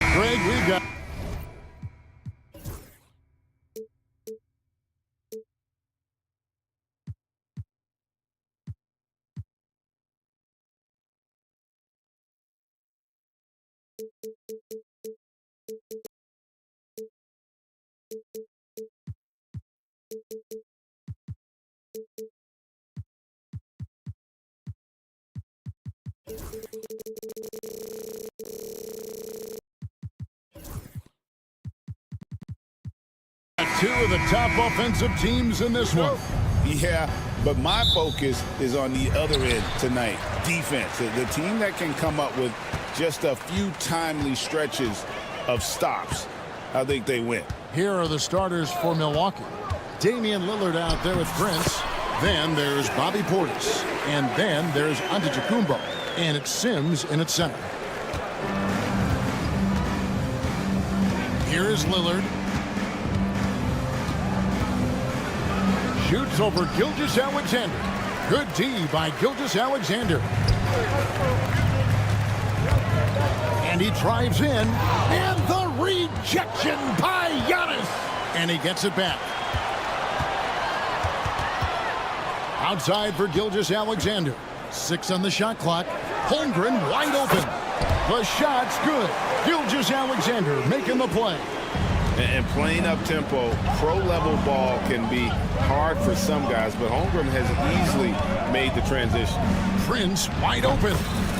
Greg, we've got... Two of the top offensive teams in this one. Yeah, but my focus is on the other end tonight. Defense. The team that can come up with just a few timely stretches of stops, I think they win. Here are the starters for Milwaukee. Damian Lillard out there with Prince. Then there's Bobby Portis. And then there's Udiplomat. And it's Sims in its center. Here is Lillard. Shoots over Gilgeous-Alexander. Good D by Gilgeous-Alexander. And he drives in. And the rejection by Giannis. And he gets it back. Outside for Gilgeous-Alexander. 6 on the shot clock. Holmgren wide open. The shot's good. Gilgeous-Alexander making the play. And playing up-tempo, pro-level ball can be hard for some guys, but Holmgren has easily made the transition. Prince wide open.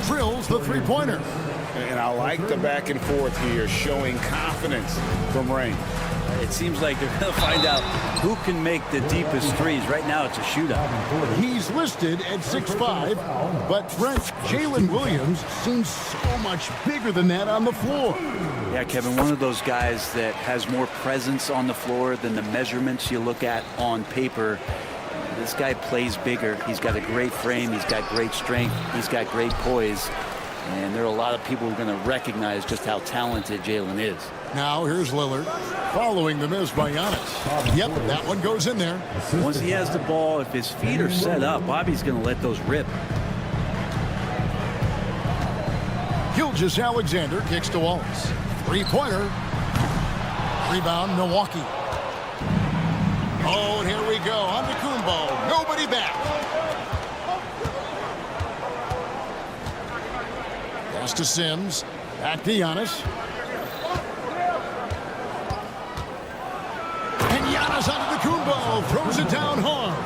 Drills the three-pointer. And I like the back and forth here, showing confidence from Rain. It seems like they're going to find out who can make the deepest threes. Right now, it's a shootout. He's listed at 6'5", but Trent Jalen Williams seems so much bigger than that on the floor. Yeah, Kevin, one of those guys that has more presence on the floor than the measurements you look at on paper. This guy plays bigger. He's got a great frame. He's got great strength. He's got great poise. And there are a lot of people who are going to recognize just how talented Jalen is. Now here's Lillard following the miss by Giannis. Yep, that one goes in there. Once he has the ball, if his feet are set up, Bobby's going to let those rip. Gilgeous-Alexander kicks to Wallace. Three-pointer. Rebound, Milwaukee. Oh, and here we go. Antetokounmpo. Nobody back. Pass to Sims. Back to Giannis. And Giannis Antetokounmpo throws it down hard.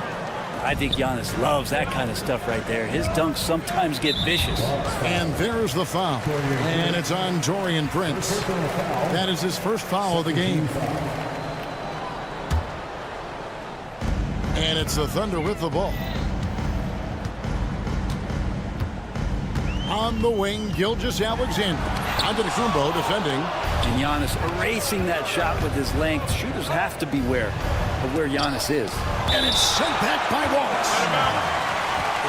I think Giannis loves that kind of stuff right there. His dunks sometimes get vicious. And there's the foul. And it's on Taurean Prince. That is his first foul of the game. And it's the Thunder with the ball. On the wing, Gilgeous-Alexander. Antetokounmpo defending. And Giannis erasing that shot with his length. Shooters have to beware of where Giannis is. And it's sent back by Wallace.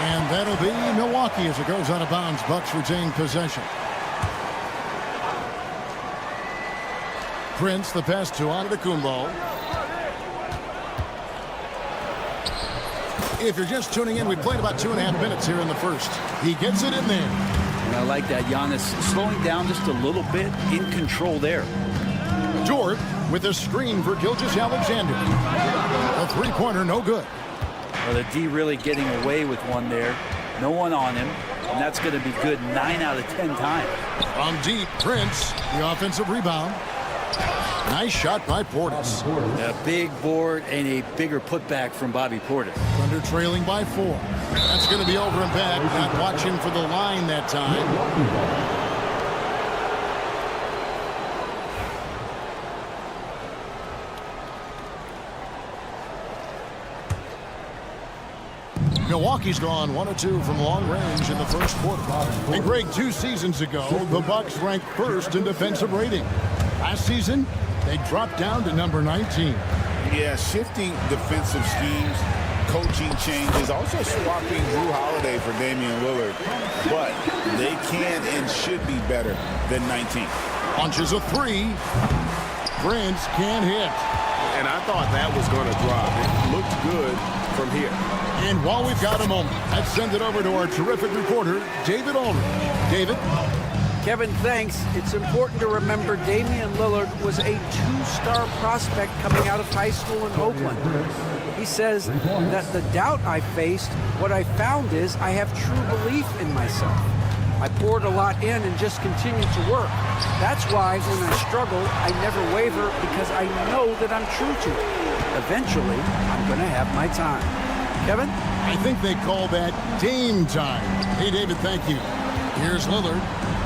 And that'll be Milwaukee as it goes out of bounds. Bucks retain possession. Prince, the pass to Antetokounmpo. If you're just tuning in, we played about 2.5 minutes here in the first. He gets it in there. And I like that. Giannis slowing down just a little bit, in control there. Dort with a screen for Gilgeous-Alexander. A three-pointer, no good. Well, the D really getting away with one there. No one on him. And that's going to be good 9 out of 10 times. From deep, Prince, the offensive rebound. Nice shot by Portis. A big board and a bigger putback from Bobby Portis. Thunder trailing by 4. That's going to be over and back. Not watching for the line that time. Milwaukee's gone 1 of 2 from long range in the first quarter. And Greg, 2 seasons ago, the Bucks ranked first in defensive rating. Last season, they dropped down to number 19. Yeah, shifting defensive schemes, coaching changes, also swapping Drew Holiday for Damian Lillard. But they can and should be better than 19. Launches a 3. Prince can't hit. And I thought that was going to drop. It looked good from here. And while we've got a moment, let's send it over to our terrific reporter, David Aldridge. David? Kevin, thanks. It's important to remember Damian Lillard was a two-star prospect coming out of high school in Oakland. He says that the doubt I faced, what I found is I have true belief in myself. I poured a lot in and just continued to work. That's why when I struggle, I never waver because I know that I'm true to it. Eventually, I'm going to have my time. Kevin? I think they call that Dame time. Hey, David, thank you. Here's Lillard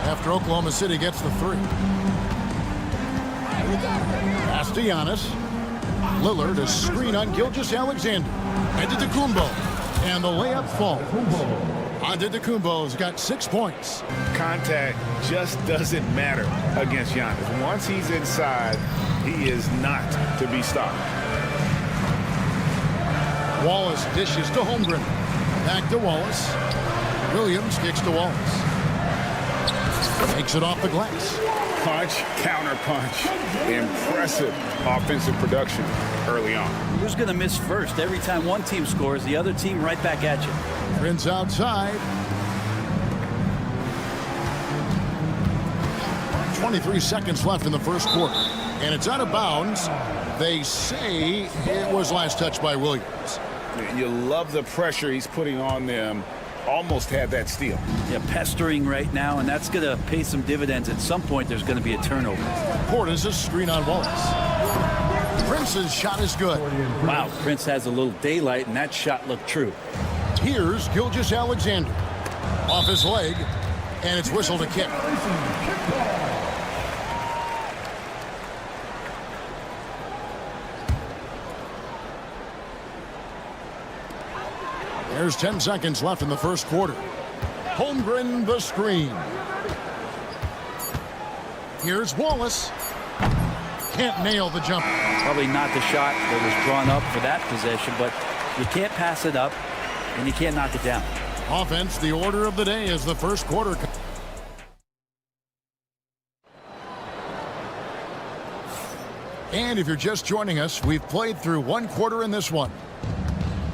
after Oklahoma City gets the three. Pass to Giannis. Lillard, a screen on Gilgeous-Alexander. Antetokounmpo. And the layup falls. Antetokounmpo's got 6 points. Contact just doesn't matter against Giannis. Once he's inside, he is not to be stopped. Wallace dishes to Holmgren. Back to Wallace. Williams kicks to Wallace. Takes it off the glass. Punch, counter punch. Impressive offensive production early on. Who's going to miss first? Every time one team scores, the other team right back at you. Prince outside. 23 seconds left in the first quarter. And it's out of bounds. They say it was last touched by Williams. You love the pressure he's putting on them. Almost had that steal. Yeah, pestering right now, and that's going to pay some dividends. At some point, there's going to be a turnover. Portis a screen on Wallace. Prince's shot is good. Wow, Prince has a little daylight, and that shot looked true. Here's Gilgeous-Alexander. Off his leg, and it's whistled a kick. There's 10 seconds left in the first quarter. Holmgren the screen. Here's Wallace. Can't nail the jumper. Probably not the shot that was drawn up for that possession, but you can't pass it up, and you can't knock it down. Offense, the order of the day is the first quarter. And if you're just joining us, we've played through one quarter in this one.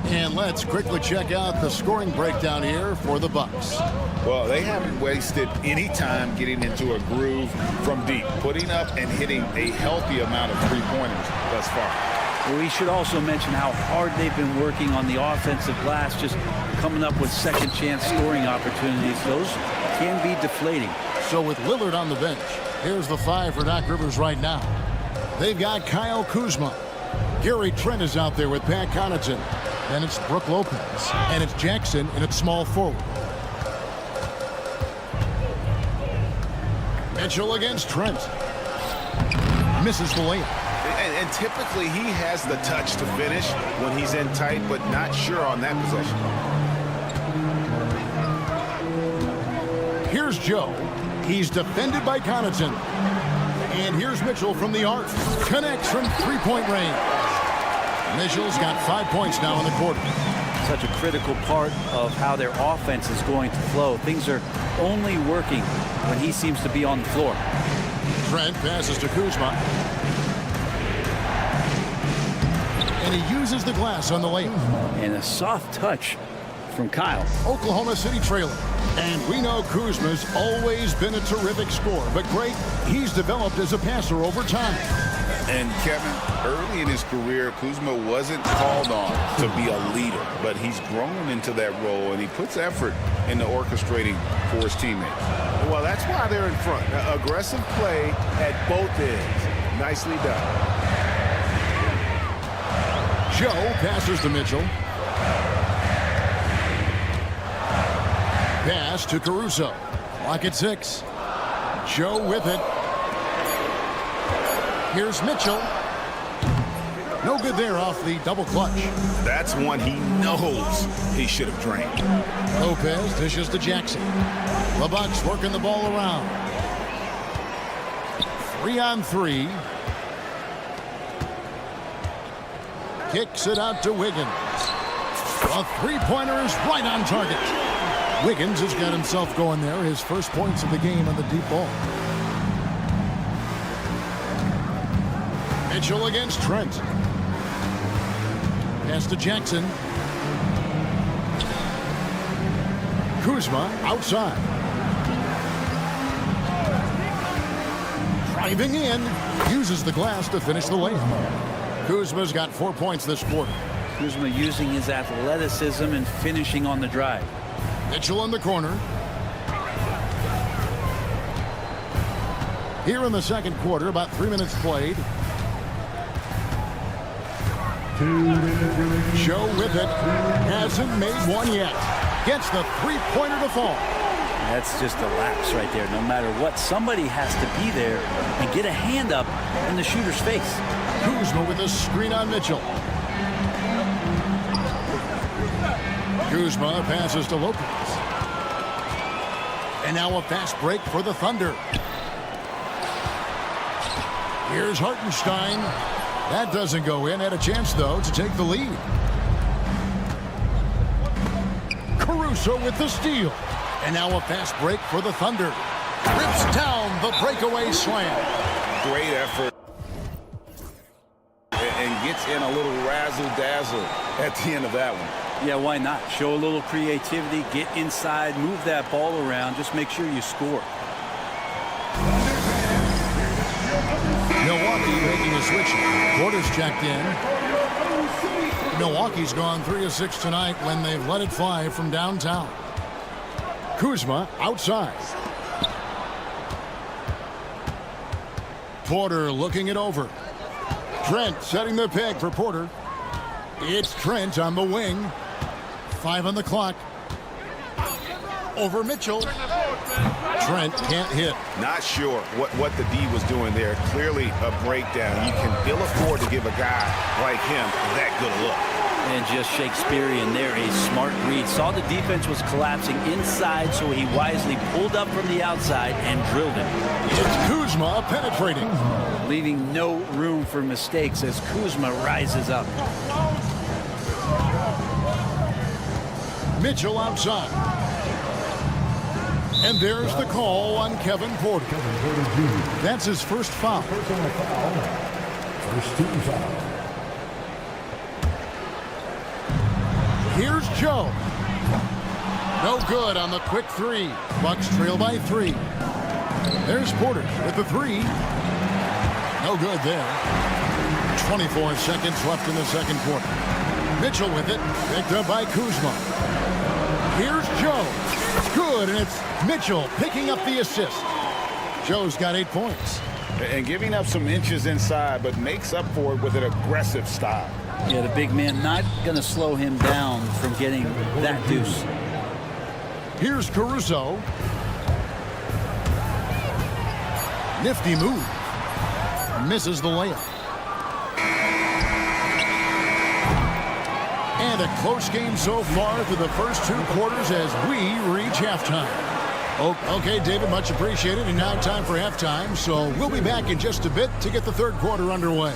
And let's quickly check out the scoring breakdown here for the Bucks. Well, they haven't wasted any time getting into a groove from deep, putting up and hitting a healthy amount of three-pointers thus far. Well, we should also mention how hard they've been working on the offensive glass, just coming up with second-chance scoring opportunities. Those can be deflating. So with Lillard on the bench, here's the 5 for Doc Rivers right now. They've got Kyle Kuzma. Gary Trent is out there with Pat Connaughton. And it's Brook Lopez. And it's Jackson, and it's small forward. Mitchell against Trent. Misses the layup. And typically he has the touch to finish when he's in tight, but not sure on that possession. Here's Joe. He's defended by Connaughton. And here's Mitchell from the arc. Connects from three-point range. Mitchell's got 5 points now in the quarter. Such a critical part of how their offense is going to flow. Things are only working when he seems to be on the floor. Trent passes to Kuzma. And he uses the glass on the layup. And a soft touch from Kyle. Oklahoma City trailing. And we know Kuzma's always been a terrific scorer. But great, he's developed as a passer over time. And Kevin, early in his career, Kuzma wasn't called on to be a leader, but he's grown into that role, and he puts effort into orchestrating for his teammates. Well, that's why they're in front. Aggressive play at both ends. Nicely done. Joe passes to Mitchell. Pass to Caruso. Clock at 6. Joe with it. Here's Mitchell. No good there off the double clutch. That's one he knows he should have drained. Lopez dishes to Jackson. The Bucks working the ball around. 3-on-3. Kicks it out to Wiggins. A three-pointer is right on target. Wiggins has got himself going there. His first points of the game on the deep ball. Mitchell against Trent. Pass to Jackson. Kuzma outside. Driving in, uses the glass to finish the layup. Kuzma's got 4 points this quarter. Kuzma using his athleticism and finishing on the drive. Mitchell in the corner. Here in the second quarter, about 3 minutes played. Joe with it. Hasn't made one yet. Gets the three-pointer to fall. That's just a lapse right there. No matter what, somebody has to be there and get a hand up in the shooter's face. Kuzma with a screen on Mitchell. Kuzma passes to Lopez. And now a fast break for the Thunder. Here's Hartenstein. That doesn't go in. Had a chance, though, to take the lead. Caruso with the steal. And now a fast break for the Thunder. Rips down the breakaway slam. Great effort. And gets in a little razzle-dazzle at the end of that one. Yeah, why not? Show a little creativity, get inside, move that ball around. Just make sure you score. Milwaukee making a switch. Porter's checked in. Milwaukee's gone 3 of 6 tonight when they've let it fly from downtown. Kuzma outside. Porter looking it over. Trent setting the peg for Porter. It's Trent on the wing. 5 on the clock. Over Mitchell. Trent can't hit. Not sure what the D was doing there. Clearly a breakdown. You can ill afford to give a guy like him that good a look. And just Shakespearean there, a smart read. Saw the defense was collapsing inside, so he wisely pulled up from the outside and drilled it. It's Kuzma penetrating. Leaving no room for mistakes as Kuzma rises up. Mitchell outside. And there's the call on Kevin Porter. That's his first foul. First team foul. Here's Joe. No good on the quick three. Bucks trail by 3. There's Porter with the 3. No good there. 24 seconds left in the second quarter. Mitchell with it. Picked up by Kuzma. Here's Joe. Good, and it's Mitchell picking up the assist. Joe's got 8 points. And giving up some inches inside, but makes up for it with an aggressive style. Yeah, the big man not going to slow him down from getting that deuce. Here's Caruso. Nifty move. Misses the layup. And a close game so far through the first 2 quarters as we reach halftime. Okay, David, much appreciated. And now time for halftime. So we'll be back in just a bit to get the third quarter underway.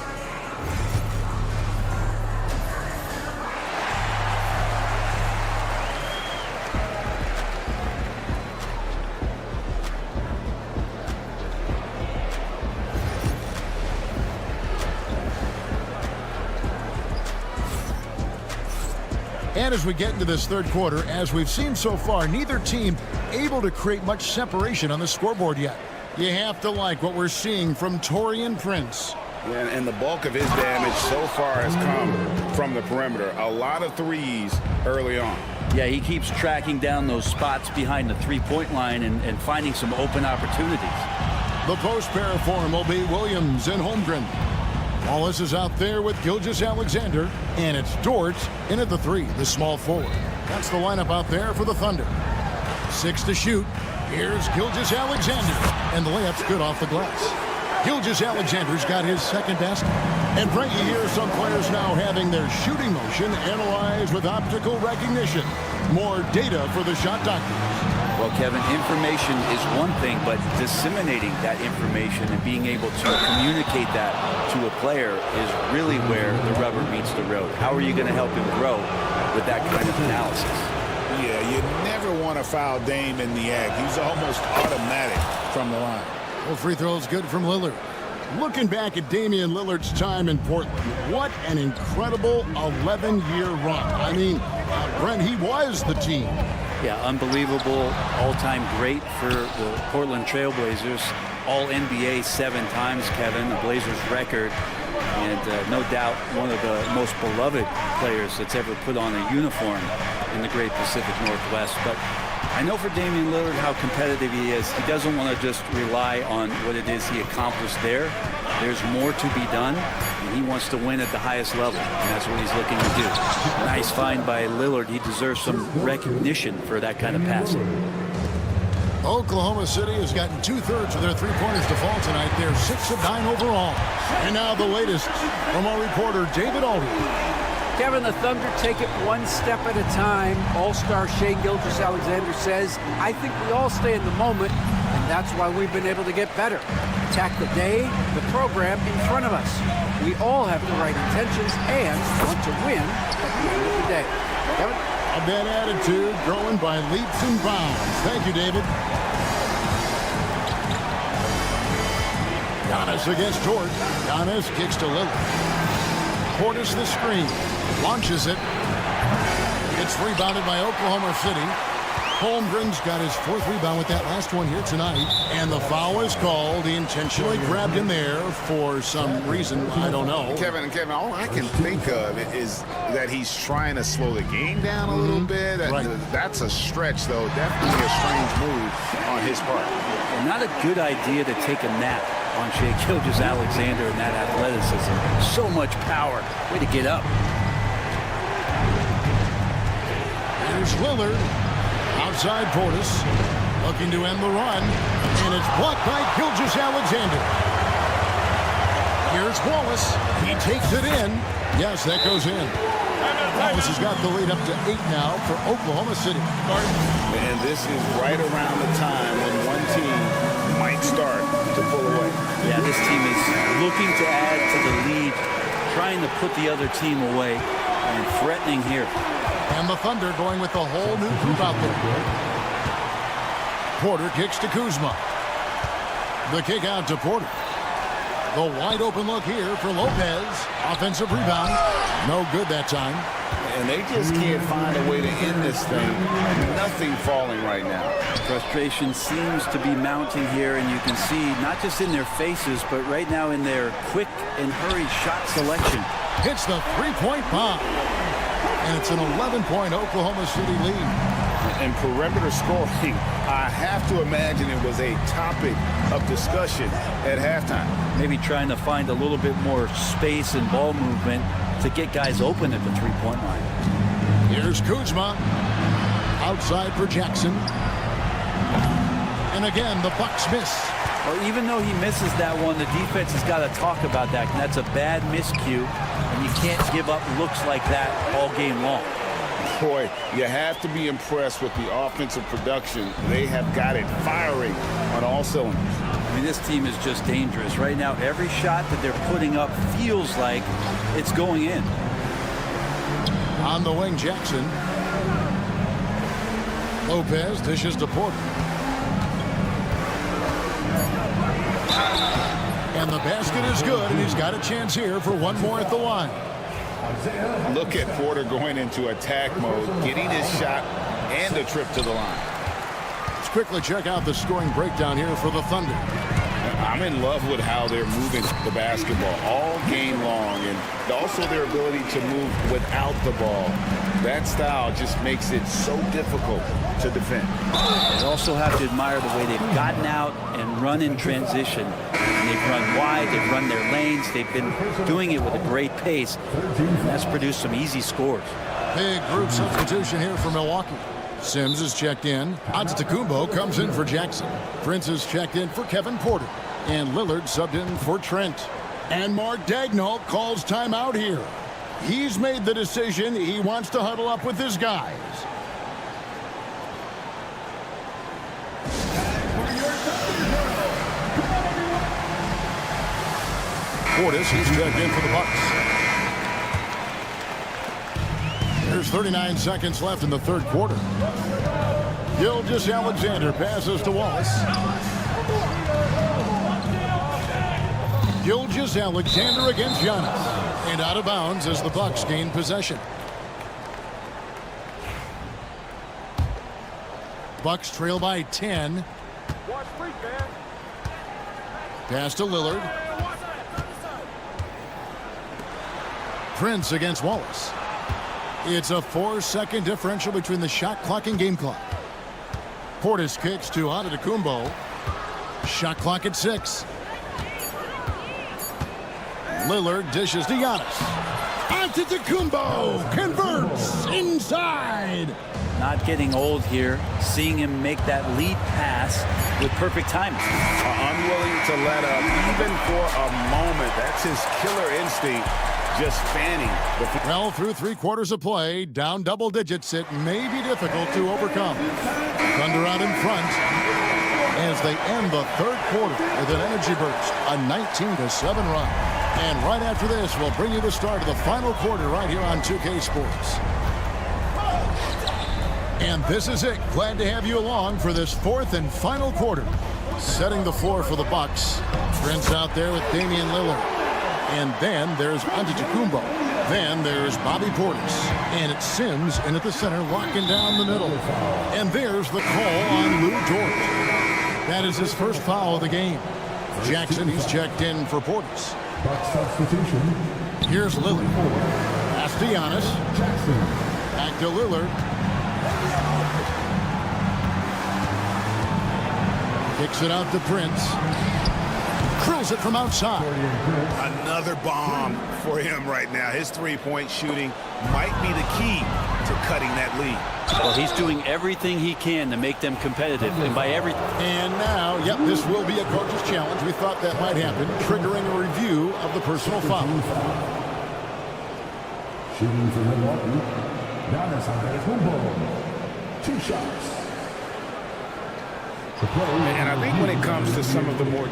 And as we get into this third quarter, as we've seen so far, neither team able to create much separation on the scoreboard yet. You have to like what we're seeing from Taurean Prince. And the bulk of his damage so far has come from the perimeter. A lot of threes early on. Yeah, he keeps tracking down those spots behind the three-point line and finding some open opportunities. The post pair for him will be Williams and Holmgren. Wallace is out there with Gilgeous-Alexander, and it's Dort in at the 3, the small forward. That's the lineup out there for the Thunder. 6 to shoot. Here's Gilgeous-Alexander, and the layup's good off the glass. Gilgeous-Alexander's got his second basket. And Frankie, here some players now having their shooting motion analyzed with optical recognition. More data for the shot doctors. Well, Kevin, information is one thing, but disseminating that information and being able to communicate that to a player is really where the rubber meets the road. How are you going to help him grow with that kind of analysis? Yeah, you never want to foul Dame in the act. He's almost automatic from the line. Well, free throws good from Lillard. Looking back at Damian Lillard's time in Portland, what an incredible 11-year run. I mean, Brent, he was the team. Yeah, unbelievable all-time great for the Portland Trailblazers. All-NBA 7 times, Kevin, the Blazers record. And no doubt one of the most beloved players that's ever put on a uniform in the great Pacific Northwest. But I know for Damian Lillard how competitive he is. He doesn't want to just rely on what it is he accomplished there. There's more to be done, and he wants to win at the highest level, and that's what he's looking to do. Nice find by Lillard. He deserves some recognition for that kind of passing. Oklahoma City has gotten 2/3 of their three-pointers to fall tonight. They're 6 of 9 overall. And now the latest from our reporter, David Aldridge. Kevin, the Thunder take it one step at a time. All-star Shai Gilgeous-Alexander says, I think we all stay in the moment, and that's why we've been able to get better. Attack the day, the program in front of us. We all have the right intentions and want to win at the end of the day. Kevin? A bad attitude growing by leaps and bounds. Thank you, David. Giannis against George. Giannis kicks to Lillard. Portis the screen. Launches it. It's rebounded by Oklahoma City. Holmgren's got his 4th rebound with that last one here tonight. And the foul is called. He intentionally grabbed him there for some reason. I don't know. Kevin, all I can think of is that he's trying to slow the game down a little bit. Right. That's a stretch, though. Definitely a strange move on his part. And not a good idea to take a nap on Shai Gilgeous-Alexander and that athleticism. So much power. Way to get up. Here's Lillard. Outside Portis, looking to end the run, and it's blocked by Gilgeous-Alexander. Here's Wallace. He takes it in. Yes, that goes in. Wallace has got the lead up to 8 now for Oklahoma City. And this is right around the time when one team might start to pull away. Yeah, this team is looking to add to the lead, trying to put the other team away, and threatening here. And the Thunder going with the whole new group out there. Porter kicks to Kuzma. The kick out to Porter. The wide open look here for Lopez. Offensive rebound. No good that time. And they just can't find a way to end this thing. Nothing falling right now. Frustration seems to be mounting here, and you can see not just in their faces, but right now in their quick and hurried shot selection. Hits the three-point bomb. And it's an 11-point Oklahoma City lead. And perimeter scoring, I have to imagine it was a topic of discussion at halftime. Maybe trying to find a little bit more space and ball movement to get guys open at the three-point line. Here's Kuzma. Outside for Jackson. And again, the Bucks miss. Well, even though he misses that one, the defense has got to talk about that. And that's a bad miscue, and you can't give up looks like that all game long. Boy, you have to be impressed with the offensive production. They have got it firing on all cylinders. I mean, this team is just dangerous. Right now, every shot that they're putting up feels like it's going in. On the wing, Jackson. Lopez dishes to Porter. And the basket is good, and he's got a chance here for one more at the line. Look at Porter going into attack mode, getting his shot and a trip to the line. Let's quickly check out the scoring breakdown here for the Thunder. I'm in love with how they're moving the basketball all game long, and also their ability to move without the ball. That style just makes it so difficult to defend. You also have to admire the way they've gotten out and run in transition. And they've run wide, they've run their lanes, they've been doing it with a great pace, and that's produced some easy scores. Big group substitution here for Milwaukee. Sims is checked in. Antetokounmpo comes in for Jackson. Prince is checked in for Kevin Porter. And Lillard subbed in for Trent. And Mark Daigneault calls timeout here. He's made the decision. He wants to huddle up with his guys. Portis is checked in for the Bucks. There's 39 seconds left in the third quarter. Gilgeous-Alexander passes to Wallace. Gilgeous-Alexander against Giannis. And out of bounds as the Bucks gain possession. Bucks trail by 10. Pass to Lillard. Prince against Wallace. It's a 4-second differential between the shot clock and game clock. Portis kicks to Udiplomat. Shot clock at 6. Lillard dishes to Giannis. Antetokounmpo converts inside. Not getting old here. Seeing him make that lead pass with perfect timing. Unwilling to let up even for a moment. That's his killer instinct. Just fanning. Well, through 3 quarters of play, down double digits, it may be difficult to overcome. Thunder out in front as they end the 3rd quarter with an energy burst, a 19-7 run. And right after this, we'll bring you the start of the final quarter right here on 2K Sports. And this is it. Glad to have you along for this 4th and final quarter. Setting the floor for the Bucks. Prince out there with Damian Lillard. And then there's Antetokounmpo. Then there's Bobby Portis. And it's Sims in at the center, locking down the middle. And there's the call on Lou Dort. That is his first foul of the game. Jackson, he's checked in for Portis. Here's Lillard. Pass to Giannis. Back to Lillard. Kicks it out to Prince. Drills it from outside. Another bomb for him right now. His three-point shooting might be the key to cutting that lead. Well, he's doing everything he can to make them competitive. And by everything. And now, yep, this will be a coach's challenge. We thought that might happen, triggering a review of the personal foul. Shooting for Milwaukee. Giannis Antetokounmpo. 2 shots. And I think when it comes to some of the more...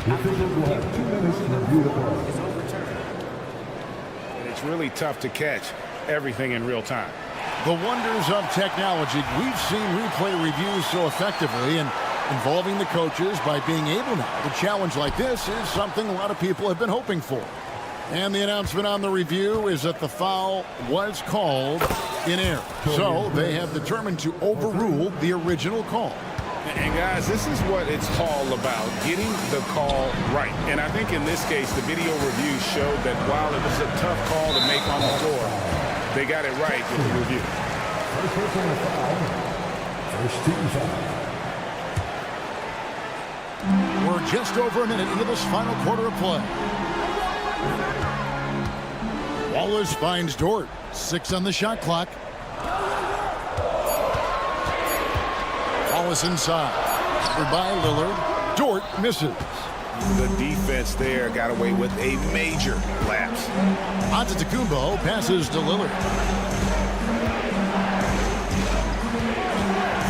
The officials will have 2 minutes to review the play. It's really tough to catch everything in real time. The wonders of technology. We've seen replay reviews so effectively, and involving the coaches by being able now to challenge like this is something a lot of people have been hoping for. And the announcement on the review is that the foul was called in error. So they have determined to overrule the original call. And guys, this is what it's all about, getting the call right. And I think in this case, the video review showed that while it was a tough call to make on the floor, they got it right with the review. First personal foul. First team foul. We're just over a minute into this final quarter of play. Wallace finds Dort. 6 on the shot clock. Wallace inside. Covered by Lillard. Dort misses. The defense there got away with a major lapse. Antetokounmpo passes to Lillard.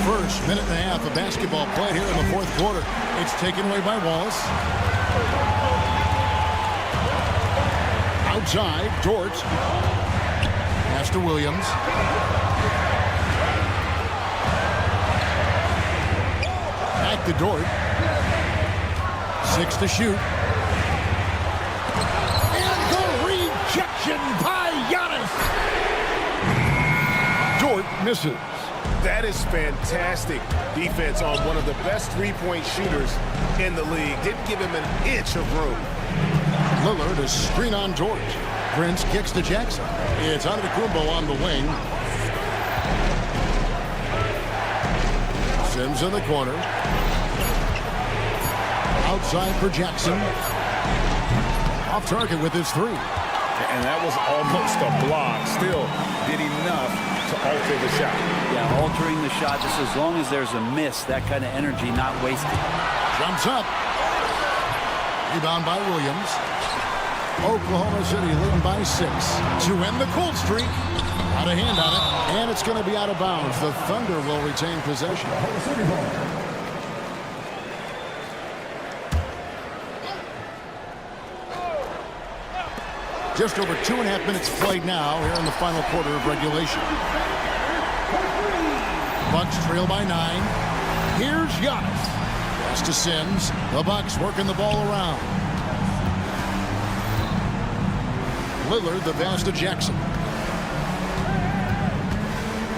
First minute and a half of basketball played here in the 4th quarter. It's taken away by Wallace. Outside, Dort. Pass to Williams. Back to Dort. 6 to shoot. And the rejection by Giannis. Dort misses. That is fantastic defense on one of the best three-point shooters in the league. Didn't give him an inch of room. Lillard is screen on Dort. Prince kicks to Jackson. It's Antetokounmpo on the wing. Sims in the corner. Outside for Jackson. Off target with his 3. And that was almost a block. Still did enough to alter the shot. Yeah, altering the shot just as long as there's a miss, that kind of energy not wasted. Jumps up. Rebound by Williams. Oklahoma City leading by 6 to end the cold streak. Out of hand on it, and it's going to be out of bounds. The Thunder will retain possession. Just over 2.5 minutes played now here in the final quarter of regulation. Bucks trail by 9. Here's Giannis. Pass to Sims. The Bucks working the ball around. Lillard, the pass to Jackson.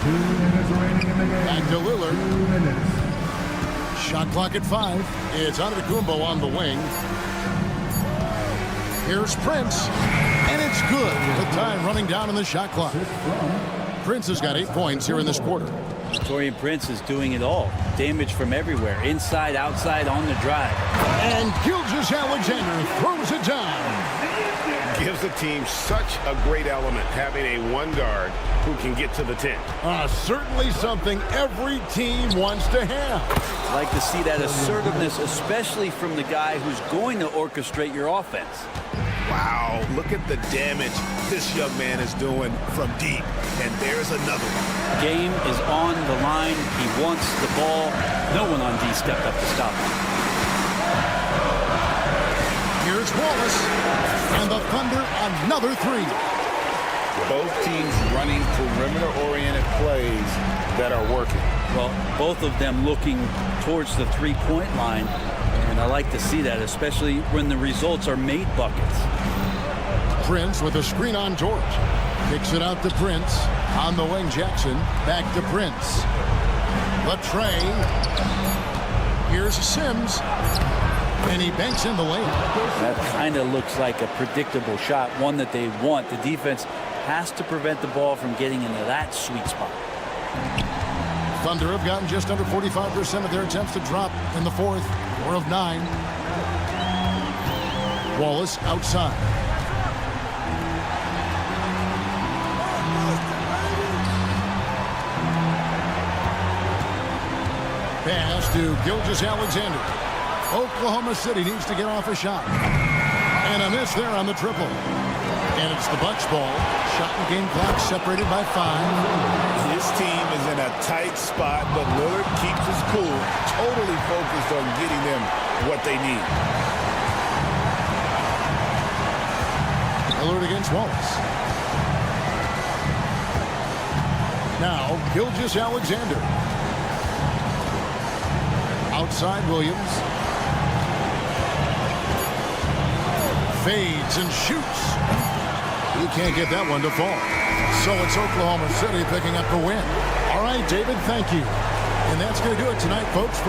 minutes remaining in the game. Back to Lillard. 2 minutes. Shot clock at 5. It's Antetokounmpo on the wing. Here's Prince, and it's good. The time running down in the shot clock. Prince has got 8 points here in this quarter. Torian Prince is doing it all. Damage from everywhere. Inside, outside, on the drive. And Gilgeous-Alexander throws it down. Gives the team such a great element having a one guard who can get to the 10. Certainly something every team wants to have. I like to see that assertiveness, especially from the guy who's going to orchestrate your offense. Wow, look at the damage this young man is doing from deep. And there's another one. Game is on the line. He wants the ball. No one on D stepped up to stop him. Here's Wallace, and the Thunder another 3. Both teams running perimeter-oriented plays that are working. Well, both of them looking towards the three-point line, and I like to see that, especially when the results are made buckets. Prince with a screen on George. Kicks it out to Prince. On the wing, Jackson. Back to Prince. Latrey. Here's Sims. And he banks in the lane. That kind of looks like a predictable shot, one that they want. The defense has to prevent the ball from getting into that sweet spot. Thunder have gotten just under 45% of their attempts to drop in the fourth. 4 of 9. Wallace outside. Pass to Gilgeous-Alexander. Oklahoma City needs to get off a shot. And a miss there on the triple. And it's the Bucks ball. Shot and game clock separated by 5. His team is in a tight spot, but Lillard keeps his cool, totally focused on getting them what they need. Lillard against Wallace. Now, Gilgeous-Alexander. Outside Williams. Fades and shoots. You can't get that one to fall. So it's Oklahoma City picking up the win. All right, David, thank you. And that's going to do it tonight, folks.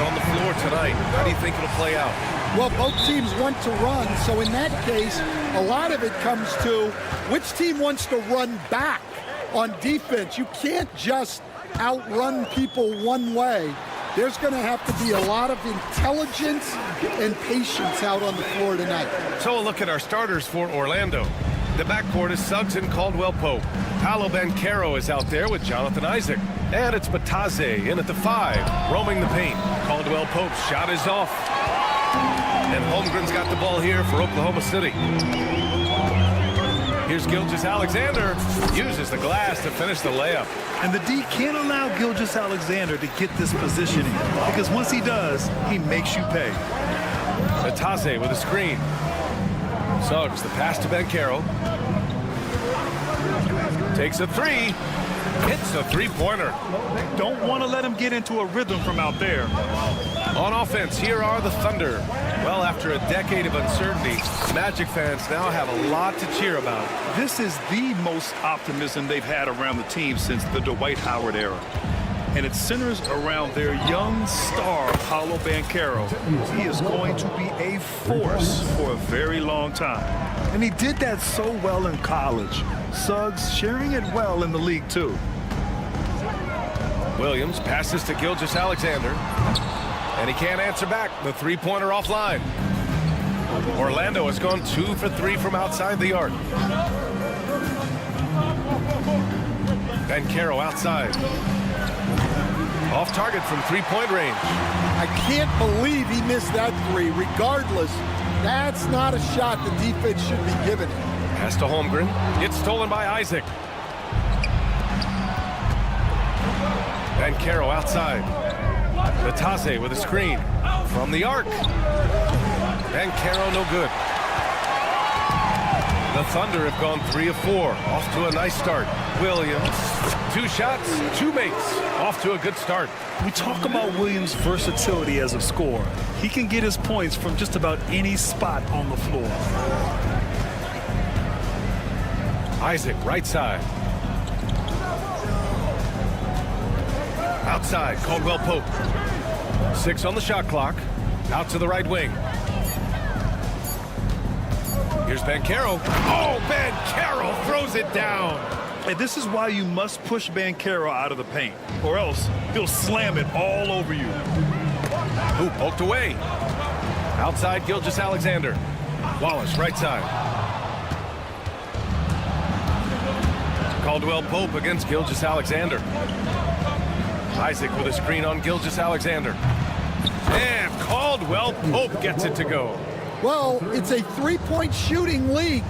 on the floor tonight. How do you think it'll play out? Well, both teams want to run, so in that case, a lot of it comes to which team wants to run back on defense. You can't just outrun people one way. There's going to have to be a lot of intelligence and patience out on the floor tonight. So a look at our starters for Orlando. The backcourt is Suggs and Caldwell-Pope. Paolo Banchero is out there with Jonathan Isaac. And it's Bataze in at the 5, roaming the paint. Caldwell-Pope's shot is off. And Holmgren's got the ball here for Oklahoma City. Here's Gilgeous-Alexander. Uses the glass to finish the layup. And the D can't allow Gilgeous-Alexander to get this positioning, because once he does, he makes you pay. Bataze with a screen. Suggs, the pass to Banchero. Takes a 3. Hits a three-pointer. Don't want to let him get into a rhythm from out there. On offense, here are the Thunder. Well, after a decade of uncertainty, Magic fans now have a lot to cheer about. This is the most optimism they've had around the team since the Dwight Howard era. And it centers around their young star, Paolo Banchero. He is going to be a force for a very long time. And he did that so well in college. Suggs sharing it well in the league, too. Williams passes to Gilgeous-Alexander. And he can't answer back. The three-pointer offline. Orlando has gone 2 for 3 from outside the arc. Banchero outside. Off target from three-point range. I can't believe he missed that 3. Regardless, that's not a shot the defense should be giving him. Pass to Holmgren. It's stolen by Isaac. Banchero outside. Bataze with a screen. From the arc. Banchero no good. The Thunder have gone 3 of 4. Off to a nice start. Williams. 2 shots, 2 makes. Off to a good start. We talk about Williams' versatility as a scorer. He can get his points from just about any spot on the floor. Isaac, right side. Outside, Caldwell-Pope. 6 on the shot clock. Out to the right wing. Here's Banchero. Oh, Banchero throws it down. And this is why you must push Banchero out of the paint, or else he'll slam it all over you. Who poked away. Outside, Gilgeous-Alexander. Wallace, right side. Caldwell-Pope against Gilgeous-Alexander. Isaac with a screen on Gilgeous-Alexander. And Caldwell-Pope gets it to go. Well, it's a three-point shooting league.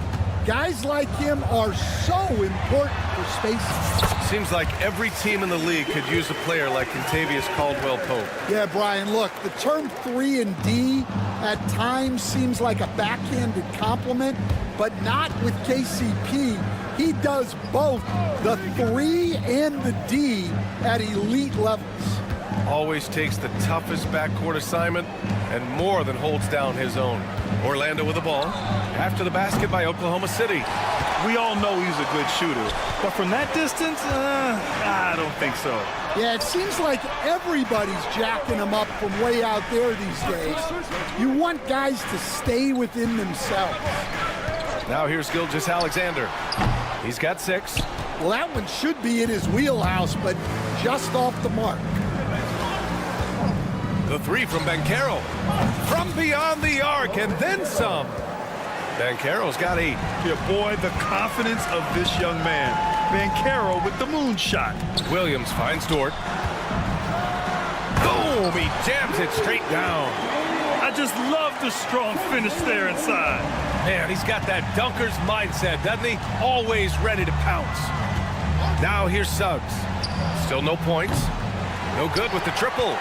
Guys like him are so important for space. Seems like every team in the league could use a player like Kentavious Caldwell-Pope. Yeah, Brian, look, the term 3 and D at times seems like a backhanded compliment, but not with KCP. He does both the 3 and the D at elite levels. Always takes the toughest backcourt assignment and more than holds down his own. Orlando with the ball. After the basket by Oklahoma City. We all know he's a good shooter, but from that distance, I don't think so. Yeah, it seems like everybody's jacking him up from way out there these days. You want guys to stay within themselves. Now here's Gilgeous-Alexander. He's got 6. Well, that one should be in his wheelhouse, but just off the mark. The 3 from Banchero. From beyond the arc, and then some. Banchero's got 8. Yeah, boy, the confidence of this young man. Banchero with the moonshot. Williams finds Dort. Boom! He jams it straight down. I just love the strong finish there inside. Man, he's got that dunker's mindset, doesn't he? Always ready to pounce. Now here's Suggs. Still no points. No good with the triple.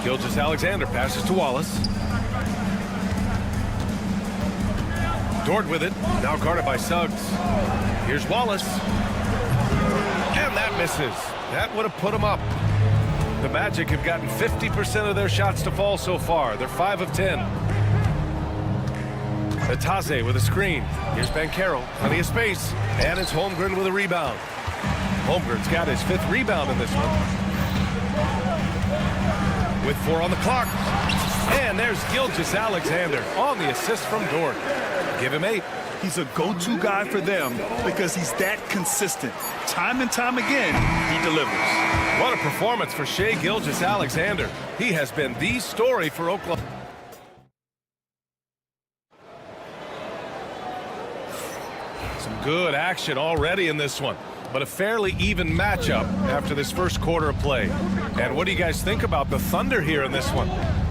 Gilgeous-Alexander passes to Wallace. Dort with it. Now guarded by Suggs. Here's Wallace. And that misses. That would have put him up. The Magic have gotten 50% of their shots to fall so far. They're 5 of 10. Bataze with a screen. Here's Banchero. Plenty of space. And it's Holmgren with a rebound. Holmgren's got his 5th rebound in this one. With 4 on the clock. And there's Gilgeous-Alexander on the assist from Dort. Give him 8. He's a go-to guy for them because he's that consistent. Time and time again, he delivers. What a performance for Shai Gilgeous-Alexander. He has been the story for Oklahoma. Some good action already in this one, but a fairly even matchup after this first quarter of play. And what do you guys think about the Thunder here in this one?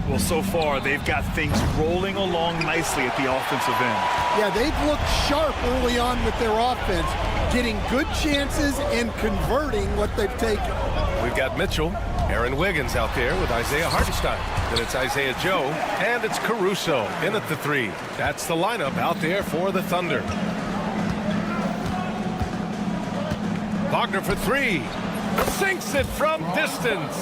Well, so far, they've got things rolling along nicely at the offensive end. Yeah, they've looked sharp early on with their offense, getting good chances and converting what they've taken. We've got Mitchell, Aaron Wiggins out there with Isaiah Hartenstein. Then it's Isaiah Joe, and it's Caruso in at the 3. That's the lineup out there for the Thunder. Wagner for 3. Sinks it from distance.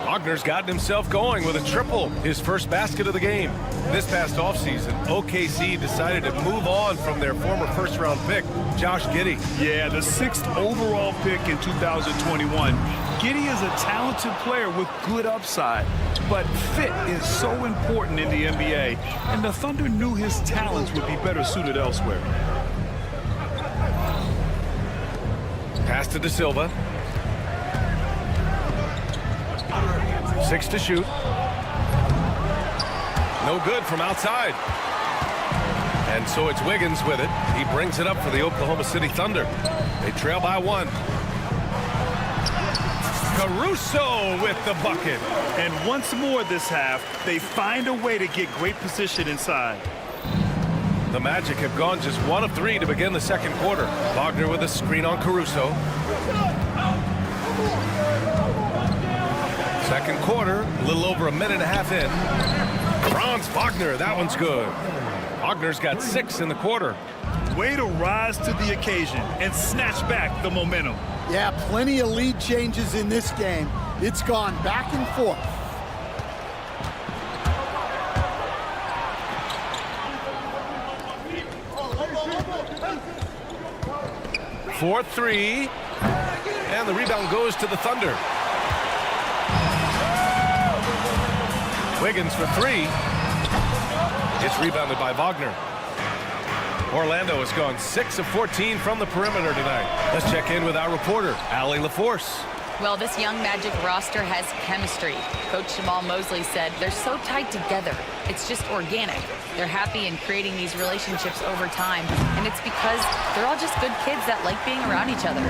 Wagner's gotten himself going with a triple, his first basket of the game. This past offseason, OKC decided to move on from their former first-round pick, Josh Giddey. Yeah, the 6th overall pick in 2021. Giddey is a talented player with good upside, but fit is so important in the NBA, and the Thunder knew his talents would be better suited elsewhere. Pass to De Silva. 6 to shoot. No good from outside. And so it's Wiggins with it. He brings it up for the Oklahoma City Thunder. They trail by 1. Caruso with the bucket. And once more this half, they find a way to get great position inside. The Magic have gone just 1 of 3 to begin the second quarter. Wagner with a screen on Caruso. Second quarter, a little over a minute and a half in. Franz Wagner, that one's good. Wagner's got 6 in the quarter. Way to rise to the occasion and snatch back the momentum. Yeah, plenty of lead changes in this game. It's gone back and forth. 4-3, and the rebound goes to the Thunder. Wiggins for 3. It's rebounded by Wagner. Orlando has gone 6 of 14 from the perimeter tonight. Let's check in with our reporter, Allie LaForce. Well, this young Magic roster has chemistry. Coach Jamal Mosley said they're so tight together. It's just organic. They're happy in creating these relationships over time, and it's because they're all just good kids that like being around each other.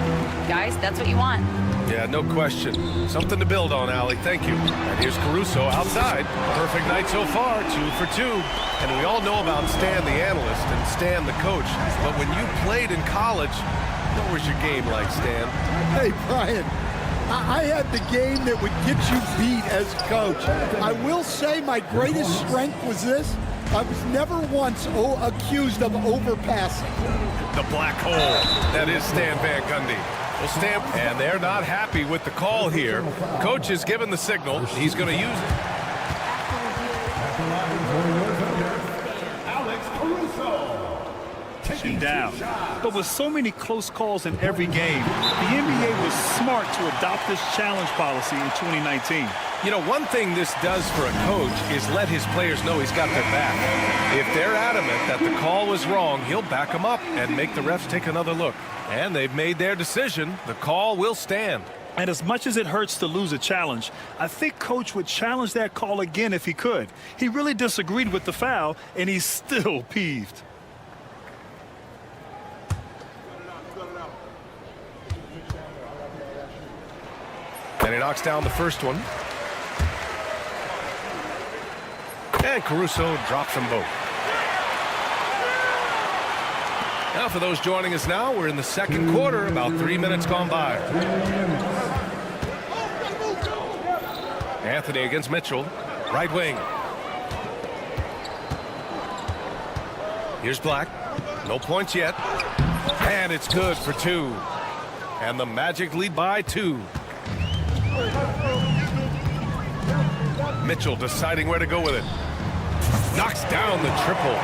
Guys, that's what you want. Yeah, no question. Something to build on, Allie. Thank you. And here's Caruso outside. Perfect night so far, 2 for 2. And we all know about Stan the analyst and Stan the coach. But when you played in college, what was your game like, Stan? Hey, Brian. I had the game that would get you beat as coach. I will say my greatest strength was this. I was never once accused of overpassing. The black hole. That is Stan Van Gundy. Well, Stan, and they're not happy with the call here. Coach has given the signal. He's going to use it. Taking down. But with so many close calls in every game, the NBA was smart to adopt this challenge policy in 2019. You know, one thing this does for a coach is let his players know he's got their back. If they're adamant that the call was wrong, he'll back them up and make the refs take another look. And they've made their decision. The call will stand. And as much as it hurts to lose a challenge, I think Coach would challenge that call again if he could. He really disagreed with the foul, and he's still peeved. And he knocks down the first one. And Caruso drops them both. Now for those joining us now, we're in the second quarter, about 3 minutes gone by. Anthony against Mitchell, right wing. Here's Black, no points yet. And it's good for 2. And the Magic lead by 2. Mitchell deciding where to go with it. Knocks down the triple.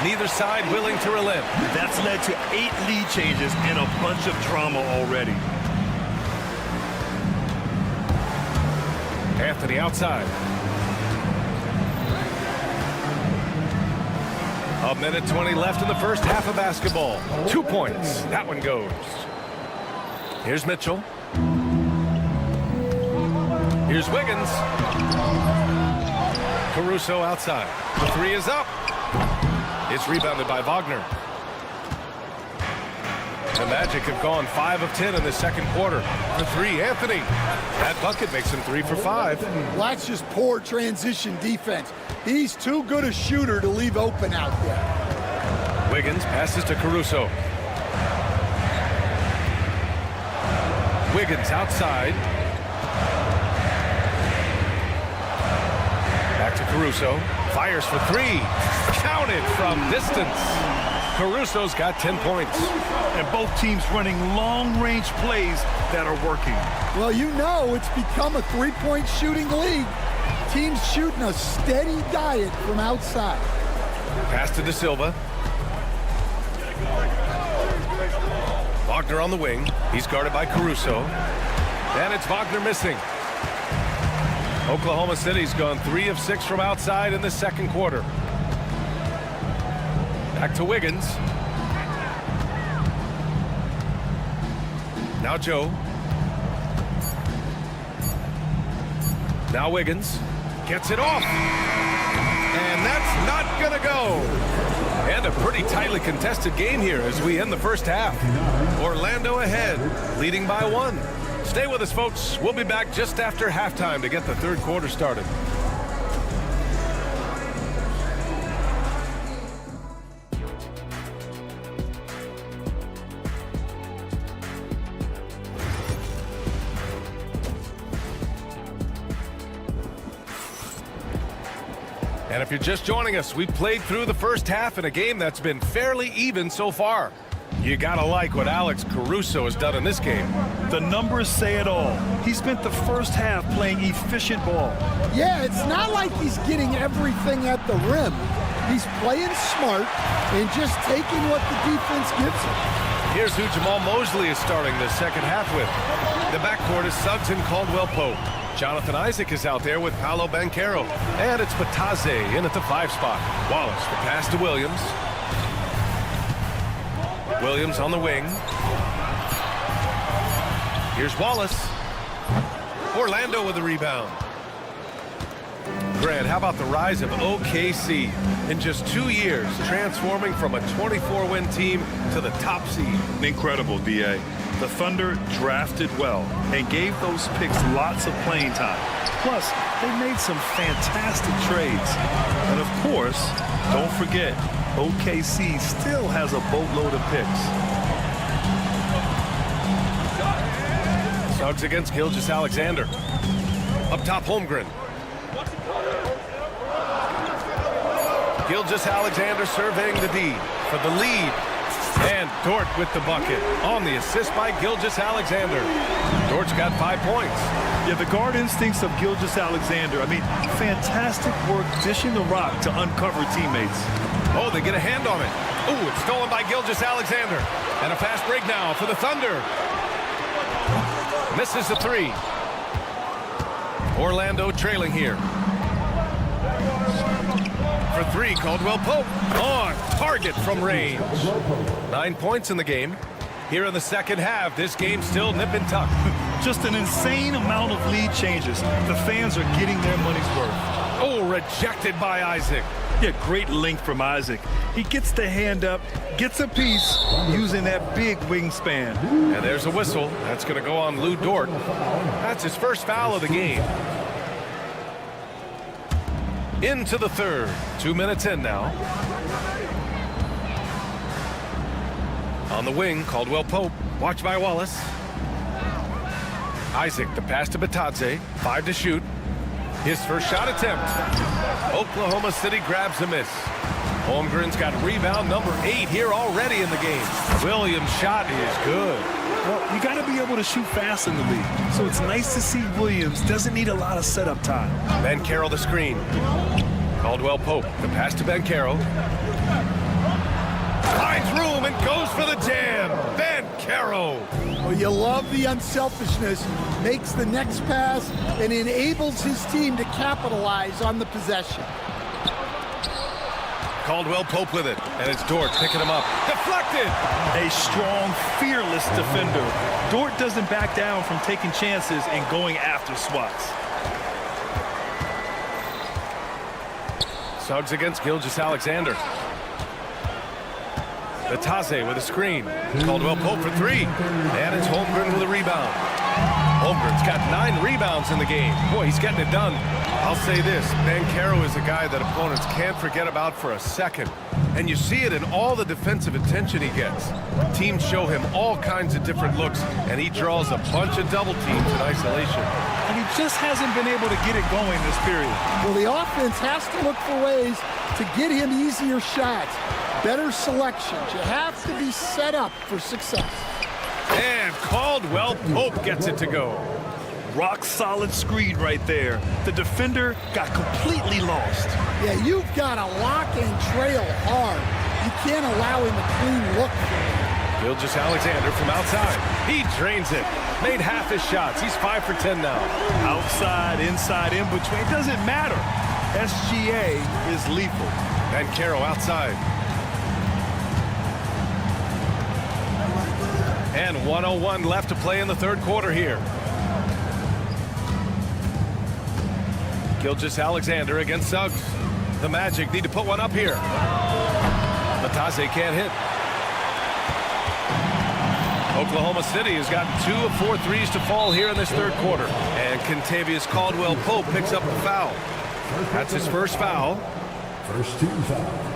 Neither side willing to relent. That's led to 8 lead changes and a bunch of drama already. Anthony outside. A minute 20 left in the first half of basketball. 2 points. That one goes. Here's Mitchell. Here's Wiggins. Caruso outside. The three is up. It's rebounded by Wagner. The Magic have gone 5 of 10 in the second quarter. The three, Anthony. That bucket makes him 3 for 5. Well, that's just poor transition defense. He's too good a shooter to leave open out there. Wiggins passes to Caruso. Wiggins outside. Back to Caruso. Fires for 3. Counted from distance. Caruso's got 10 points. And both teams running long-range plays that are working. Well, you know it's become a three-point shooting league. Teams shooting a steady diet from outside. Pass to De Silva. Wagner on the wing. He's guarded by Caruso. And it's Wagner missing. Oklahoma City's gone 3 of 6 from outside in the second quarter. Back to Wiggins. Now Joe. Now Wiggins. Gets it off. And that's not going to go. And a pretty tightly contested game here as we end the first half. Orlando ahead, leading by 1. Stay with us, folks. We'll be back just after halftime to get the third quarter started. And if you're just joining us, we've played through the first half in a game that's been fairly even so far. You gotta like what Alex Caruso has done in this game. The numbers say it all. He spent the first half playing efficient ball. Yeah, it's not like he's getting everything at the rim. He's playing smart and just taking what the defense gives him. Here's who Jamal Mosley is starting the second half with. The backcourt is Suggs and Caldwell-Pope. Jonathan Isaac is out there with Paolo Banchero. And it's Batadze in at the 5 spot. Wallace, the pass to Williams. Williams on the wing. Here's Wallace. Orlando with the rebound. Grant, how about the rise of OKC in just 2 years, transforming from a 24-win team to the top seed? Incredible, D.A. The Thunder drafted well and gave those picks lots of playing time. Plus, they made some fantastic trades. And of course, don't forget, OKC still has a boatload of picks. Suggs against Gilgeous-Alexander. Up top, Holmgren. Gilgeous-Alexander surveying the D for the lead. And Dort with the bucket on the assist by Gilgeous-Alexander. Dort's got 5 points. Yeah, the guard instincts of Gilgeous-Alexander. I mean, fantastic work dishing the rock to uncover teammates. Oh, they get a hand on it. Oh, it's stolen by Gilgeous-Alexander. And a fast break now for the Thunder. Misses the 3. Orlando trailing here. For 3, Caldwell-Pope on target from range. 9 points in the game. Here in the second half, this game still nip and tuck. Just an insane amount of lead changes. The fans are getting their money's worth. Oh, rejected by Isaac. Yeah, great length from Isaac. He gets the hand up, gets a piece, using that big wingspan. And there's a whistle. That's going to go on Lou Dort. That's his first foul of the game. Into the third. 2 minutes in now. On the wing, Caldwell-Pope. Watched by Wallace. Isaac, the pass to Batadze. 5 to shoot. His first shot attempt. Oklahoma City grabs a miss. Holmgren's got rebound number 8 here already in the game. Williams' shot is good. Well, you got to be able to shoot fast in the league. So it's nice to see Williams doesn't need a lot of setup time. Banchero the screen. Caldwell-Pope, the pass to Banchero. Finds room and goes for the jam. Caro. Well, you love the unselfishness, makes the next pass, and enables his team to capitalize on the possession. Caldwell Pope with it, and it's Dort picking him up. Deflected! A strong, fearless defender. Dort doesn't back down from taking chances and going after swats. Suggs against Gilgeous-Alexander. Batase with a screen. Caldwell Pope for three. And it's Holmgren with a rebound. Holmgren's got 9 rebounds in the game. Boy, he's getting it done. I'll say this, Caro is a guy that opponents can't forget about for a second. And you see it in all the defensive attention he gets. Teams show him all kinds of different looks, and he draws a bunch of double teams in isolation. And he just hasn't been able to get it going this period. Well, the offense has to look for ways to get him easier shots, better selections. You have to be set up for success. And Caldwell Pope gets it to go. Rock solid screen right there. The defender got completely lost. Yeah, you've got to lock and trail hard. You can't allow him a clean look. Gilgeous-Alexander from outside. He drains it. Made half his shots. He's 5 for 10 now. Outside, inside, in between. It doesn't matter. SGA is lethal. And Caro outside. And 1:01 left to play in the third quarter here. Gilgeous-Alexander against Suggs. The Magic need to put one up here. Batase can't hit. Oklahoma City has gotten 2 of 4 threes to fall here in this third quarter. And Kentavious Caldwell Pope picks up the foul. That's his first foul. First team foul.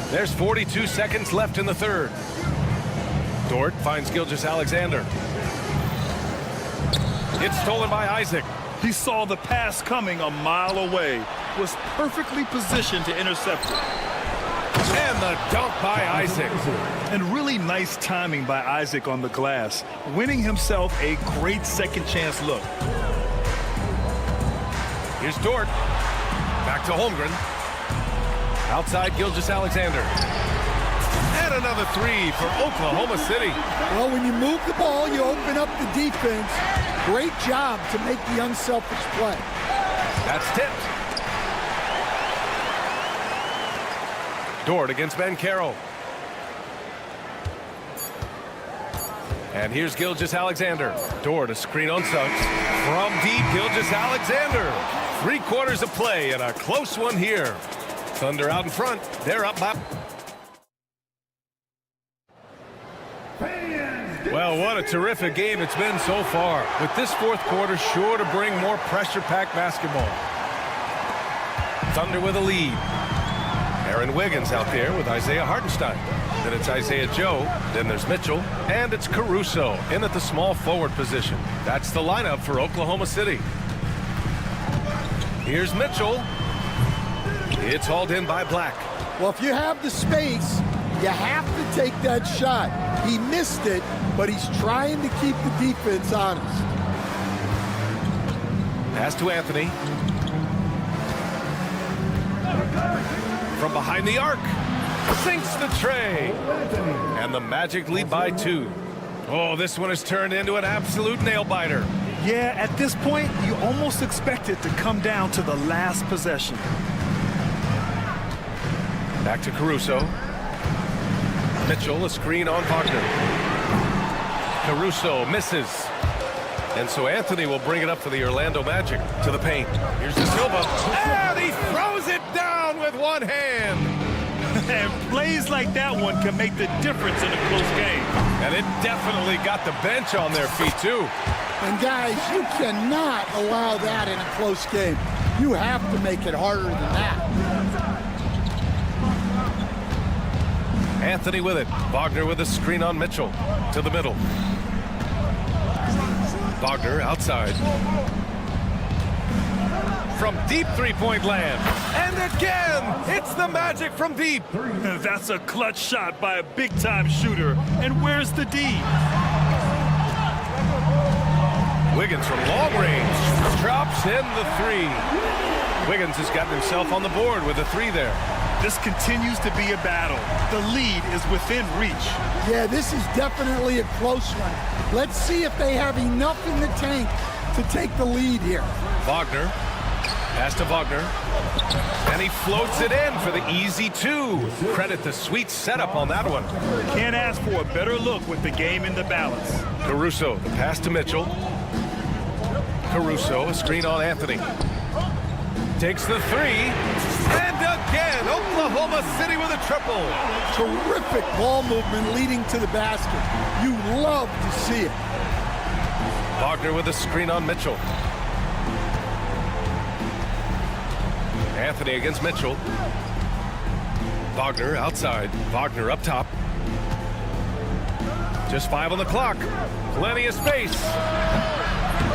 There's 42 seconds left in the third. Dort finds Gilgeous-Alexander. It's stolen by Isaac. He saw the pass coming a mile away. Was perfectly positioned to intercept it. And the dunk by Isaac. And really nice timing by Isaac on the glass, winning himself a great second chance look. Here's Dort. Back to Holmgren. Outside Gilgeous-Alexander. And another three for Oklahoma City. Well, when you move the ball, you open up the defense. Great job to make the unselfish play. That's tipped. Dort against Caro. And here's Gilgeous-Alexander. Dort a screen on Suggs. From deep, Gilgeous-Alexander. 3/4 of play and a close one here. Thunder out in front. They're up by... Well, what a terrific game it's been so far. With this fourth quarter sure to bring more pressure-packed basketball. Thunder with a lead. Aaron Wiggins out there with Isaiah Hartenstein. Then it's Isaiah Joe. Then there's Mitchell. And it's Caruso in at the small forward position. That's the lineup for Oklahoma City. Here's Mitchell. It's hauled in by Black. Well, if you have the space, you have to take that shot. He missed it, but he's trying to keep the defense honest. Pass to Anthony. From behind the arc. Sinks the tray. And the Magic lead by 2. Oh, this one has turned into an absolute nail-biter. Yeah, at this point, you almost expect it to come down to the last possession. Back to Caruso. Mitchell, a screen on Wagner. Caruso misses. And so Anthony will bring it up for the Orlando Magic to the paint. Here's De Silva. And he throws it down with one hand. And plays like that one can make the difference in a close game. And it definitely got the bench on their feet, too. And, guys, you cannot allow that in a close game. You have to make it harder than that. Anthony with it. Wagner with a screen on Mitchell. To the middle. Wagner outside. From deep three-point land. And again, it's the Magic from deep. That's a clutch shot by a big-time shooter. And where's the D? Wiggins from long range. Drops in the three. Wiggins has gotten himself on the board with a 3 there. This continues to be a battle. The lead is within reach. Yeah, this is definitely a close one. Let's see if they have enough in the tank to take the lead here. Wagner. Pass to Wagner. And he floats it in for the easy 2. Credit the sweet setup on that one. Can't ask for a better look with the game in the balance. Caruso, the pass to Mitchell. Caruso, a screen on Anthony. Takes the 3. And again, Oklahoma City with a triple. Terrific ball movement leading to the basket. You love to see it. Wagner with a screen on Mitchell. Anthony against Mitchell. Wagner outside. Wagner up top. Just 5 on the clock. Plenty of space.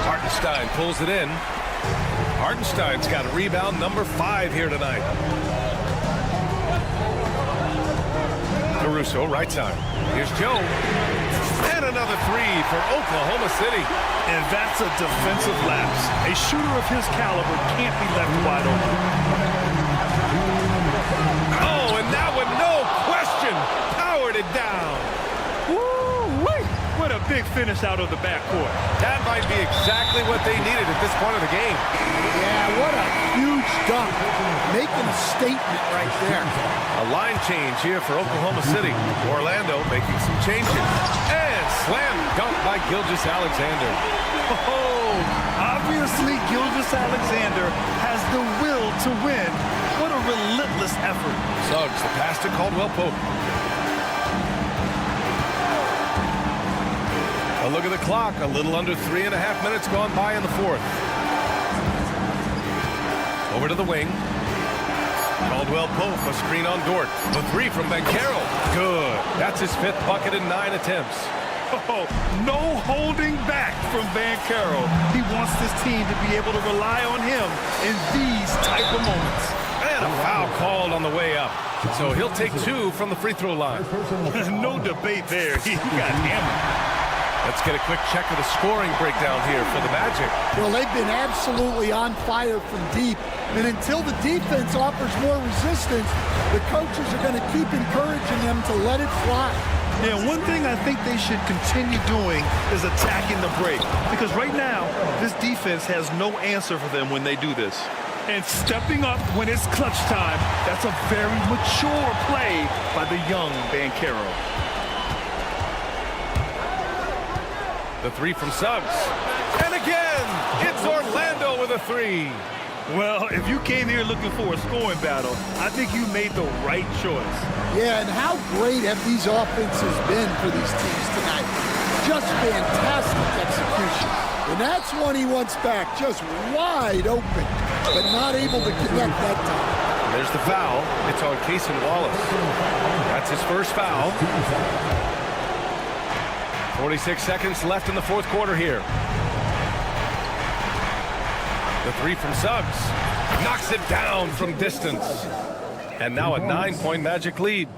Hartenstein pulls it in. Hartenstein's got a rebound number 5 here tonight. Caruso, right side. Here's Joe. And another 3 for Oklahoma City. And that's a defensive lapse. A shooter of his caliber can't be left wide open. Oh, and that one, no question, powered it down. Woo-wee! What a big finish out of the backcourt. That might be exactly what they needed at this point of the game. Yeah, what a huge dunk. Making a statement right there. A line change here for Oklahoma City. Orlando making some changes. And slam dunk by Gilgeous-Alexander. Oh, obviously Gilgeous-Alexander has the will to win. What a relentless effort. Suggs, the pass to Caldwell-Pope. A look at the clock. A little under 3.5 minutes gone by in the 4th. Over to the wing. Caldwell-Pope, a screen on Dort. The 3 from Banchero. Good. That's his 5th bucket in 9 attempts. Oh, no holding back from Banchero. He wants this team to be able to rely on him in these type of moments. And a foul called on the way up. So he'll take 2 from the free throw line. No debate there. He got hammered. Let's get a quick check of the scoring breakdown here for the Magic. Well, they've been absolutely on fire from deep. And until the defense offers more resistance, the coaches are going to keep encouraging them to let it fly. Yeah, one thing I think they should continue doing is attacking the break. Because right now, this defense has no answer for them when they do this. And stepping up when it's clutch time, that's a very mature play by the young Banchero. The 3 from Suggs. And again, it's Orlando with a 3. Well, if you came here looking for a scoring battle, I think you made the right choice. Yeah, and how great have these offenses been for these teams tonight? Just fantastic execution. And that's one he wants back, just wide open, but not able to connect that time. There's the foul. It's on Cason Wallace. That's his first foul. 46 seconds left in the 4th quarter here. The 3 from Suggs. Knocks it down from distance. And now a 9-point Magic lead.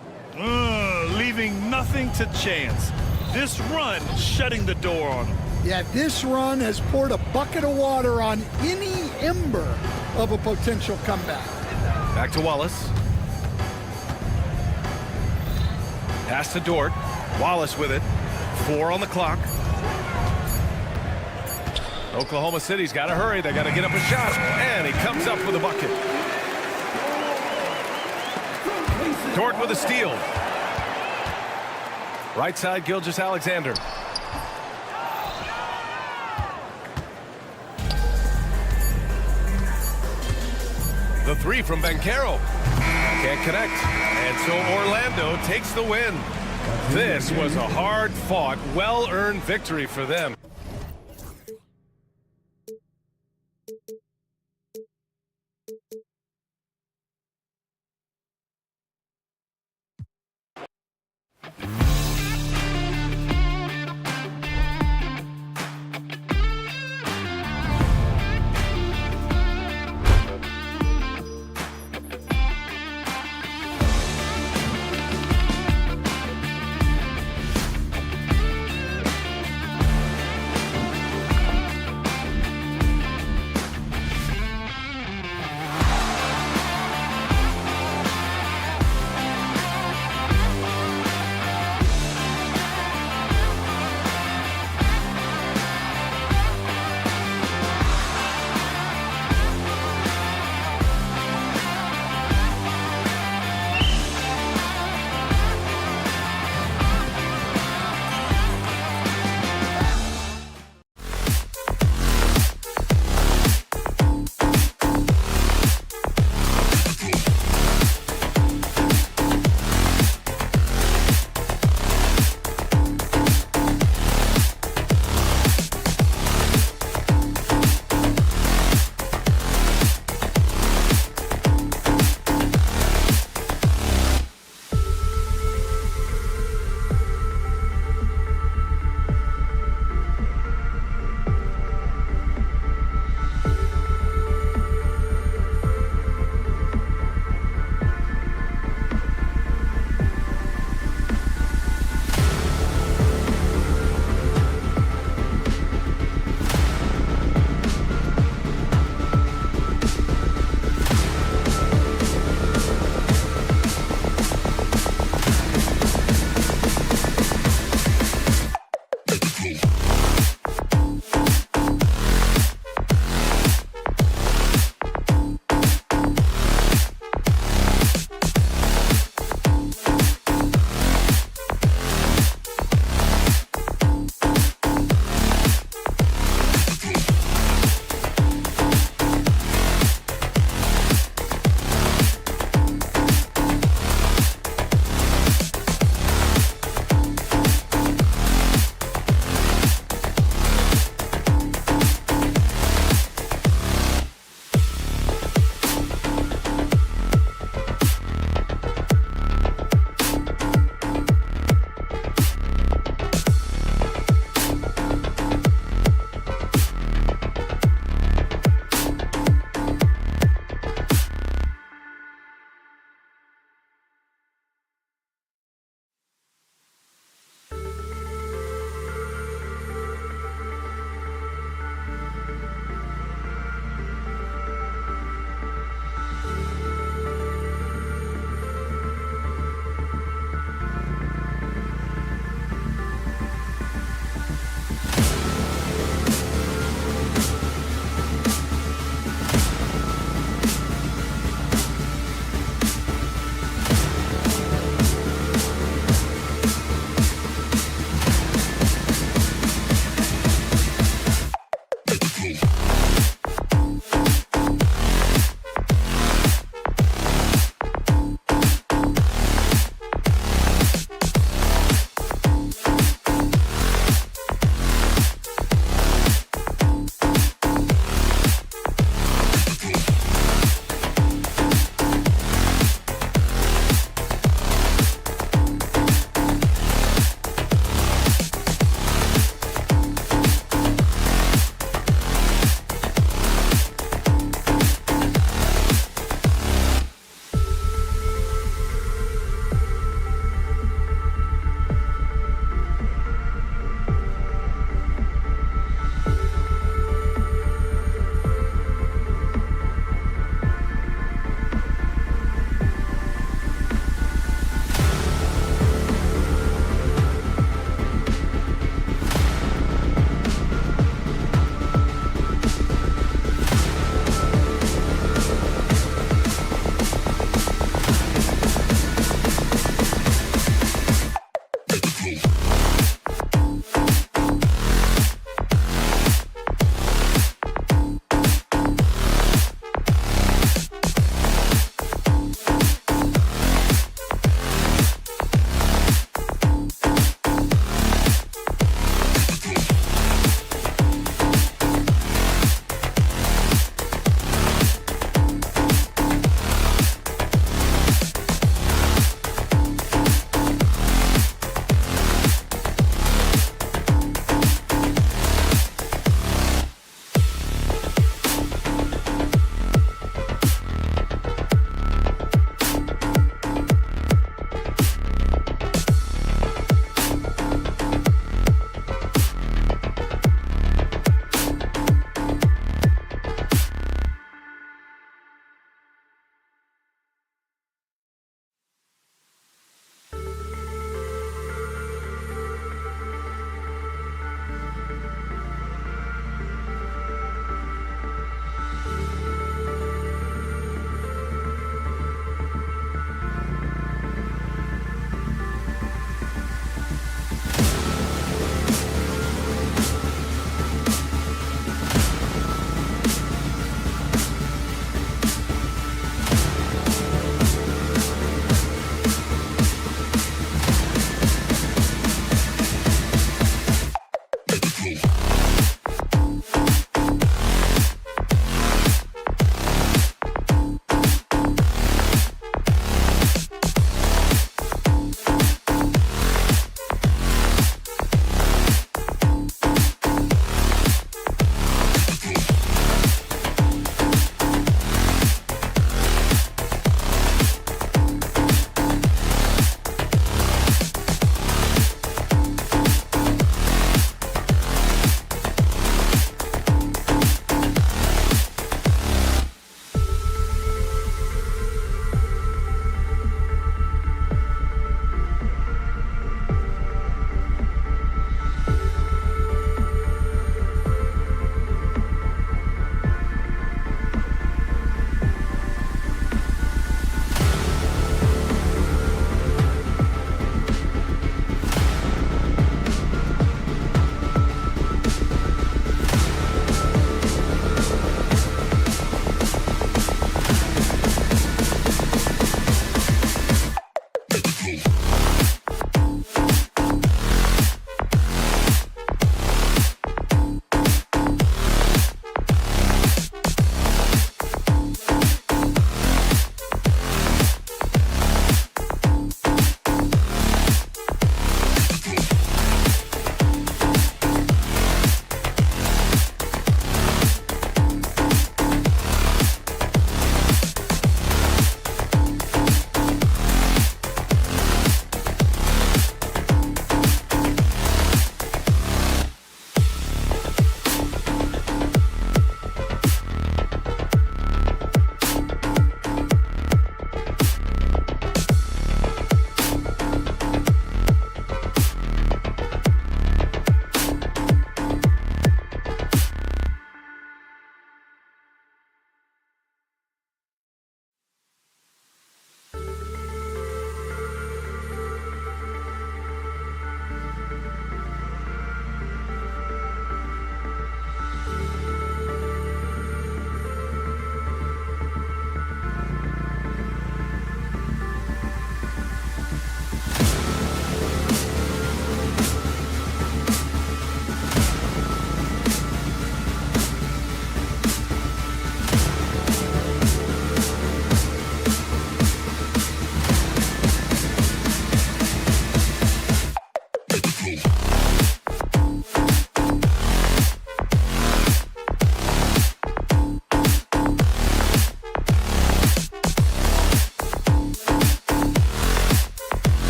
Leaving nothing to chance. This run shutting the door on them. Yeah, this run has poured a bucket of water on any ember of a potential comeback. Back to Wallace. Pass to Dort. Wallace with it. 4 on the clock. Oklahoma City's got to hurry. They got to get up a shot. And he comes up with a bucket. Dort with a steal. Right side, Gilgeous-Alexander. The 3 from Banchero. Can't connect. And so Orlando takes the win. This was a hard-fought, well-earned victory for them.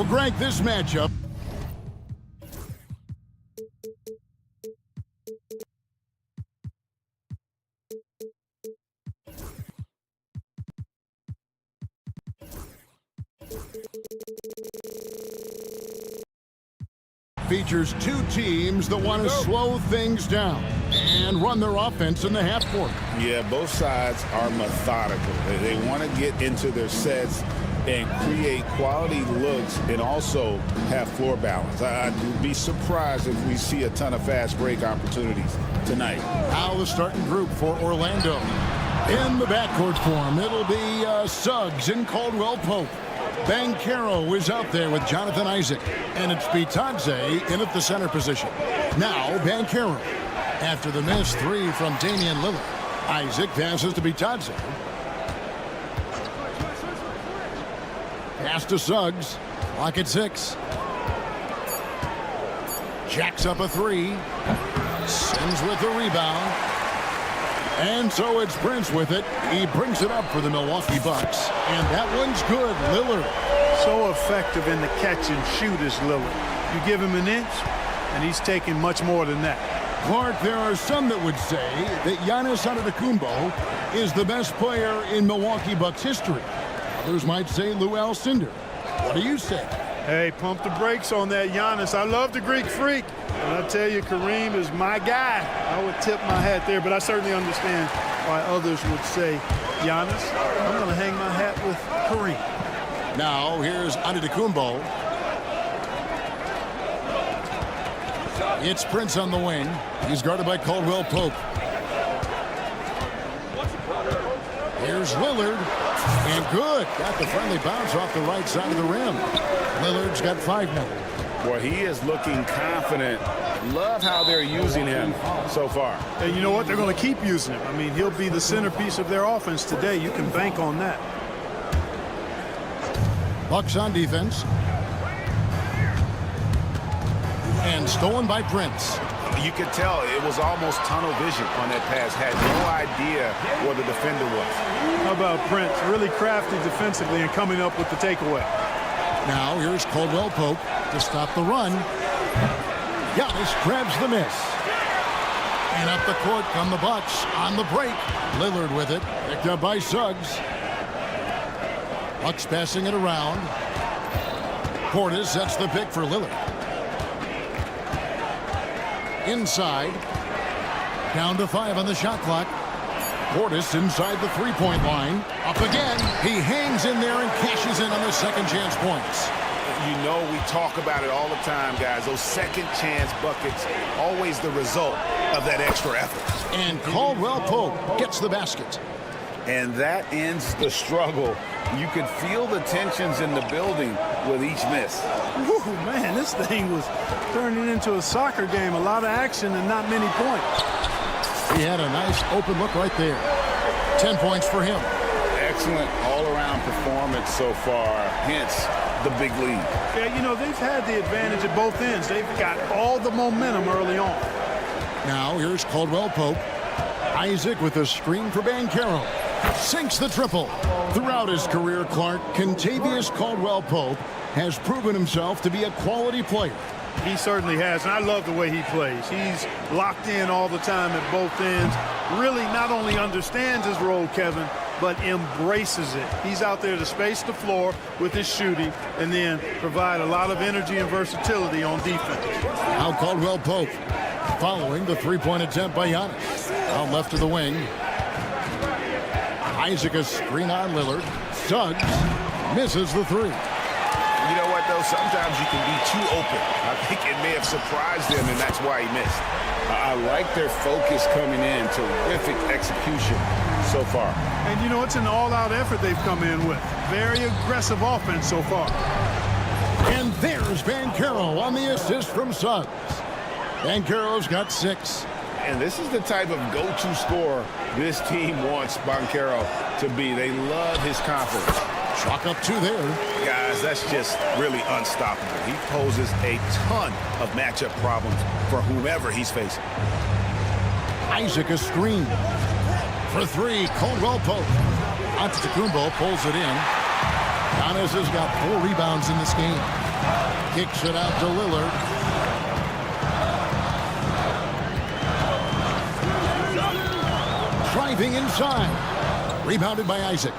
Well, Greg, this matchup features two teams that want to slow things down and run their offense in the half court. Yeah, both sides are methodical. They want to get into their sets and create quality looks and also have floor balance. I'd be surprised if we see a ton of fast break opportunities tonight. Now the starting group for Orlando. In the backcourt form, it'll be Suggs and Caldwell Pope. Banchero is out there with Jonathan Isaac. And it's Bitadze in at the center position. Now Banchero. After the missed three from Damian Lillard, Isaac passes to Bitadze. Pass to Suggs. Clock at 6. Jacks up a three. Sends with the rebound. And so it's Prince with it. He brings it up for the Milwaukee Bucks. And that one's good. Lillard. So effective in the catch and shoot is Lillard. You give him an inch, and he's taking much more than that. Clark, there are some that would say that Giannis Antetokounmpo is the best player in Milwaukee Bucks history. Others might say Lou Alcindor. What do you say? Hey, pump the brakes on that Giannis. I love the Greek Freak. And I tell you, Kareem is my guy. I would tip my hat there, but I certainly understand why others would say Giannis. I'm going to hang my hat with Kareem. Now, here's Antetokounmpo. It's Prince on the wing. He's guarded by Caldwell Pope. Here's Lillard. And good. Got the friendly bounce off the right side of the rim. Lillard's got 5 now. Boy, he is looking confident. Love how they're using him so far. And you know what? They're going to keep using him. I mean, he'll be the centerpiece of their offense today. You can bank on that. Bucks on defense. And stolen by Prince. You could tell it was almost tunnel vision on that pass. Had no idea where the defender was. How about Prince? Really crafty defensively and coming up with the takeaway. Now here's Caldwell Pope to stop the run. Giannis grabs the miss. And up the court come the Bucks on the break. Lillard with it. Picked up by Suggs. Bucks passing it around. Portis sets the pick for Lillard. Inside. Down to 5 on the shot clock. Portis inside the three-point line. Up again. He hangs in there and cashes in on the second chance points. You know, we talk about it all the time, guys. Those second chance buckets, always the result of that extra effort. And Caldwell Pope gets the basket. And that ends the struggle. You could feel the tensions in the building with each miss. Woo, man, this thing was turning into a soccer game. A lot of action and not many points. He had a nice open look right there. 10 points for him. Excellent all-around performance so far, hence the big lead. Yeah, you know, they've had the advantage at both ends. They've got all the momentum early on. Now here's Caldwell Pope. Isaac with a screen for Banchero. Sinks the triple. Throughout his career, Clark, Kentavious Caldwell Pope has proven himself to be a quality player. He certainly has, and I love the way he plays. He's locked in all the time at both ends. Really not only understands his role, Kevin, but embraces it. He's out there to space the floor with his shooting and then provide a lot of energy and versatility on defense. Now Caldwell Pope following the three-point attempt by Giannis. Out left of the wing. Isaac a screen on Lillard. Suggs misses the three. You know what, though? Sometimes you can be too open. I think it may have surprised him, and that's why he missed. I like their focus coming in. Terrific execution so far. And, you know, it's an all-out effort they've come in with. Very aggressive offense so far. And there's Banchero on the assist from Suggs. Banchero's got 6. And this is the type of go-to scorer this team wants Banchero to be. They love his confidence. Chalk up 2 there. Guys, that's just really unstoppable. He poses a ton of matchup problems for whomever he's facing. Isaac a screen. For 3, Caldwell Pope. Antetokounmpo pulls it in. Giannis has got 4 rebounds in this game. Kicks it out to Lillard. Driving inside. Rebounded by Isaac.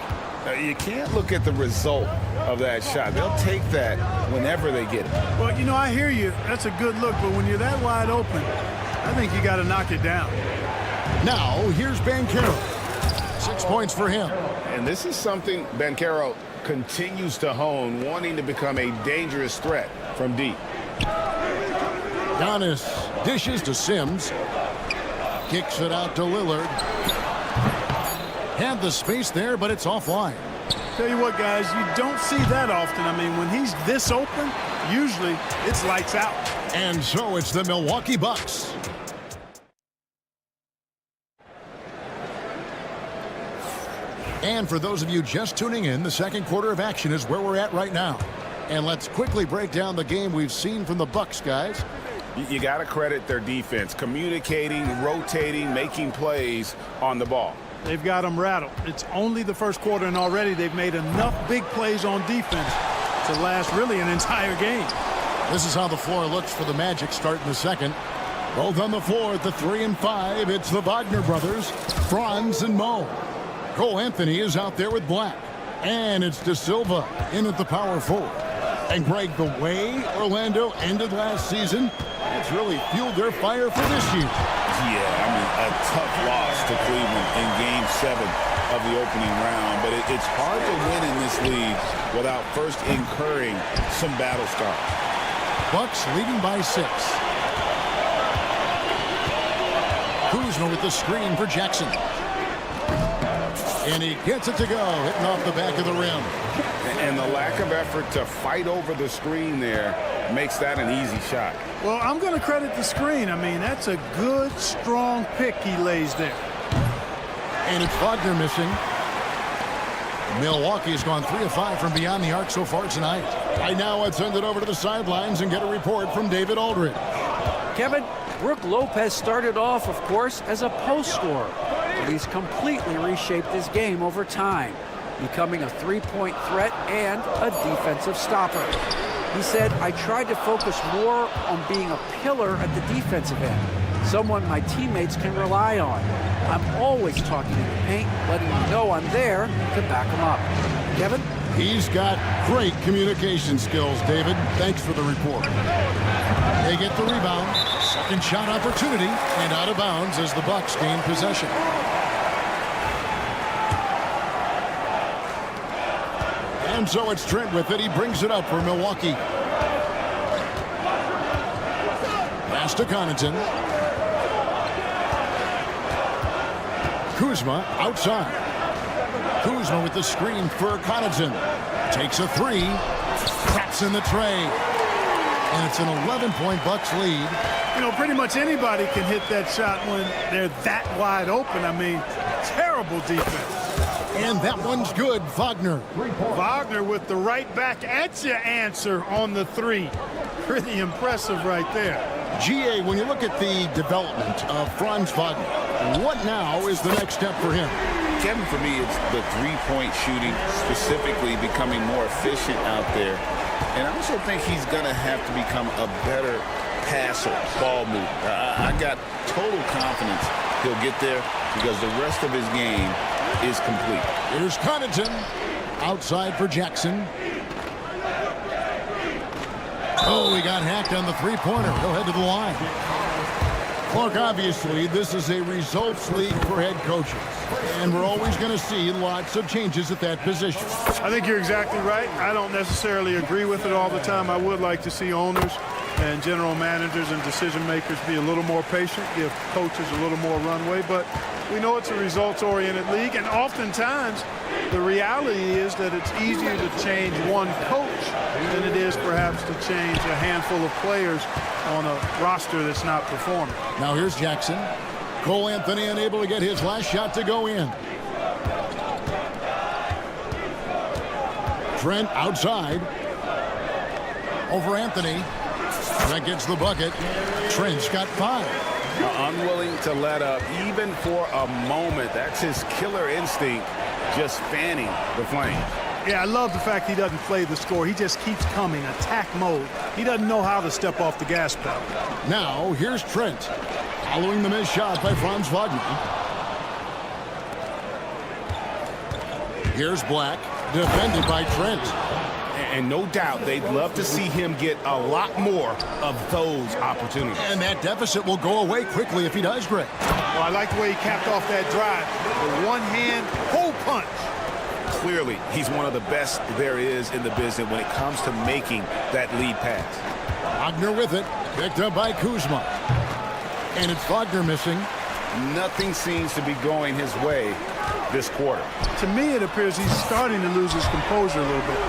You can't look at the result of that shot. They'll take that whenever they get it. Well, you know, I hear you. That's a good look, but when you're that wide open, I think you got to knock it down. Now, here's Banchero. 6 points for him. And this is something Banchero continues to hone, wanting to become a dangerous threat from deep. Giannis dishes to Sims. Kicks it out to Lillard. Had the space there, but it's offline. Tell you what, guys, you don't see that often. I mean, when he's this open, usually it's lights out. And so it's the Milwaukee Bucks. And for those of you just tuning in, the second quarter of action is where we're at right now. And let's quickly break down the game we've seen from the Bucks, guys. You got to credit their defense, communicating, rotating, making plays on the ball. They've got them rattled. It's only the first quarter, and already they've made enough big plays on defense to last really an entire game. This is how the floor looks for the Magic starting the second. Both on the floor at the 3 and 5. It's the Wagner brothers, Franz and Mo. Cole Anthony is out there with Black. And it's De Silva in at the power forward. And Greg, the way Orlando ended last season, it's really fueled their fire for this year. Yeah, I mean, a tough loss to Cleveland in Game 7 of the opening round. But it's hard to win in this league without first incurring some battle scars. Bucks leading by 6. Kuzma with the screen for Jackson. And he gets it to go, hitting off the back of the rim. And the lack of effort to fight over the screen there makes that an easy shot. Well, I'm going to credit the screen. I mean, that's a good, strong pick he lays there. And it's Wagner missing. Milwaukee has gone 3 of 5 from beyond the arc so far tonight. Right now, let's send it over to the sidelines and get a report from David Aldridge. Kevin, Brook Lopez started off, of course, as a post scorer. But he's completely reshaped his game over time, becoming a three-point threat and a defensive stopper. He said, I tried to focus more on being a pillar at the defensive end, someone my teammates can rely on. I'm always talking in the paint, letting them know I'm there to back them up. Kevin? He's got great communication skills, David. Thanks for the report. They get the rebound. Second shot opportunity, and out of bounds as the Bucks gain possession. And so it's Trent with it. He brings it up for Milwaukee. Pass to Connaughton. Kuzma outside. Kuzma with the screen for Connaughton. Takes a 3. Traps in the tray. And it's an 11-point Bucks lead. You know, pretty much anybody can hit that shot when they're that wide open. I mean, terrible defense. And that one's good, Wagner. Wagner with the right back at your answer on the 3. Pretty impressive right there. GA, when you look at the development of Franz Wagner, what now is the next step for him? Kevin, for me, it's the three-point shooting, specifically becoming more efficient out there. And I also think he's going to have to become a better passer, ball mover. I got total confidence he'll get there because the rest of his game is complete. Here's Connaughton outside for Jackson. Oh, he got hacked on the three-pointer. He'll head to the line. Look, obviously, this is a results league for head coaches, and we're always going to see lots of changes at that position. I think you're exactly right. I don't necessarily agree with it all the time. I would like to see owners and general managers and decision makers be a little more patient, give coaches a little more runway, but we know it's a results-oriented league, and oftentimes the reality is that it's easier to change one coach than it is perhaps to change a handful of players on a roster that's not performing. Now here's Jackson. Cole Anthony unable to get his last shot to go in. Trent outside. Over Anthony. That gets the bucket. Trent's got 5. Unwilling to let up even for a moment. That's his killer instinct, just fanning the flame. Yeah, I love the fact he doesn't play the score. He just keeps coming, attack mode. He doesn't know how to step off the gas pedal. Now, here's Trent. Following the missed shot by Franz Wagner. Here's Black, defended by Trent. And no doubt they'd love to see him get a lot more of those opportunities. And that deficit will go away quickly if he does, Greg. Well, I like the way he capped off that drive. The one-hand hole punch. Clearly, he's one of the best there is in the business when it comes to making that lead pass. Wagner with it, picked up by Kuzma. And it's Wagner missing. Nothing seems to be going his way this quarter. To me, it appears he's starting to lose his composure a little bit.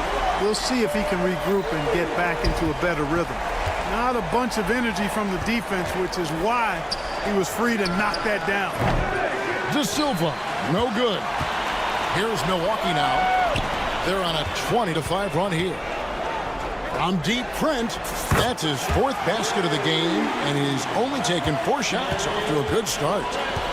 We'll see if he can regroup and get back into a better rhythm. Not a bunch of energy from the defense, which is why he was free to knock that down. De Silva, no good. Here's Milwaukee now. They're on a 20-5 run here. From deep, Trent. That's his 4th basket of the game, and he's only taken 4 shots off to a good start.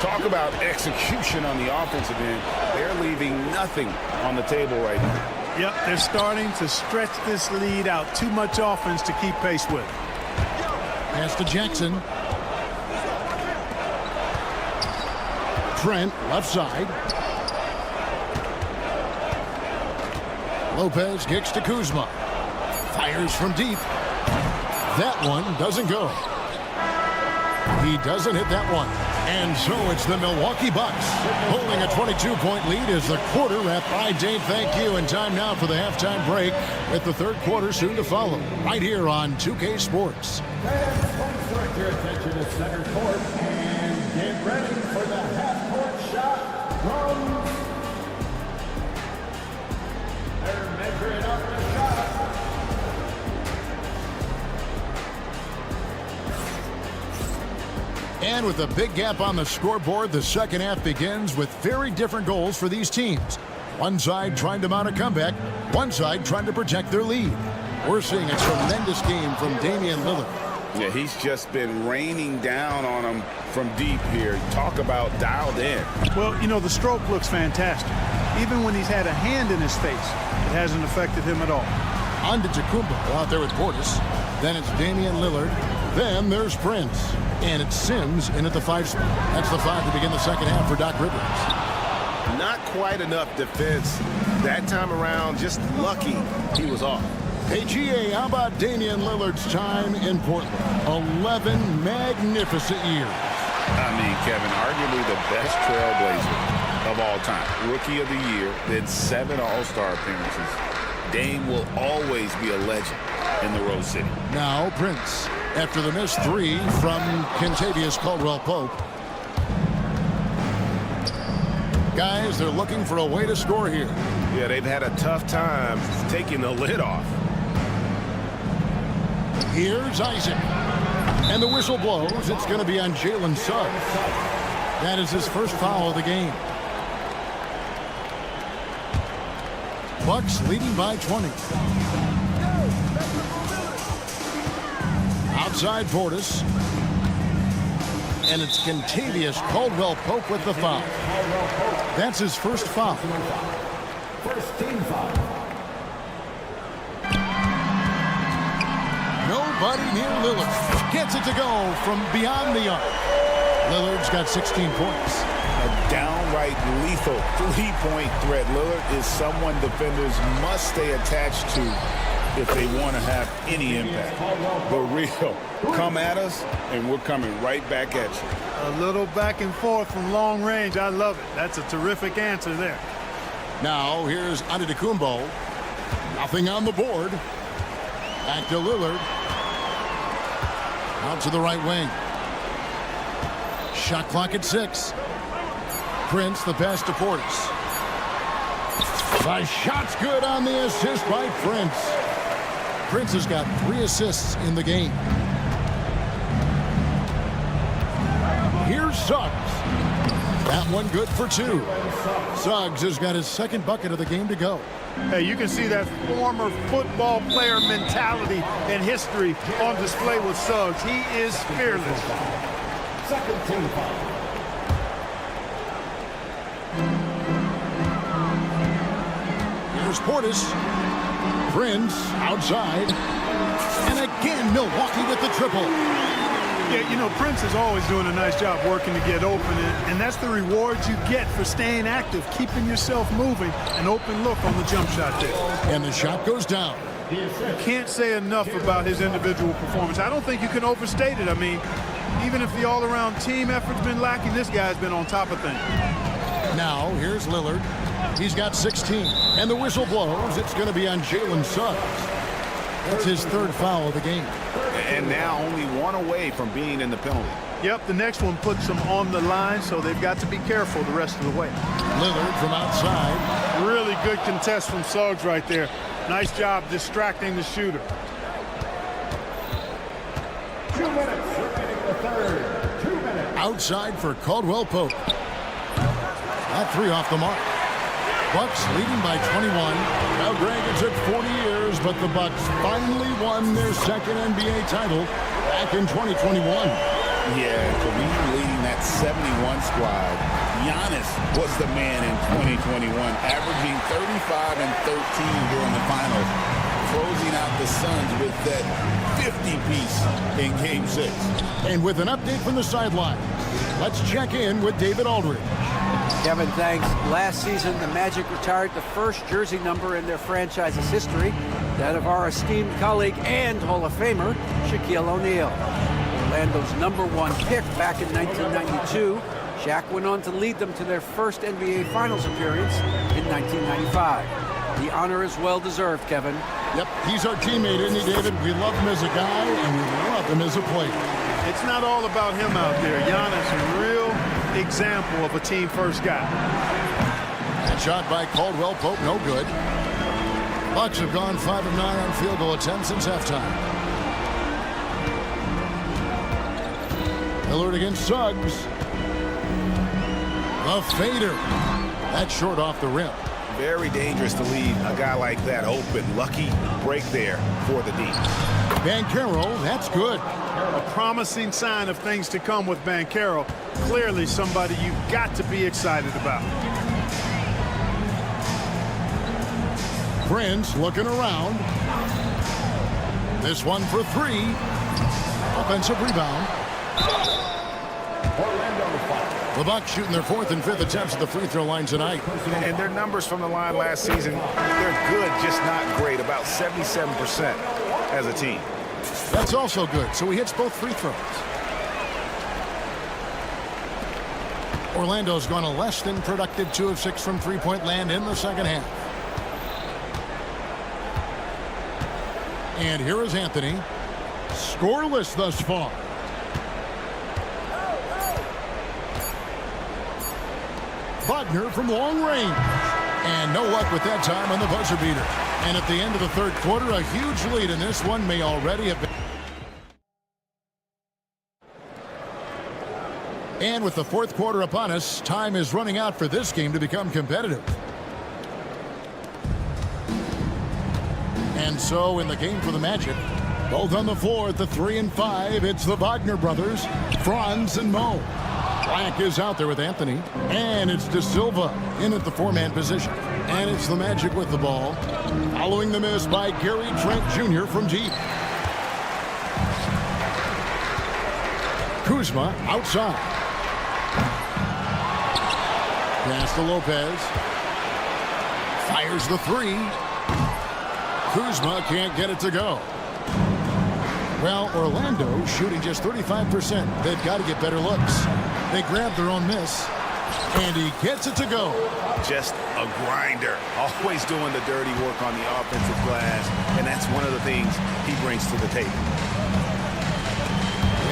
Talk about execution on the offensive end. They're leaving nothing on the table right now. Yep, they're starting to stretch this lead out. Too much offense to keep pace with. Pass to Jackson. Trent, left side. Lopez kicks to Kuzma. Fires from deep. That one doesn't go. He doesn't hit that one. And so it's the Milwaukee Bucks holding a 22-point lead as the quarter wrapped by. Dave, thank you. And time now for the halftime break with the third quarter soon to follow. Right here on 2K Sports. Fans, direct your attention to center court and get ready for the half-court shot from... They're measuring up the shot. And with a big gap on the scoreboard, the second half begins with very different goals for these teams. One side trying to mount a comeback, one side trying to protect their lead. We're seeing a tremendous game from Damian Lillard. Yeah, he's just been raining down on him from deep here. Talk about dialed in. Well, you know, the stroke looks fantastic. Even when he's had a hand in his face, it hasn't affected him at all. On to Tacumbo out there with Portis. Then it's Damian Lillard. Then there's Prince. And it's Sims in at the 5 spot. That's the 5 to begin the second half for Doc Rivers. Not quite enough defense that time around. Just lucky he was off. Hey, GA, how about Damian Lillard's time in Portland? 11 magnificent years. I mean, Kevin, arguably the best trailblazer of all time. Rookie of the year, then 7 All-Star appearances. Dame will always be a legend in the Rose City. Now Prince, after the missed 3 from Kentavious Caldwell-Pope. Guys, they're looking for a way to score here. Yeah, they've had a tough time taking the lid off. Here's Isaac. And the whistle blows. It's going to be on Jalen Suggs. That is his first foul of the game. Bucks leading by 20. Outside Portis. And it's Kentavious Caldwell-Pope with the foul. That's his first foul. First team foul. Nobody near Lillard. Gets it to go from beyond the arc. Lillard's got 16 points. A downright lethal three-point threat. Lillard is someone defenders must stay attached to if they want to have any impact. The real come at us, and we're coming right back at you. A little back and forth from long range. I love it. That's a terrific answer there. Now here's Antetokounmpo. Nothing on the board. Back to Lillard. Out to the right wing. Shot clock at 6. Prince, the pass to Portis. The shot's good on the assist by Prince. Prince has got 3 assists in the game. Here's Suggs. That one good for 2. Suggs has got his second bucket of the game to go. Hey, you can see that former football player mentality and history on display with Suggs. He is fearless. Second team foul. Here's Portis. Prince outside. And again, Milwaukee with the triple. Yeah, you know, Prince is always doing a nice job working to get open, and that's the reward you get for staying active, keeping yourself moving, an open look on the jump shot there. And the shot goes down. You can't say enough about his individual performance. I don't think you can overstate it. I mean, even if the all-around team effort's been lacking, this guy's been on top of things. Now, here's Lillard. He's got 16. And the whistle blows. It's going to be on Jalen Suggs. That's his third foul of the game. And now only one away from being in the penalty. Yep, the next one puts them on the line, so they've got to be careful the rest of the way. Lillard from outside. Really good contest from Suggs right there. Nice job distracting the shooter. 2 minutes remaining in the third. 2 minutes. Outside for Caldwell Pope. That three off the mark. Bucks leading by 21. Now, Greg, it took 40 years, but the Bucks finally won their second NBA title back in 2021. Yeah, Kareem leading that 71 squad. Giannis was the man in 2021, averaging 35 and 13 during the finals, closing out the Suns with that 50-piece in Game 6. And with an update from the sideline, let's check in with David Aldridge. Kevin, thanks. Last season, the Magic retired the first jersey number in their franchise's history, that of our esteemed colleague and Hall of Famer, Shaquille O'Neal. Orlando's #1 pick back in 1992, Shaq went on to lead them to their first NBA Finals appearance in 1995. The honor is well-deserved, Kevin. Yep, he's our teammate, isn't he, David? We love him as a guy, and we love him as a player. It's not all about him out there. Giannis, a real example of a team-first guy. That shot by Caldwell Pope, no good. Bucks have gone 5 of 9 on field goal attempts since halftime. Lillard against Suggs. The fader. That's short off the rim. Very dangerous to leave a guy like that open. Lucky break there for the D. Banchero, that's good. A promising sign of things to come with Banchero. Clearly somebody you've got to be excited about. Prince looking around. This one for three. Offensive rebound. The Bucks shooting their 4th and 5th attempts at the free throw line tonight. And their numbers from the line last season, they're good, just not great. About 77% as a team. That's also good. So he hits both free throws. Orlando's gone a less than productive 2 of 6 from three-point land in the second half. And here is Anthony. Scoreless thus far. Wagner from long range. And no luck with that time on the buzzer beater. And at the end of the third quarter, a huge lead in this one may already have been. And with the fourth quarter upon us, time is running out for this game to become competitive. And so in the game for the Magic, both on the floor at the 3 and 5, it's the Wagner brothers, Franz and Mo. Black is out there with Anthony, and it's De Silva in at the 4-man position. And it's the Magic with the ball, following the miss by Gary Trent Jr. from deep. Kuzma outside. Pass to Lopez. Fires the 3. Kuzma can't get it to go. Well, Orlando shooting just 35%. They've got to get better looks. They grab their own miss, and he gets it to go. Just a grinder. Always doing the dirty work on the offensive glass, and that's one of the things he brings to the table.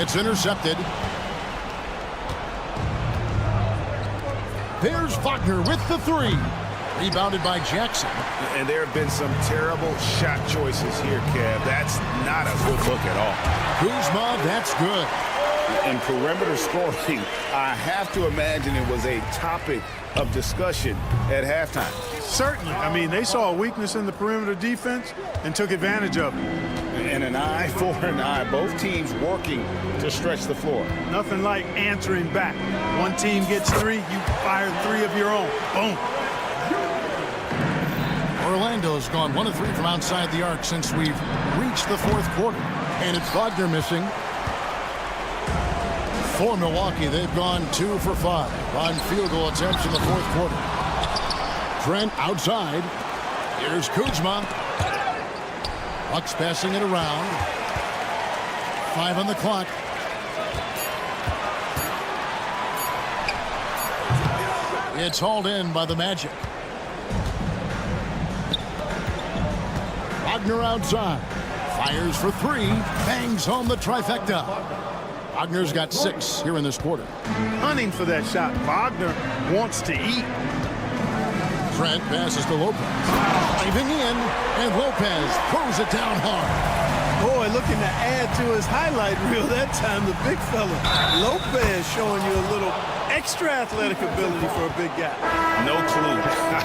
It's intercepted. There's Wagner with the 3. Rebounded by Jackson. And there have been some terrible shot choices here, Kev. That's not a good look at all. Kuzma, that's good. And perimeter scoring, I have to imagine it was a topic of discussion at halftime. Certainly. I mean, they saw a weakness in the perimeter defense and took advantage of it. And an eye for an eye. Both teams working to stretch the floor. Nothing like answering back. One team gets 3, you fire 3 of your own. Boom. Orlando's gone 1 of 3 from outside the arc since we've reached the fourth quarter. And it's Wagner missing. For Milwaukee, they've gone 2 for 5 on field goal attempts in the fourth quarter. Trent outside. Here's Kuzma. Bucks passing it around. 5 on the clock. It's hauled in by the Magic. Wagner outside. Fires for 3. Bangs home the trifecta. Wagner's got 6 here in this quarter. Hunting for that shot. Wagner wants to eat. Trent passes to Lopez. Diving in, and Lopez throws it down hard. Boy, looking to add to his highlight reel that time, the big fella. Lopez showing you a little extra athletic ability for a big guy. No clue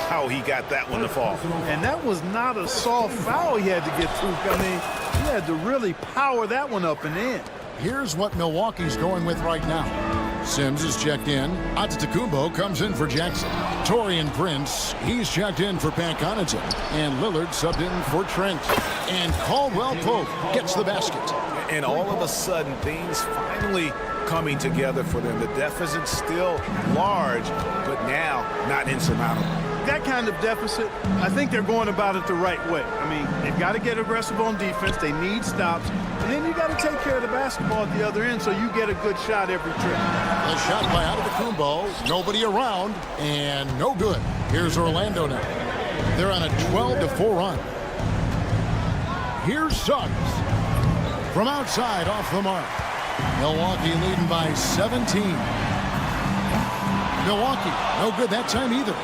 how he got that one to fall. And that was not a soft foul he had to get through. I mean, he had to really power that one up and in. Here's what Milwaukee's going with right now. Sims is checked in. Antetokounmpo comes in for Jackson. Taurean Prince, he's checked in for Pat Connaughton. And Lillard subbed in for Trent. And Caldwell Pope gets the basket. And all of a sudden, things finally coming together for them. The deficit's still large, but now not insurmountable. That kind of deficit, I think they're going about it the right way. I mean, they've got to get aggressive on defense. They need stops. And then you got to take care of the basketball at the other end so you get a good shot every trip. A shot by Antetokounmpo. Nobody around. And no good. Here's Orlando now. They're on a 12-4 run. Here's Suggs. From outside off the mark. Milwaukee leading by 17. Milwaukee, no good that time either.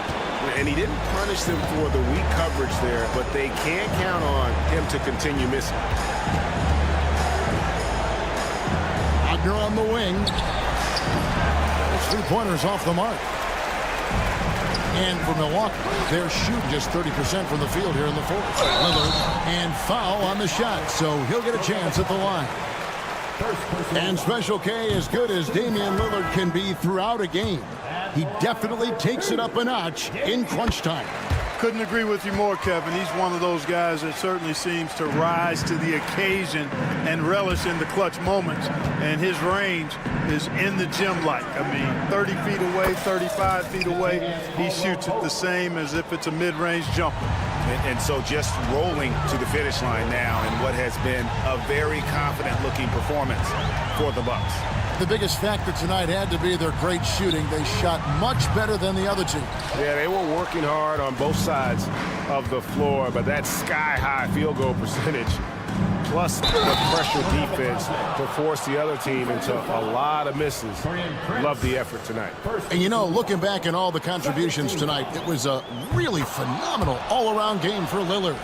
And he didn't punish them for the weak coverage there, but they can't count on him to continue missing. Wagner on the wing. 3-pointers off the mark. And for Milwaukee, they're shooting just 30% from the field here in the fourth. Lillard, and foul on the shot, so he'll get a chance at the line. And Special K, as good as Damian Lillard can be throughout a game, he definitely takes it up a notch in crunch time. Couldn't agree with you more, Kevin. He's one of those guys that certainly seems to rise to the occasion and relish in the clutch moments. And his range is in the gym-like. I mean, 30 feet away, 35 feet away, he shoots it the same as if it's a mid-range jumper. And so just rolling to the finish line now in what has been a very confident-looking performance for the Bucks. The biggest factor tonight had to be their great shooting. They shot much better than the other team. Yeah, they were working hard on both sides of the floor, but that sky-high field goal percentage plus the pressure defense to force the other team into a lot of misses. Love the effort tonight. And you know, looking back at all the contributions tonight, it was a really phenomenal all-around game for Lillard.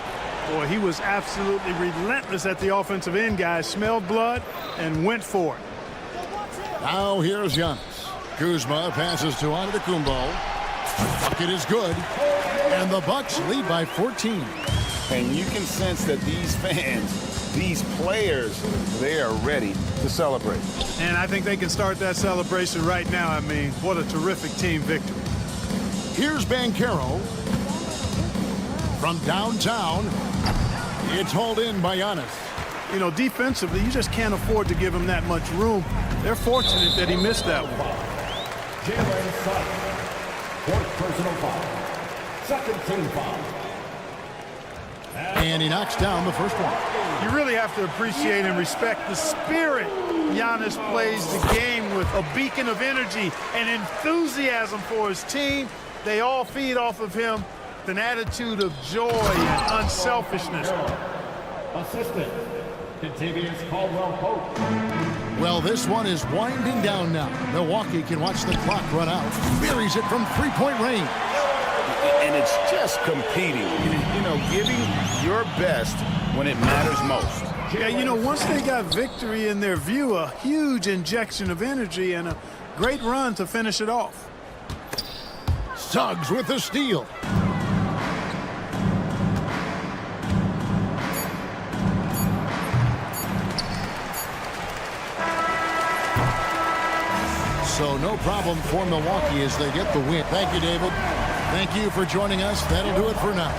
Boy, he was absolutely relentless at the offensive end, guys. Smelled blood and went for it. Now here's Giannis. Kuzma passes to Antetokounmpo. Bucket is good. And the Bucks lead by 14. And you can sense that these fans, these players, they are ready to celebrate. And I think they can start that celebration right now. I mean, what a terrific team victory. Here's Banchero. From downtown, it's hauled in by Giannis. You know, defensively, you just can't afford to give him that much room. They're fortunate that he missed that one. Jalen Suggs, fourth personal foul. Second team foul. And he knocks down the first one. You really have to appreciate and respect the spirit Giannis plays the game with, a beacon of energy and enthusiasm for his team. They all feed off of him with an attitude of joy and unselfishness. Assistant, Contavious Caldwell-Pope. Well, this one is winding down now. Milwaukee can watch the clock run out. Buries it from three-point range. And it's just competing, you know, giving your best when it matters most. Yeah, you know, once they got victory in their view, a huge injection of energy and a great run to finish it off. Suggs with the steal. So no problem for Milwaukee as they get the win. Thank you, David. Thank you for joining us. That'll do it for now.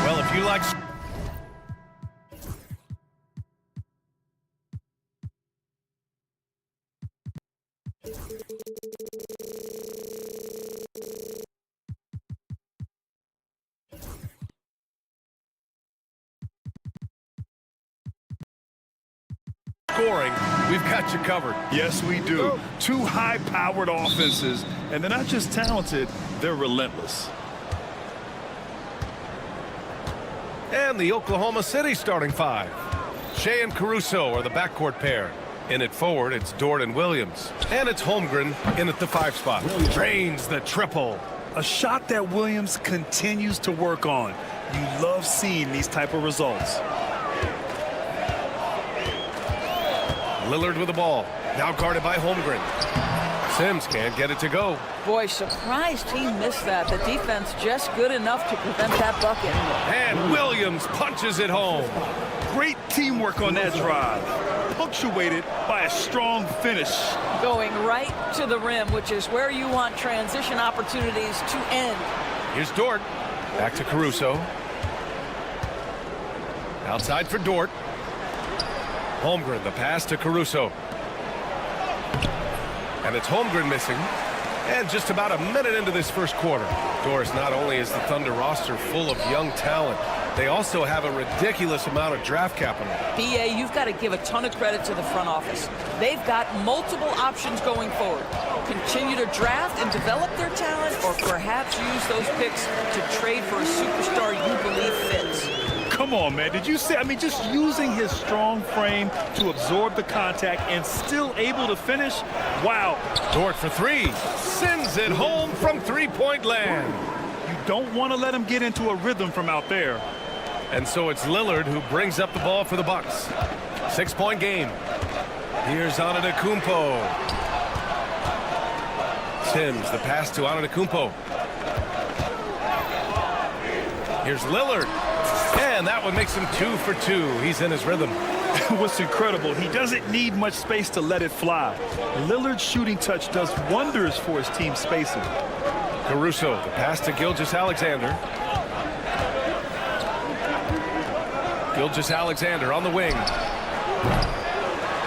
Well, if you like... scoring, we've got you covered. Yes, we do. Two high-powered offenses, and they're not just talented, they're relentless. And the Oklahoma City starting five. Shea and Caruso are the backcourt pair. In at forward, it's Dort and Williams. And it's Holmgren in at the 5 spot. Drains the triple. A shot that Williams continues to work on. You love seeing these type of results. Lillard with the ball. Now guarded by Holmgren. Sims can't get it to go. Boy, surprised he missed that. The defense just good enough to prevent that bucket. And Williams punches it home. Great teamwork on that drive, punctuated by a strong finish. Going right to the rim, which is where you want transition opportunities to end. Here's Dort. Back to Caruso. Outside for Dort. Holmgren, the pass to Caruso. And it's Holmgren missing. And just about a minute into this first quarter. Doris, not only is the Thunder roster full of young talent, they also have a ridiculous amount of draft capital. BA, you've got to give a ton of credit to the front office. They've got multiple options going forward. Continue to draft and develop their talent, or perhaps use those picks to trade for a superstar you believe fits. Come on, man. Did you see? I mean, just using his strong frame to absorb the contact and still able to finish. Wow. Dort for three. Sends it home from three-point land. You don't want to let him get into a rhythm from out there. And so it's Lillard who brings up the ball for the Bucks. 6-point game. Here's Antetokounmpo. Sims, the pass to Antetokounmpo. Here's Lillard. And that one makes him 2 for 2. He's in his rhythm. What's incredible, he doesn't need much space to let it fly. Lillard's shooting touch does wonders for his team spacing. Caruso, the pass to Gilgeous-Alexander. Gilgeous-Alexander on the wing.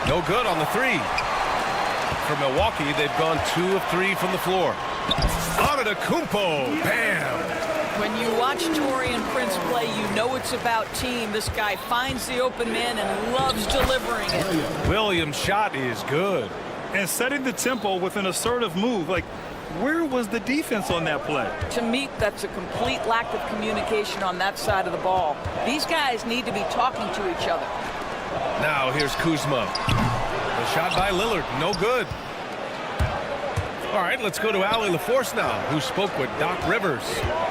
No good on the three. For Milwaukee, they've gone 2 of 3 from the floor. Antetokounmpo, bam! When you watch Torian Prince play, you know it's about team. This guy finds the open man and loves delivering it. Williams' shot is good. And setting the tempo with an assertive move. Like, where was the defense on that play? To me, that's a complete lack of communication on that side of the ball. These guys need to be talking to each other. Now here's Kuzma. The shot by Lillard, no good. All right, let's go to Allie LaForce now, who spoke with Doc Rivers.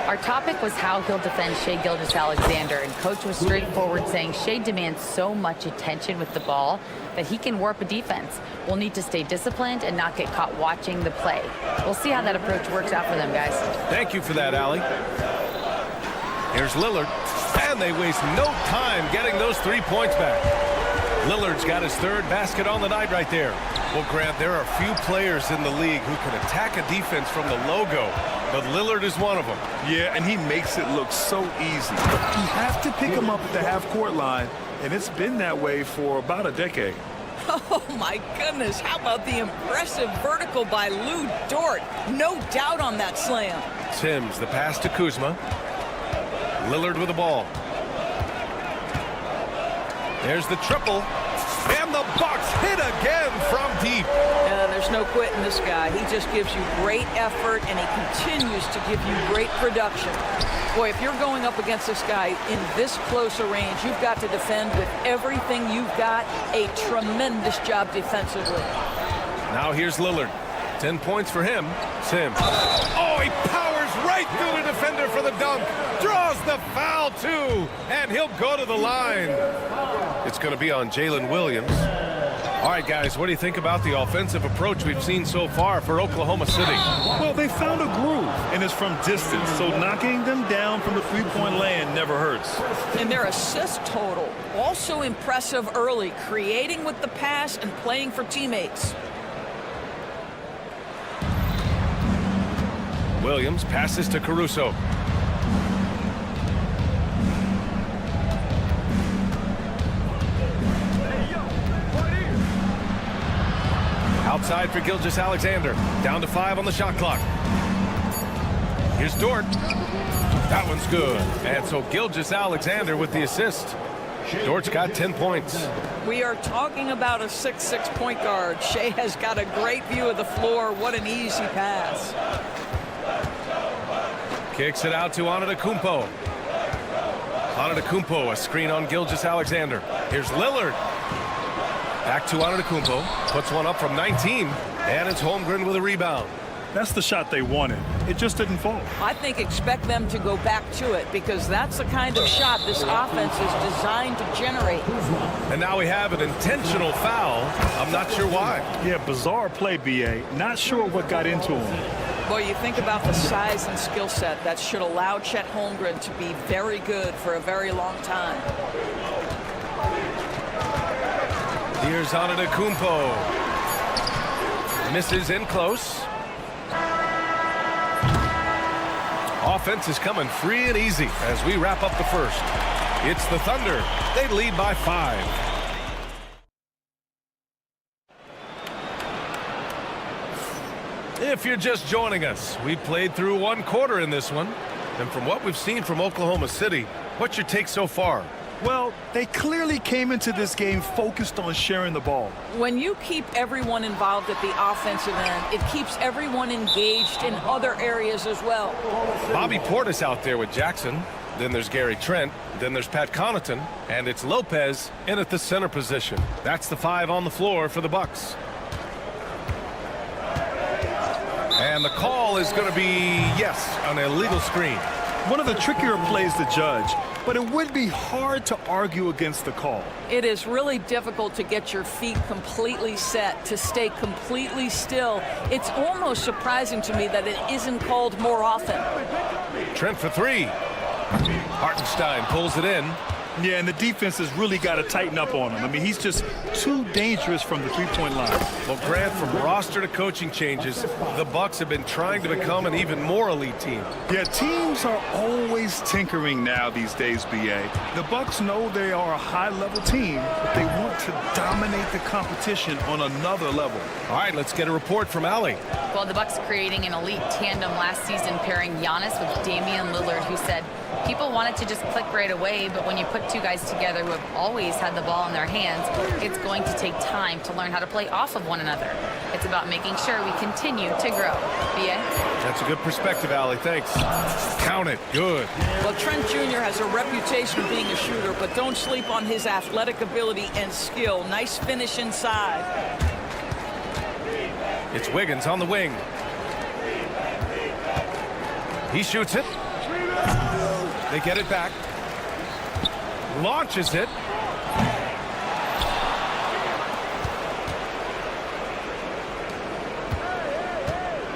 Our topic was how he'll defend Shai Gilgeous-Alexander, and Coach was straightforward, saying Shai demands so much attention with the ball that he can warp a defense. We'll need to stay disciplined and not get caught watching the play. We'll see how that approach works out for them, guys. Thank you for that, Allie. Here's Lillard, and they waste no time getting those 3 points back. Lillard's got his third basket on the night right there. Well, Grant, there are few players in the league who can attack a defense from the logo, but Lillard is one of them. Yeah, and he makes it look so easy. You have to pick him up at the half-court line, and it's been that way for about a decade. Oh, my goodness. How about the impressive vertical by Lou Dort? No doubt on that slam. Sims, the pass to Kuzma. Lillard with the ball. There's the triple. And the Bucks hit again from deep. There's no quitting this guy. He just gives you great effort, and he continues to give you great production. Boy, if you're going up against this guy in this close a range, you've got to defend with everything you've got. A tremendous job defensively. Now here's Lillard. 10 points for him. Sims. Oh, he powers right through the defender for the dunk. Draws the foul, too. And he'll go to the line. It's going to be on Jalen Williams. All right, guys, what do you think about the offensive approach we've seen so far for Oklahoma City? Well, they found a groove, and it's from distance, so knocking them down from the three-point land never hurts. And their assist total, also impressive early, creating with the pass and playing for teammates. Williams passes to Caruso. Outside for Gilgeous-Alexander. Down to 5 on the shot clock. Here's Dort. That one's good. And so Gilgeous-Alexander with the assist. Dort's got 10 points. We are talking about a 6'6" point guard. Shai has got a great view of the floor. What an easy pass. Kicks it out to Antetokounmpo. Antetokounmpo, a screen on Gilgeous-Alexander. Here's Lillard. Back to Antetokounmpo. Puts one up from 19. And it's Holmgren with a rebound. That's the shot they wanted. It just didn't fall. I think expect them to go back to it, because that's the kind of shot this offense is designed to generate. And now we have an intentional foul. I'm not sure why. Yeah, bizarre play, B.A. Not sure what got into him. Boy, you think about the size and skill set that should allow Chet Holmgren to be very good for a very long time. Here's Antetokounmpo. Misses in close. Offense is coming free and easy as we wrap up the first. It's the Thunder. They lead by 5. If you're just joining us, we played through 1 quarter in this one. And from what we've seen from Oklahoma City, what's your take so far? Well, they clearly came into this game focused on sharing the ball. When you keep everyone involved at the offensive end, it keeps everyone engaged in other areas as well. Bobby Portis out there with Jackson. Then there's Gary Trent. Then there's Pat Connaughton. And it's Lopez in at the center position. That's the 5 on the floor for the Bucks. And the call is going to be, yes, an illegal screen. One of the trickier plays to judge, but it would be hard to argue against the call. It is really difficult to get your feet completely set, to stay completely still. It's almost surprising to me that it isn't called more often. Trent for 3. Hartenstein pulls it in. Yeah, and the defense has really got to tighten up on him. I mean, he's just too dangerous from the three-point line. Well, Grant, from roster to coaching changes, the Bucks have been trying to become an even more elite team. Yeah, teams are always tinkering now these days, B.A. The Bucks know they are a high-level team, but they want to dominate the competition on another level. All right, let's get a report from Allie. Well, the Bucks creating an elite tandem last season, pairing Giannis with Damian Lillard, who said people wanted to just click right away, but when you put two guys together who have always had the ball in their hands, it's going to take time to learn how to play off of one another. It's about making sure we continue to grow. B.A.? That's a good perspective, Allie. Thanks. Count it. Good. Well, Trent Jr. has a reputation of being a shooter, but don't sleep on his athletic ability and skill. Nice finish inside. It's Wiggins on the wing. He shoots it. They get it back. Launches it.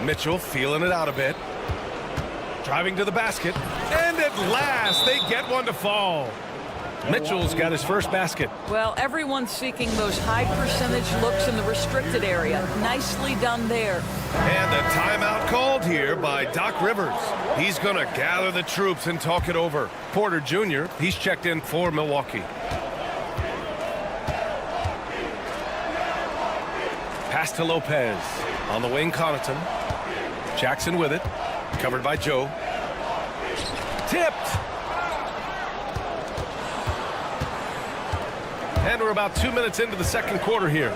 Mitchell feeling it out a bit. Driving to the basket. And at last, they get one to fall. Mitchell's got his first basket. Well, everyone's seeking those high percentage looks in the restricted area. Nicely done there. And a timeout called here by Doc Rivers. He's going to gather the troops and talk it over. Porter Jr., he's checked in for Milwaukee. Pass to Lopez. On the wing, Connaughton. Jackson with it. Covered by Joe. Tipped. And we're about 2 minutes into the second quarter here.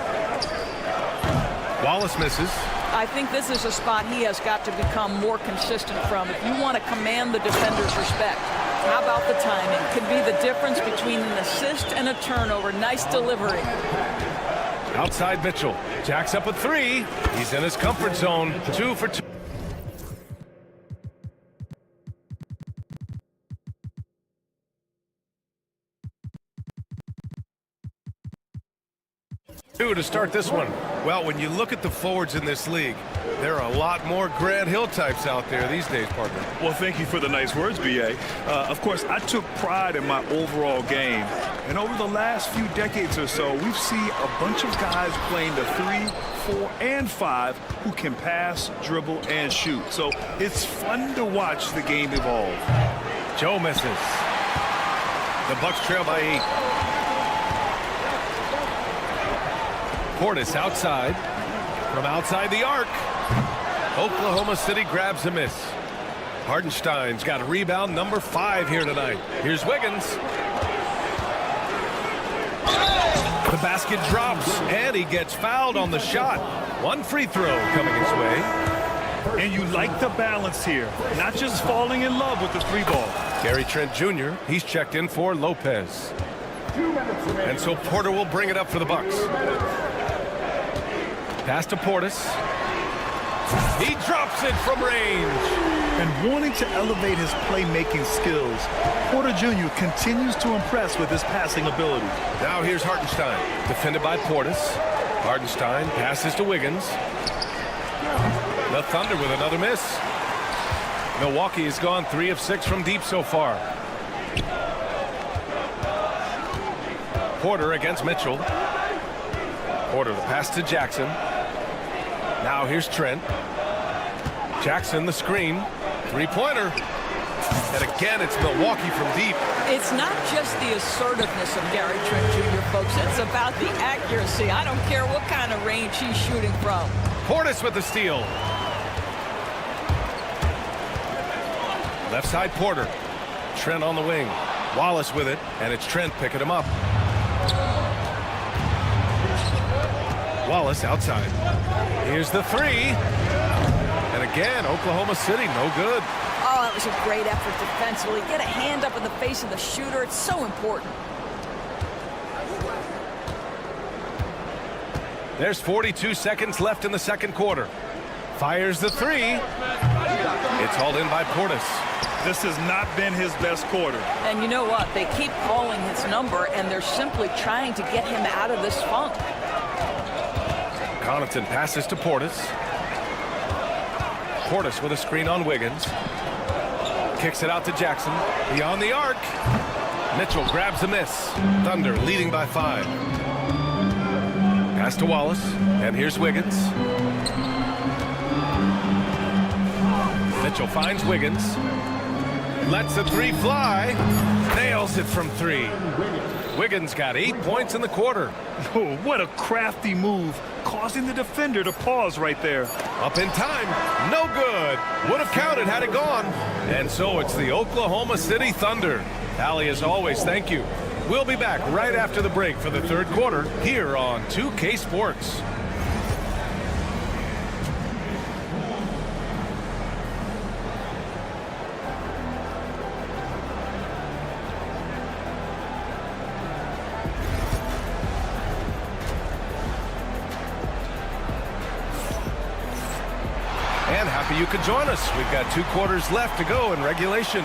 Wallace misses. I think this is a spot he has got to become more consistent from if you want to command the defender's respect. How about the timing? Could be the difference between an assist and a turnover. Nice delivery. Outside Mitchell. Jacks up a three. He's in his comfort zone. 2 for 2. To start this one. Well, when you look at the forwards in this league, there are a lot more Grant Hill types out there these days, partner. Well, thank you for the nice words, B.A. Of course, I took pride in my overall game. And over the last few decades or so, we've seen a bunch of guys playing the 3, 4, and 5 who can pass, dribble, and shoot. So it's fun to watch the game evolve. Joe misses. The Bucks trail by 8. Portis outside. From outside the arc. Oklahoma City grabs a miss. Hardenstein's got a rebound, number 5 here tonight. Here's Wiggins. The basket drops, and he gets fouled on the shot. One free throw coming his way. And you like the balance here, not just falling in love with the 3-ball. Gary Trent Jr., he's checked in for Lopez. And so Porter will bring it up for the Bucks. Pass to Portis. He drops it from range. And wanting to elevate his playmaking skills, Porter Jr. continues to impress with his passing ability. Now here's Hartenstein, defended by Portis. Hartenstein passes to Wiggins. The Thunder with another miss. Milwaukee has gone 3 of 6 from deep so far. Porter against Mitchell. Porter the pass to Jackson. Now here's Trent. Jackson the screen. 3-pointer. And again, it's Milwaukee from deep. It's not just the assertiveness of Gary Trent Jr., folks. It's about the accuracy. I don't care what kind of range he's shooting from. Portis with the steal. Left side Porter. Trent on the wing. Wallace with it, and it's Trent picking him up. Wallace outside. Here's the 3. And again, Oklahoma City, no good. Oh, that was a great effort defensively. Get a hand up in the face of the shooter. It's so important. There's 42 seconds left in the second quarter. Fires the 3. It's hauled in by Portis. This has not been his best quarter. And you know what? They keep calling his number, and they're simply trying to get him out of this funk. Connaughton passes to Portis. Portis with a screen on Wiggins. Kicks it out to Jackson. Beyond the arc. Mitchell grabs a miss. Thunder leading by 5. Pass to Wallace, and here's Wiggins. Mitchell finds Wiggins. Lets the 3 fly. Nails it from 3. Wiggins got 8 points in the quarter. Oh, what a crafty move, causing the defender to pause right there. Up in time, no good. Would have counted had it gone. And so it's the Oklahoma City Thunder. Allie, as always, thank you. We'll be back right after the break for the third quarter here on 2K Sports. And happy you could join us. We've got 2 quarters left to go in regulation.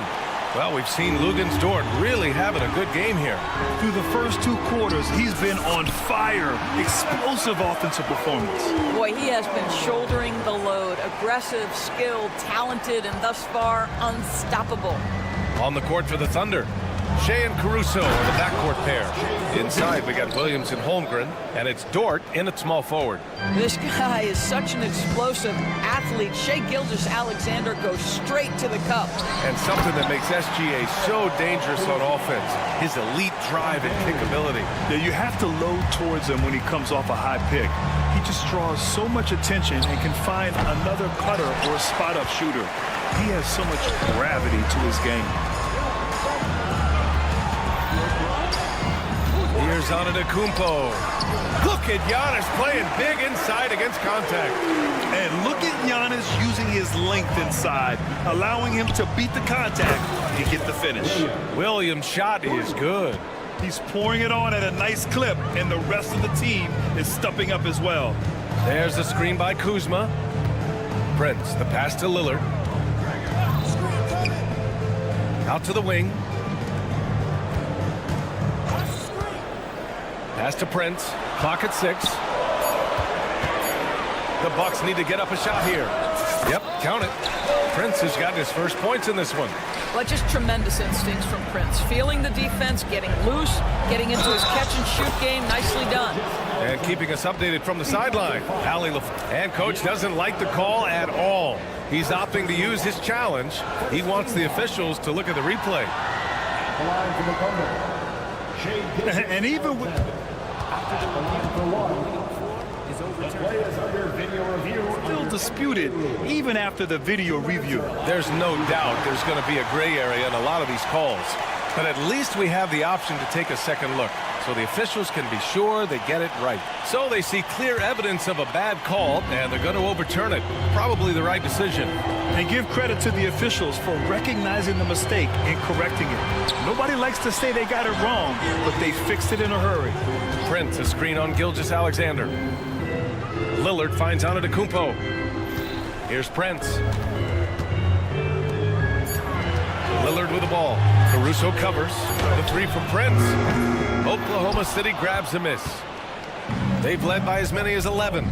Well, we've seen Lugens-Dort really having a good game here. Through the first 2 quarters, he's been on fire. Explosive offensive performance. Boy, he has been shouldering the load. Aggressive, skilled, talented, and thus far unstoppable. On the court for the Thunder, Shea and Caruso are the backcourt pair. Inside, we got Williams and Holmgren, and it's Dort in at small forward. This guy is such an explosive athlete. Shea Gilgeous-Alexander goes straight to the cup. And something that makes SGA so dangerous on offense, his elite drive and kick ability. Yeah, you have to load towards him when he comes off a high pick. He just draws so much attention and can find another cutter or a spot-up shooter. He has so much gravity to his game. Here's Antetokounmpo. Look at Giannis playing big inside against contact. And look at Giannis using his length inside, allowing him to beat the contact and get the finish. Williams' shot is good. He's pouring it on at a nice clip, and the rest of the team is stepping up as well. There's a screen by Kuzma. Prince, the pass to Lillard. Out to the wing. Pass to Prince. Clock at 6. The Bucks need to get up a shot here. Yep, count it. Prince has gotten his first points in this one. Well, just tremendous instincts from Prince. Feeling the defense, getting loose, getting into his catch-and-shoot game. Nicely done. And keeping us updated from the sideline. And coach doesn't like the call at all. He's opting to use his challenge. He wants the officials to look at the replay. And even with... Still disputed, even after the video review. There's no doubt there's going to be a gray area in a lot of these calls. But at least we have the option to take a second look, so the officials can be sure they get it right. So they see clear evidence of a bad call, and they're going to overturn it. Probably the right decision. And give credit to the officials for recognizing the mistake and correcting it. Nobody likes to say they got it wrong, but they fixed it in a hurry. Prince, a screen on Gilgeous-Alexander. Lillard finds Antetokounmpo. Here's Prince. Lillard with the ball. Caruso covers. The 3 from Prince. Oklahoma City grabs a miss. They've led by as many as 11.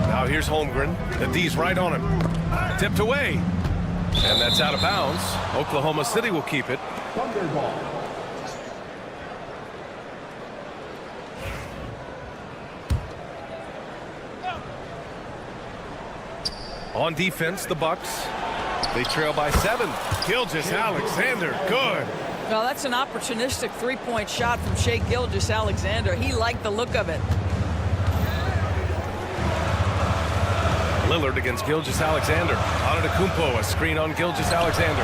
Now here's Holmgren. The D's right on him. Tipped away. And that's out of bounds. Oklahoma City will keep it. On defense, the Bucks. They trail by 7. Gilgeous-Alexander, good. Well, that's an opportunistic three-point shot from Shea Gilgeous-Alexander. He liked the look of it. Lillard against Gilgeous-Alexander. Antetokounmpo, a screen on Gilgeous-Alexander.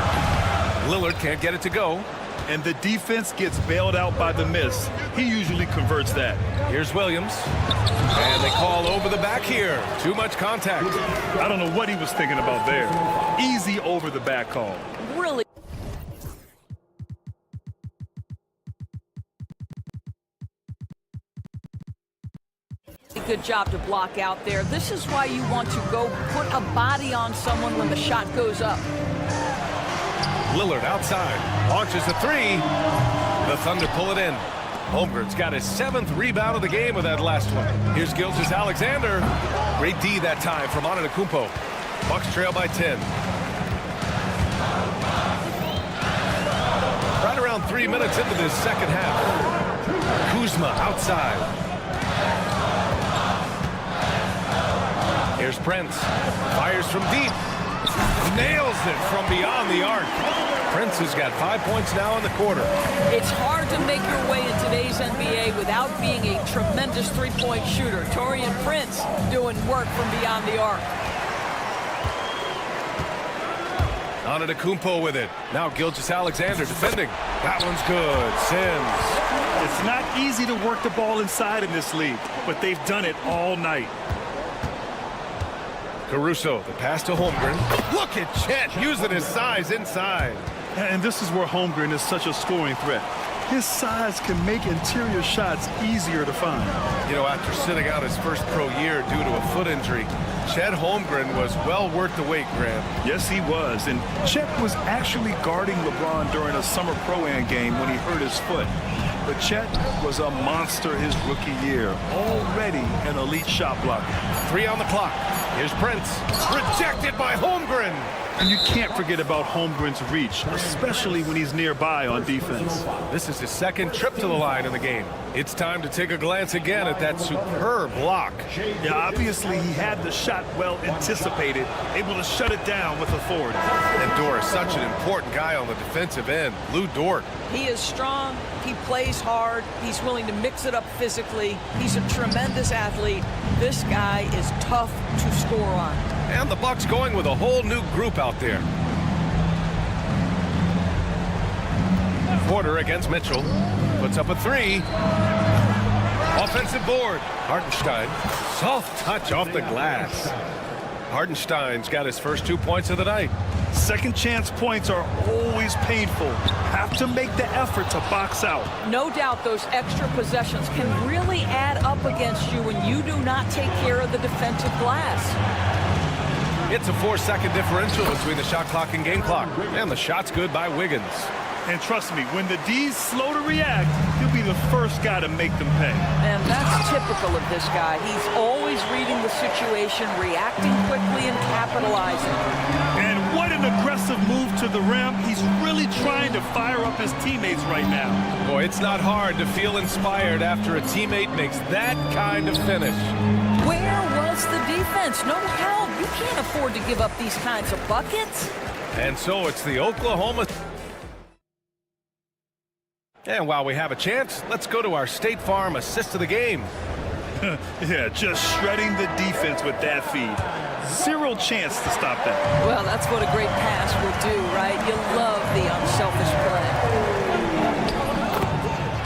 Lillard can't get it to go. And the defense gets bailed out by the miss. He usually converts that. Here's Williams. And they call over the back here. Too much contact. I don't know what he was thinking about there. Easy over the back call. Really. Good job to block out there. This is why you want to go put a body on someone when the shot goes up. Lillard outside. Launches the 3. The Thunder pull it in. Holmgren's got his 7th rebound of the game with that last one. Here's Gilgeous-Alexander. Great D that time from Antetokounmpo. Bucks trail by 10. around 3 minutes into this second half. Kuzma outside. Here's Prince. Fires from deep. Nails it from beyond the arc. Prince has got 5 points now in the quarter. It's hard to make your way in today's NBA without being a tremendous three-point shooter. Taurean Prince doing work from beyond the arc. Antetokounmpo with it. Now Gilgeous-Alexander defending. That one's good. Sims. It's not easy to work the ball inside in this league, but they've done it all night. Caruso, the pass to Holmgren. Look at Chet using his size inside. And this is where Holmgren is such a scoring threat. His size can make interior shots easier to find. You know, after sitting out his first pro year due to a foot injury, Chet Holmgren was well worth the wait, Graham. Yes, he was. And Chet was actually guarding LeBron during a summer Pro-Am game when he hurt his foot. But Chet was a monster his rookie year, already an elite shot blocker. 3 on the clock. Here's Prince. Rejected by Holmgren. And you can't forget about Holmgren's reach, especially when he's nearby on defense. This is his second trip to the line in the game. It's time to take a glance again at that superb block. Yeah, obviously he had the shot well anticipated, able to shut it down with authority. And Dort is such an important guy on the defensive end. Lou Dort. He is strong. He plays hard. He's willing to mix it up physically. He's a tremendous athlete. This guy is tough to score on. And the Bucks going with a whole new group out there. Porter against Mitchell. Puts up a 3. Offensive board. Hartenstein. Soft touch off the glass. Hartenstein's got his first 2 points of the night. Second chance points are always painful. Have to make the effort to box out. No doubt those extra possessions can really add up against you when you do not take care of the defensive glass. It's a 4-second differential between the shot clock and game clock. And the shot's good by Wiggins. And trust me, when the D's slow to react, he'll be the first guy to make them pay. And that's typical of this guy. He's always reading the situation, reacting quickly and capitalizing. And what an aggressive move to the rim. He's really trying to fire up his teammates right now. Boy, it's not hard to feel inspired after a teammate makes that kind of finish. Where was the defense? No help. You can't afford to give up these kinds of buckets. And so it's the Oklahoma. And while we have a chance, let's go to our State Farm assist of the game. Yeah, just shredding the defense with that feed. Zero chance to stop that. Well, that's what a great pass will do, right? You love the unselfish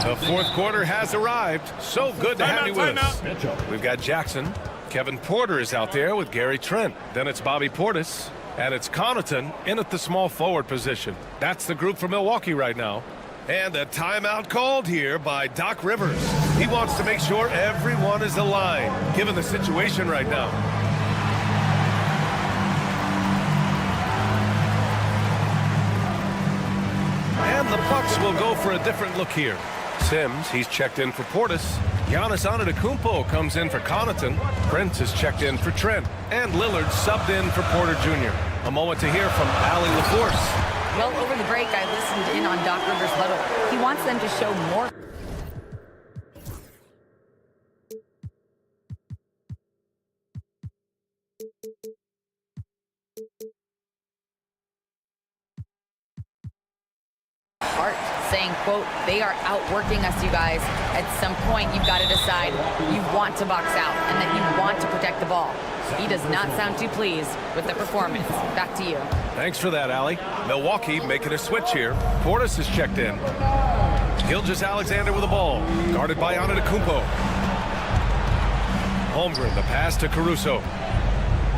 play. The fourth quarter has arrived. So good to have you with us. We've got Jackson. Kevin Porter is out there with Gary Trent. Then it's Bobby Portis. And it's Connaughton in at the small forward position. That's the group for Milwaukee right now. And a timeout called here by Doc Rivers. He wants to make sure everyone is aligned, given the situation right now. And the Bucks will go for a different look here. Sims, he's checked in for Portis. Giannis Antetokounmpo comes in for Connaughton. Prince is checked in for Trent. And Lillard subbed in for Porter Jr. A moment to hear from Allie LaForce. Well, over the break, I listened in on Doc Rivers' huddle. He wants them to show more. Heart, saying, quote, they are outworking us, you guys. At some point, you've got to decide you want to box out and that you want to protect the ball. He does not sound too pleased with the performance. Back to you. Thanks for that, Allie. Milwaukee making a switch here. Portis is checked in. Gilgeous-Alexander with the ball. Guarded by Antetokounmpo. Holmgren, the pass to Caruso.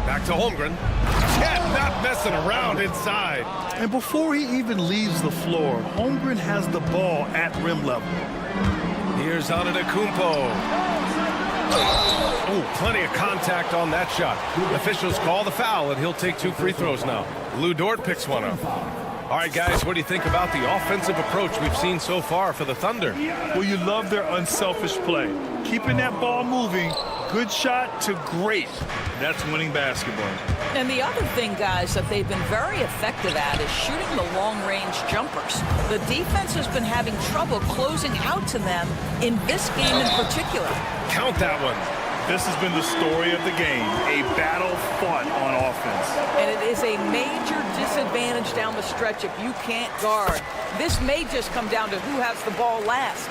Back to Holmgren. Chet not messing around inside. And before he even leaves the floor, Holmgren has the ball at rim level. Here's Antetokounmpo. Oh, plenty of contact on that shot. Officials call the foul, and he'll take 2 free throws now. Lou Dort picks one up. All right, guys, what do you think about the offensive approach we've seen so far for the Thunder? Well, you love their unselfish play. Keeping that ball moving, good shot to great. That's winning basketball. And the other thing, guys, that they've been very effective at is shooting the long-range jumpers. The defense has been having trouble closing out to them in this game in particular. Count that one. This has been the story of the game, a battle fought on offense. And it is a major disadvantage down the stretch if you can't guard. This may just come down to who has the ball last.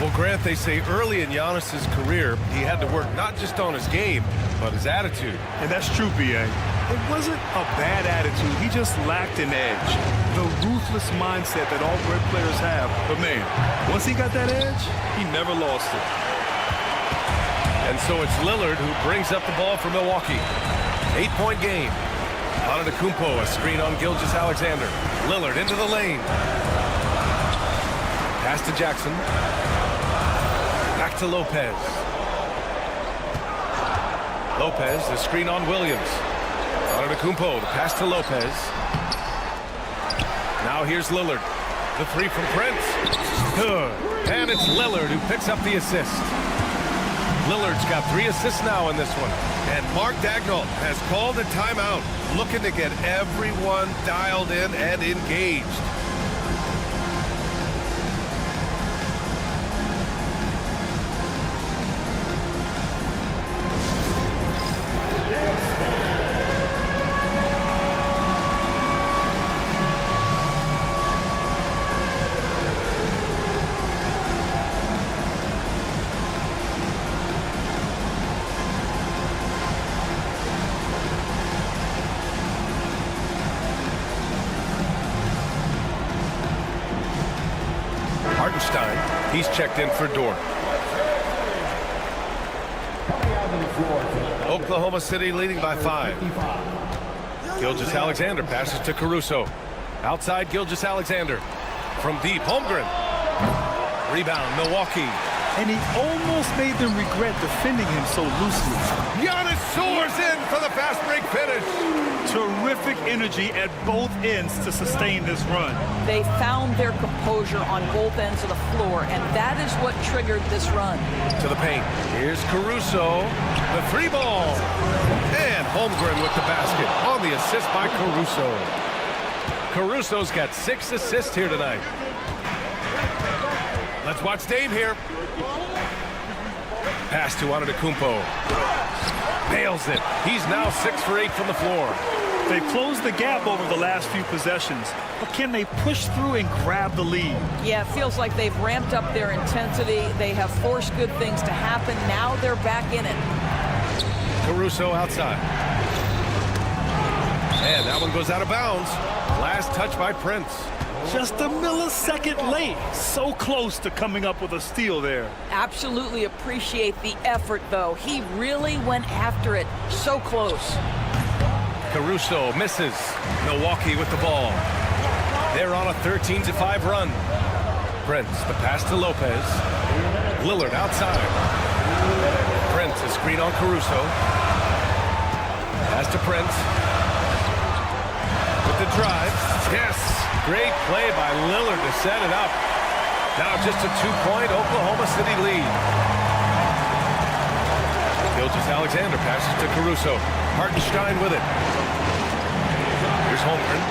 Well, Grant, they say early in Giannis's career, he had to work not just on his game, but his attitude. And that's true, B.A. It wasn't a bad attitude. He just lacked an edge. The ruthless mindset that all great players have. But, man, once he got that edge, he never lost it. And so it's Lillard who brings up the ball for Milwaukee. 8-point game. Antetokounmpo, a screen on Gilgeous-Alexander. Lillard into the lane. Pass to Jackson. Back to Lopez. Lopez, the screen on Williams. Antetokounmpo, the pass to Lopez. Now here's Lillard. The three from Prince. Good. And it's Lillard who picks up the assist. Lillard's got 3 assists now in this one. And Mark Daigneault has called a timeout, looking to get everyone dialed in and engaged. He's checked in for Dort. Oklahoma City leading by 5. Gilgeous-Alexander passes to Caruso. Outside Gilgeous-Alexander. From deep, Holmgren. Rebound, Milwaukee. And he almost made them regret defending him so loosely. Giannis soars in for the fast break finish. Terrific energy at both ends to sustain this run. They found their composure on both ends of the floor, and that is what triggered this run. To the paint. Here's Caruso. The 3-ball. And Holmgren with the basket on the assist by Caruso. Caruso's got 6 assists here tonight. Let's watch Dame here. Pass to Antetokounmpo. Nails it. He's now 6 for 8 from the floor. They've closed the gap over the last few possessions, but can they push through and grab the lead? Yeah, it feels like they've ramped up their intensity. They have forced good things to happen. Now they're back in it. Caruso outside. And that one goes out of bounds. Last touch by Prince. Just a millisecond late. So close to coming up with a steal there. Absolutely appreciate the effort, though. He really went after it. So close. Caruso misses. Milwaukee with the ball. They're on a 13-5 run. Prince, the pass to Lopez. Lillard outside. Prince, a screen on Caruso. Pass to Prince. With the drive. Yes. Great play by Lillard to set it up. Now just a 2-point Oklahoma City lead. Gilgeous-Alexander passes to Caruso. Hartenstein with it. Here's Holmgren.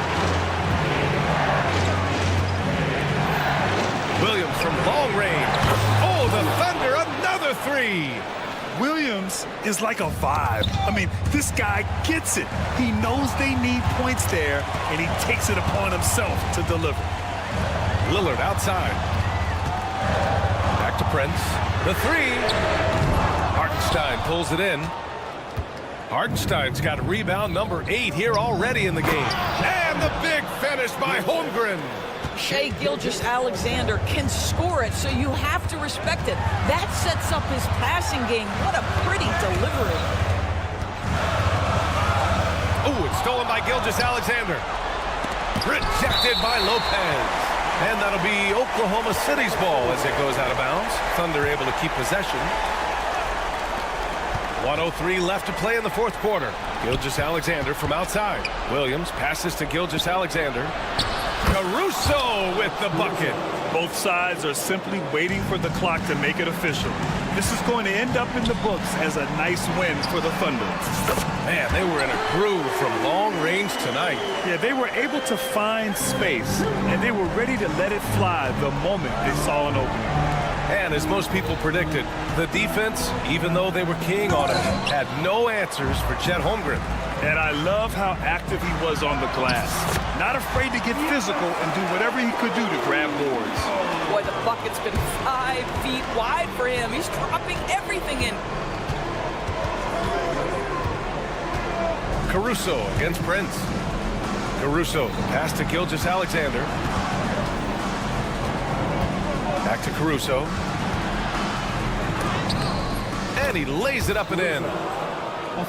Williams from long range. Oh, the Thunder, another 3. Williams is like a vibe. I mean, this guy gets it. He knows they need points there, and he takes it upon himself to deliver. Lillard outside. Back to Prince. The 3. Hartenstein pulls it in. Hartenstein's got rebound number 8 here already in the game. And the big finish by Holmgren. Shai Gilgeous-Alexander can score it, so you have to respect it. That sets up his passing game. What a pretty delivery. Oh, it's stolen by Gilgeous-Alexander. Rejected by Lopez. And that'll be Oklahoma City's ball as it goes out of bounds. Thunder able to keep possession. 1:03 left to play in the 4th quarter. Gilgeous-Alexander from outside. Williams passes to Gilgeous-Alexander. Caruso with the bucket. Both sides are simply waiting for the clock to make it official. This is going to end up in the books as a nice win for the Thunder. Man, they were in a groove from long range tonight. Yeah, they were able to find space, and they were ready to let it fly the moment they saw an opening. And as most people predicted, the defense, even though they were keying on him, had no answers for Chet Holmgren. And I love how active he was on the glass. Not afraid to get physical and do whatever he could do to grab boards. Boy, the bucket's been 5 feet wide for him. He's dropping everything in. Caruso against Prince. Caruso, pass to Gilgeous-Alexander. Back to Caruso. And he lays it up and in.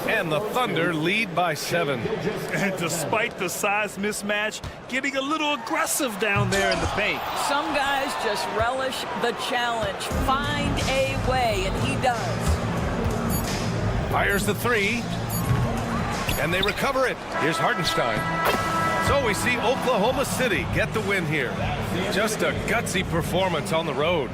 And the Thunder lead by 7. And despite the size mismatch, getting a little aggressive down there in the paint. Some guys just relish the challenge. Find a way, and he does. Fires the 3. And they recover it. Here's Hartenstein. So we see Oklahoma City get the win here. Just a gutsy performance on the road.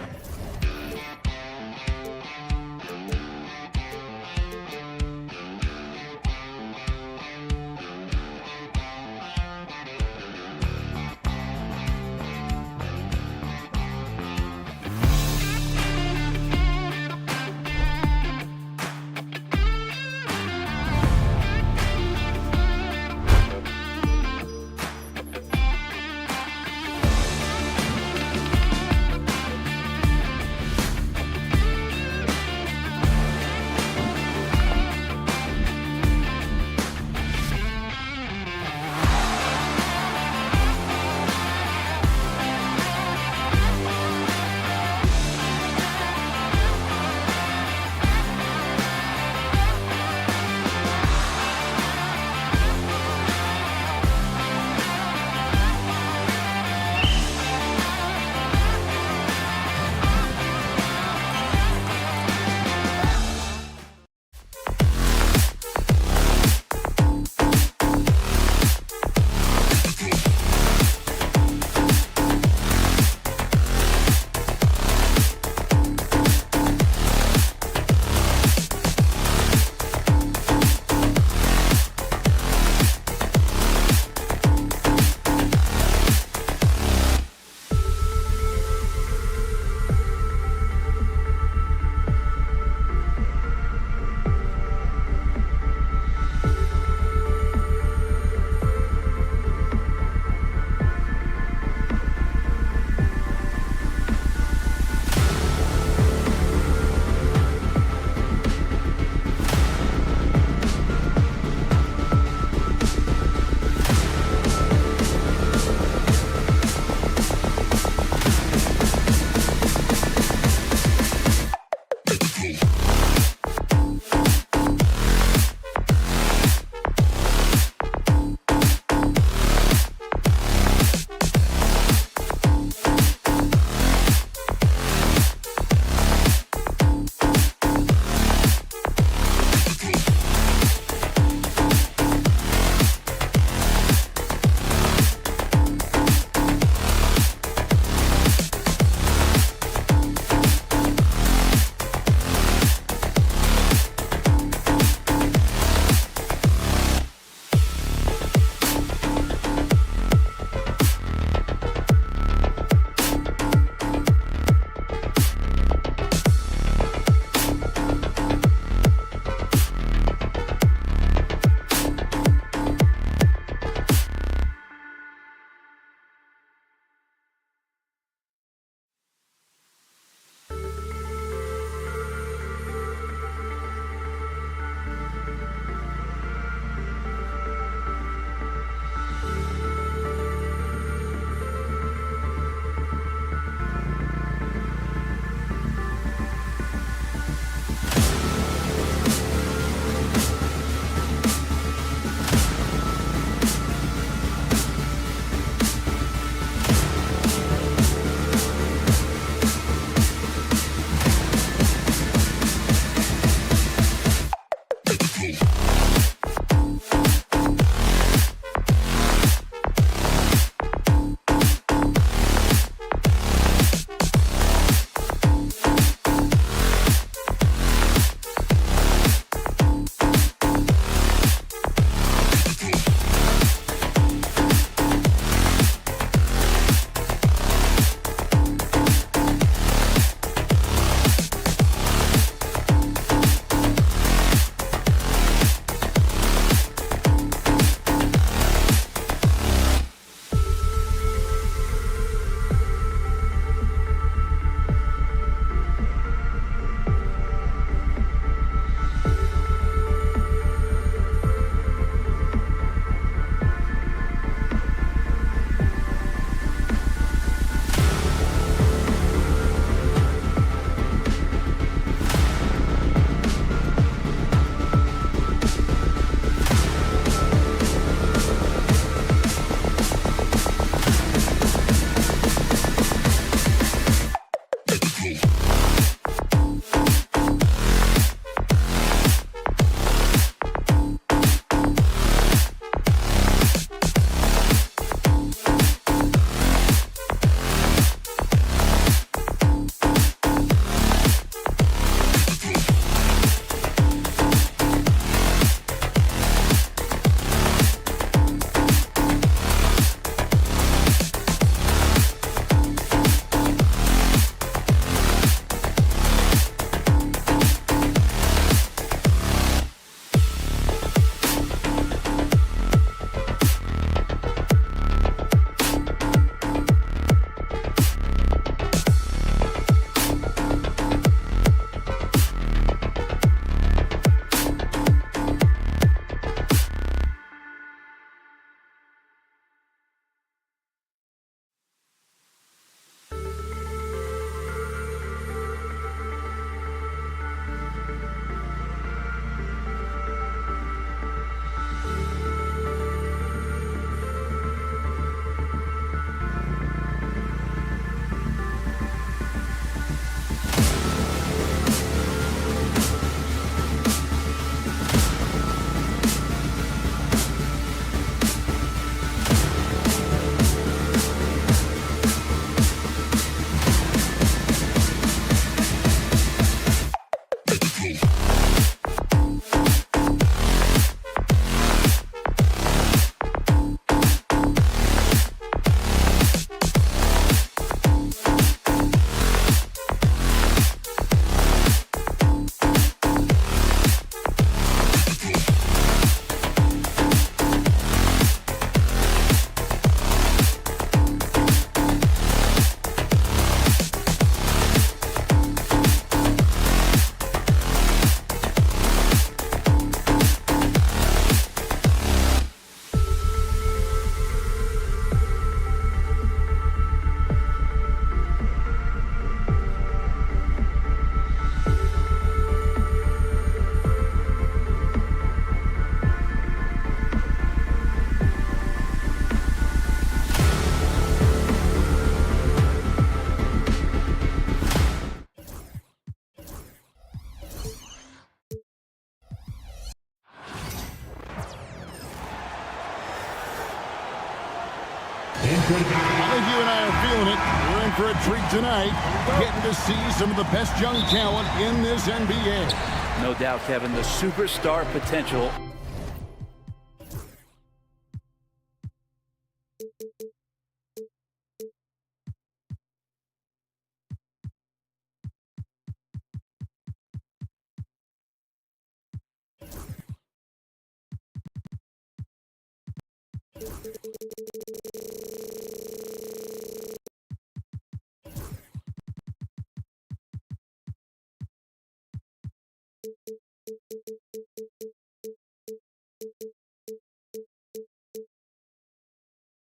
in for a treat tonight, getting to see some of the best young talent in this NBA. No doubt, Kevin, the superstar potential.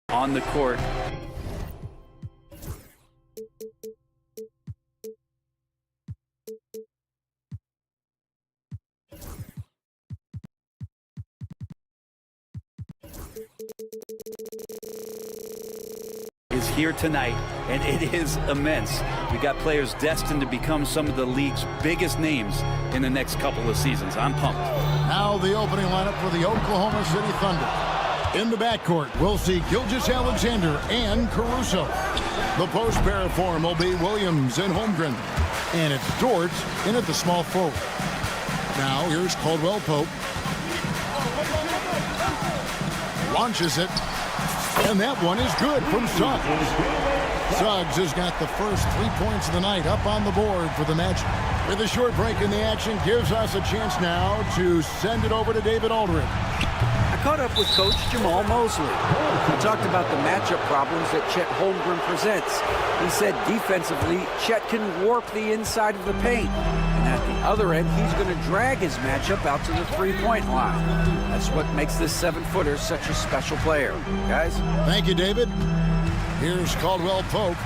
On the court. Is here tonight, and it is immense. We got players destined to become some of the league's biggest names in the next couple of seasons. I'm pumped. Now the opening lineup for the Oklahoma City Thunder. In the backcourt, we'll see Gilgeous-Alexander and Caruso. The post pair form will be Williams and Holmgren. And it's Dort in at the small forward. Now here's Caldwell Pope. Launches it. And that one is good from Suggs. Suggs has got the first 3 points of the night up on the board for the Magic. With a short break in the action, gives us a chance now to send it over to David Aldridge. I caught up with Coach Jamal Mosley. He talked about the matchup problems that Chet Holmgren presents. He said defensively, Chet can warp the inside of the paint. And at the other end, he's going to drag his matchup out to the three-point line. That's what makes this 7-footer such a special player. Guys? Thank you, David. Here's Caldwell Pope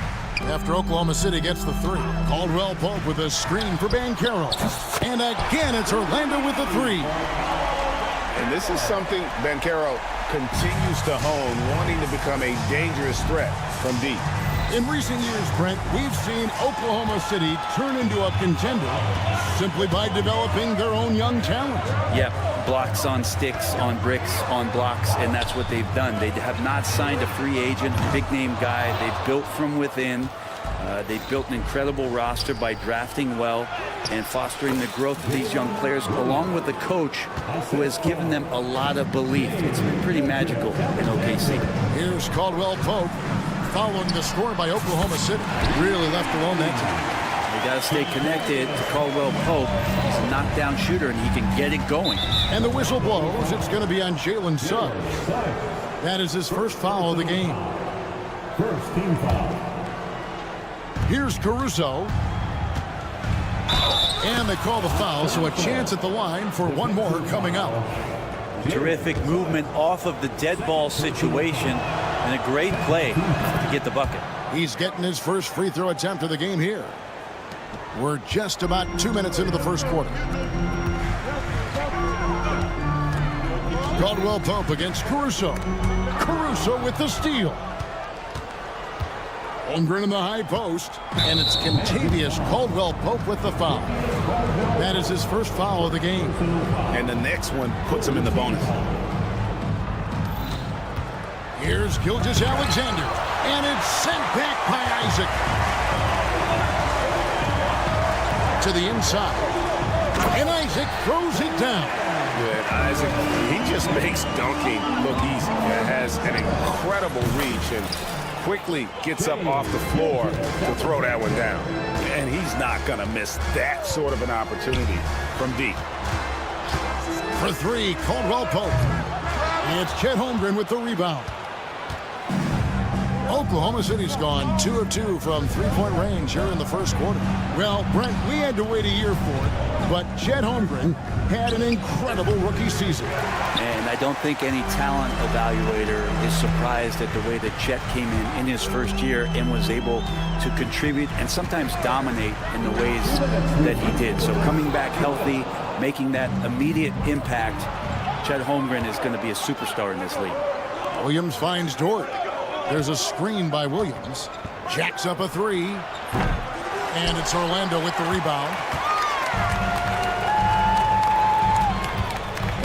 after Oklahoma City gets the three. Caldwell Pope with a screen for Banchero. And again, it's Orlando with the three. And this is something Banchero continues to hone, wanting to become a dangerous threat from deep. In recent years, Brent, we've seen Oklahoma City turn into a contender simply by developing their own young talent. Yep, blocks on sticks, on bricks, on blocks, and that's what they've done. They have not signed a free agent, big-name guy. They've built from within. They've built an incredible roster by drafting well and fostering the growth of these young players, along with a coach who has given them a lot of belief. It's been pretty magical in OKC. Here's Caldwell Pope following the score by Oklahoma City. Really left alone that time. They got to stay connected to Caldwell Pope. He's a knockdown shooter, and he can get it going. And the whistle blows. It's going to be on Jalen Suggs. That is his first foul of the game. First team foul. Here's Caruso. And they call the foul, so a chance at the line for one more coming up. Terrific movement off of the dead ball situation and a great play to get the bucket. He's getting his first free throw attempt of the game here. We're just about 2 minutes into the first quarter. Caldwell Pope against Caruso. Caruso with the steal. Holmgren in the high post, and it's Kentavious Caldwell Pope with the foul. That is his first foul of the game. And the next one puts him in the bonus. Here's Gilgeous-Alexander, and it's sent back by Isaac. To the inside, and Isaac throws it down. Good, Isaac. He just makes dunking look easy. It has an incredible reach and quickly gets up off the floor to throw that one down. And he's not going to miss that sort of an opportunity from deep. For three, Caldwell Pope. It's Chet Holmgren with the rebound. Oklahoma City's gone 2 of 2 from three-point range here in the first quarter. Well, Brent, we had to wait a year for it, but Chet Holmgren had an incredible rookie season. And I don't think any talent evaluator is surprised at the way that Chet came in his first year and was able to contribute and sometimes dominate in the ways that he did. So coming back healthy, making that immediate impact, Chet Holmgren is going to be a superstar in this league. Williams finds Dort. There's a screen by Williams. Jacks up a three. And it's Orlando with the rebound.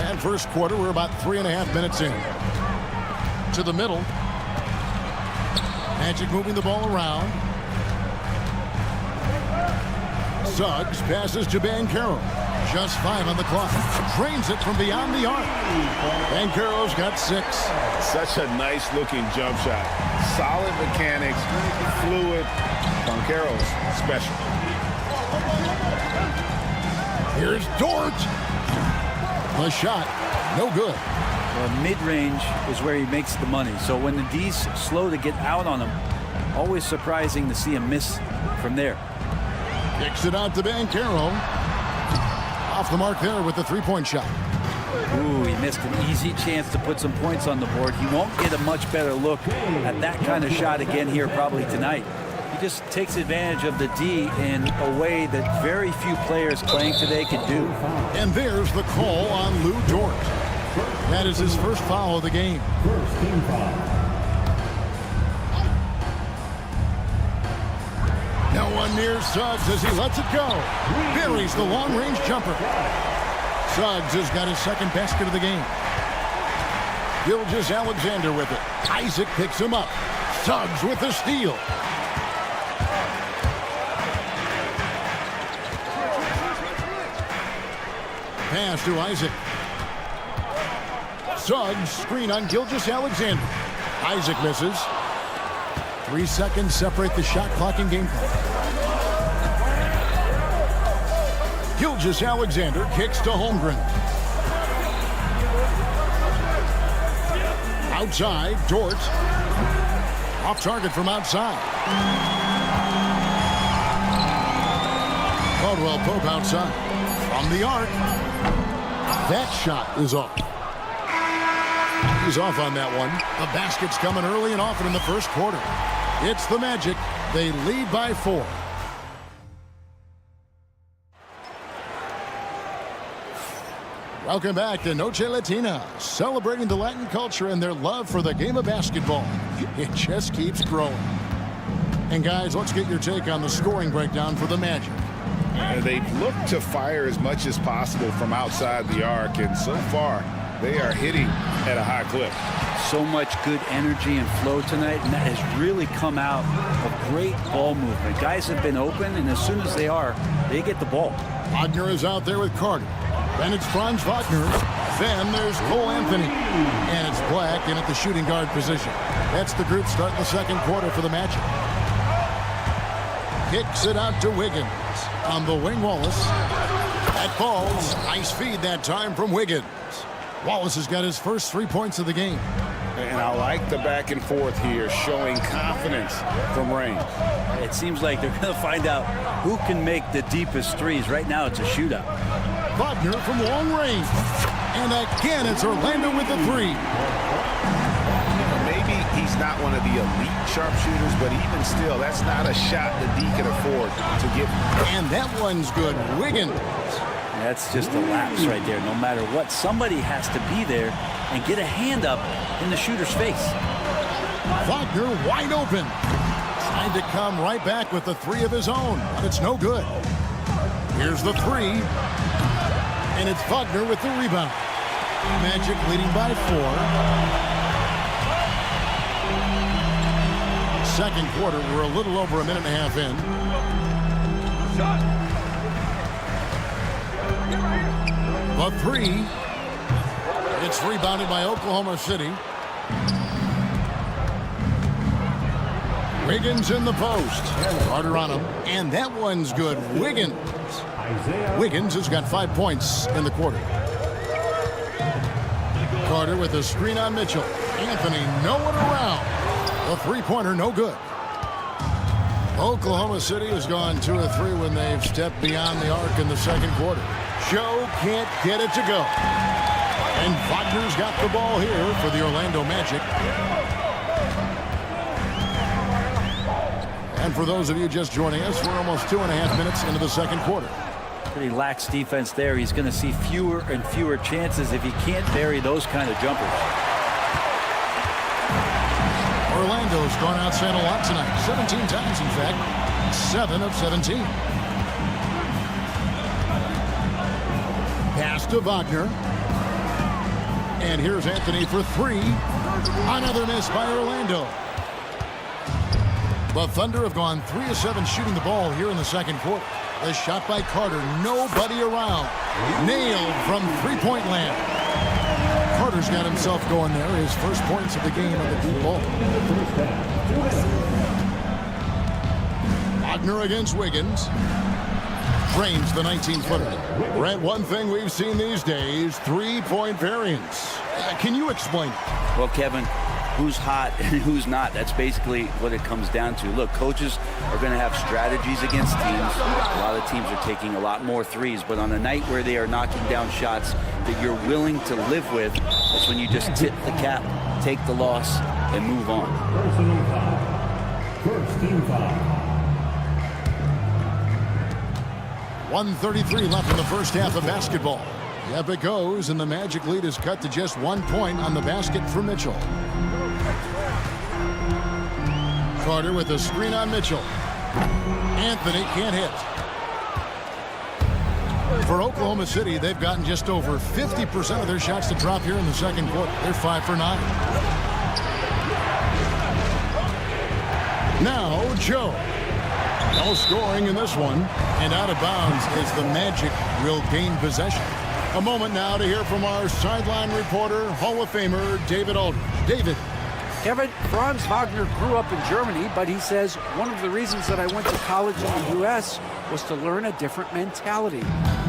And first quarter, we're about 3.5 minutes in. To the middle. Magic moving the ball around. Suggs passes to Banchero. Just 5 on the clock. Drains it from beyond the arc. Banchero's got 6. Such a nice-looking jump shot. Solid mechanics, fluid. Banchero's special. Here's Dort. The shot, no good. Well, mid-range is where he makes the money. So when the D's slow to get out on him, always surprising to see him miss from there. Kicks it out to Banchero. Off the mark there with the three-point shot. Ooh, he missed an easy chance to put some points on the board. He won't get a much better look at that kind of shot again here probably tonight. He just takes advantage of the D in a way that very few players playing today can do. And there's the call on Lou Dort. That is his first foul of the game. First team foul. No one near Suggs as he lets it go. Buries the long-range jumper. Suggs has got his second basket of the game. Gilgeous-Alexander with it. Isaac picks him up. Suggs with the steal. Pass to Isaac. Suggs screen on Gilgeous-Alexander. Isaac misses. 3 seconds separate the shot clock and game clock. Gilgeous-Alexander kicks to Holmgren. Outside, Dort. Off target from outside. Caldwell Pope outside. From the arc. That shot is off. He's off on that one. The basket's coming early and often in the first quarter. It's the Magic. They lead by 4. Welcome back to Noche Latina, celebrating the Latin culture and their love for the game of basketball. It just keeps growing. And guys, let's get your take on the scoring breakdown for the Magic. They've looked to fire as much as possible from outside the arc, and so far they are hitting at a high clip. So much good energy and flow tonight, and that has really come out of great ball movement. Guys have been open, and as soon as they are, they get the ball. Wagner is out there with Carter. Then it's Franz Wagner. Then there's Cole Anthony. And it's Black in at the shooting guard position. That's the group starting the second quarter for the Magic. Kicks it out to Wiggins. On the wing, Wallace. That falls. Nice feed that time from Wiggins. Wallace has got his first 3 points of the game. And I like the back and forth here, showing confidence from range. It seems like they're going to find out who can make the deepest threes. Right now, it's a shootout. Wagner from long range. And again, it's Orlando with the 3. Maybe he's not one of the elite sharpshooters, but even still, that's not a shot the D can afford to give. And that one's good. Wiggins. That's just a lapse right there. No matter what, somebody has to be there and get a hand up in the shooter's face. Wagner wide open. Trying to come right back with the 3 of his own, but it's no good. Here's the 3. And it's Wagner with the rebound. Magic leading by 4. Second quarter, we're a little over a minute and a half in. The 3. It's rebounded by Oklahoma City. Wiggins in the post. Carter on him. And that one's good. Wiggins. Wiggins has got 5 points in the quarter. Carter with a screen on Mitchell. Anthony nowhere around. The three-pointer no good. Oklahoma City has gone 2 of 3 when they've stepped beyond the arc in the second quarter. Joe can't get it to go. And Wagner's got the ball here for the Orlando Magic. And for those of you just joining us, we're almost 2.5 minutes into the second quarter. Pretty lax defense there. He's going to see fewer and fewer chances if he can't bury those kind of jumpers. Orlando's gone outside a lot tonight. 17 times, in fact. 7 of 17. Pass to Wagner. And here's Anthony for 3. Another miss by Orlando. The Thunder have gone 3 of 7 shooting the ball here in the second quarter. The shot by Carter, nobody around. Nailed from three-point land. Carter's got himself going there. His first points of the game on the deep ball. Wagner against Wiggins. Drains the 19-footer. Brent, one thing we've seen these days, three-point variance. Can you explain it? Well, Kevin, who's hot and who's not? That's basically what it comes down to. Look, coaches are going to have strategies against teams. A lot of teams are taking a lot more threes, but on a night where they are knocking down shots that you're willing to live with, that's when you just tip the cap, take the loss, and move on. Personal foul. First team foul. 1:33 left in the first half of basketball. Up it goes, and the Magic lead is cut to just 1 point on the basket for Mitchell. Carter with a screen on Mitchell. Anthony can't hit. For Oklahoma City, they've gotten just over 50% of their shots to drop here in the second quarter. They're 5 for 9. Now, Joe. No scoring in this one. And out of bounds as the Magic will gain possession. A moment now to hear from our sideline reporter, Hall of Famer David Aldridge. David. Kevin, Franz Wagner grew up in Germany, but he says one of the reasons that I went to college in the U.S. was to learn a different mentality.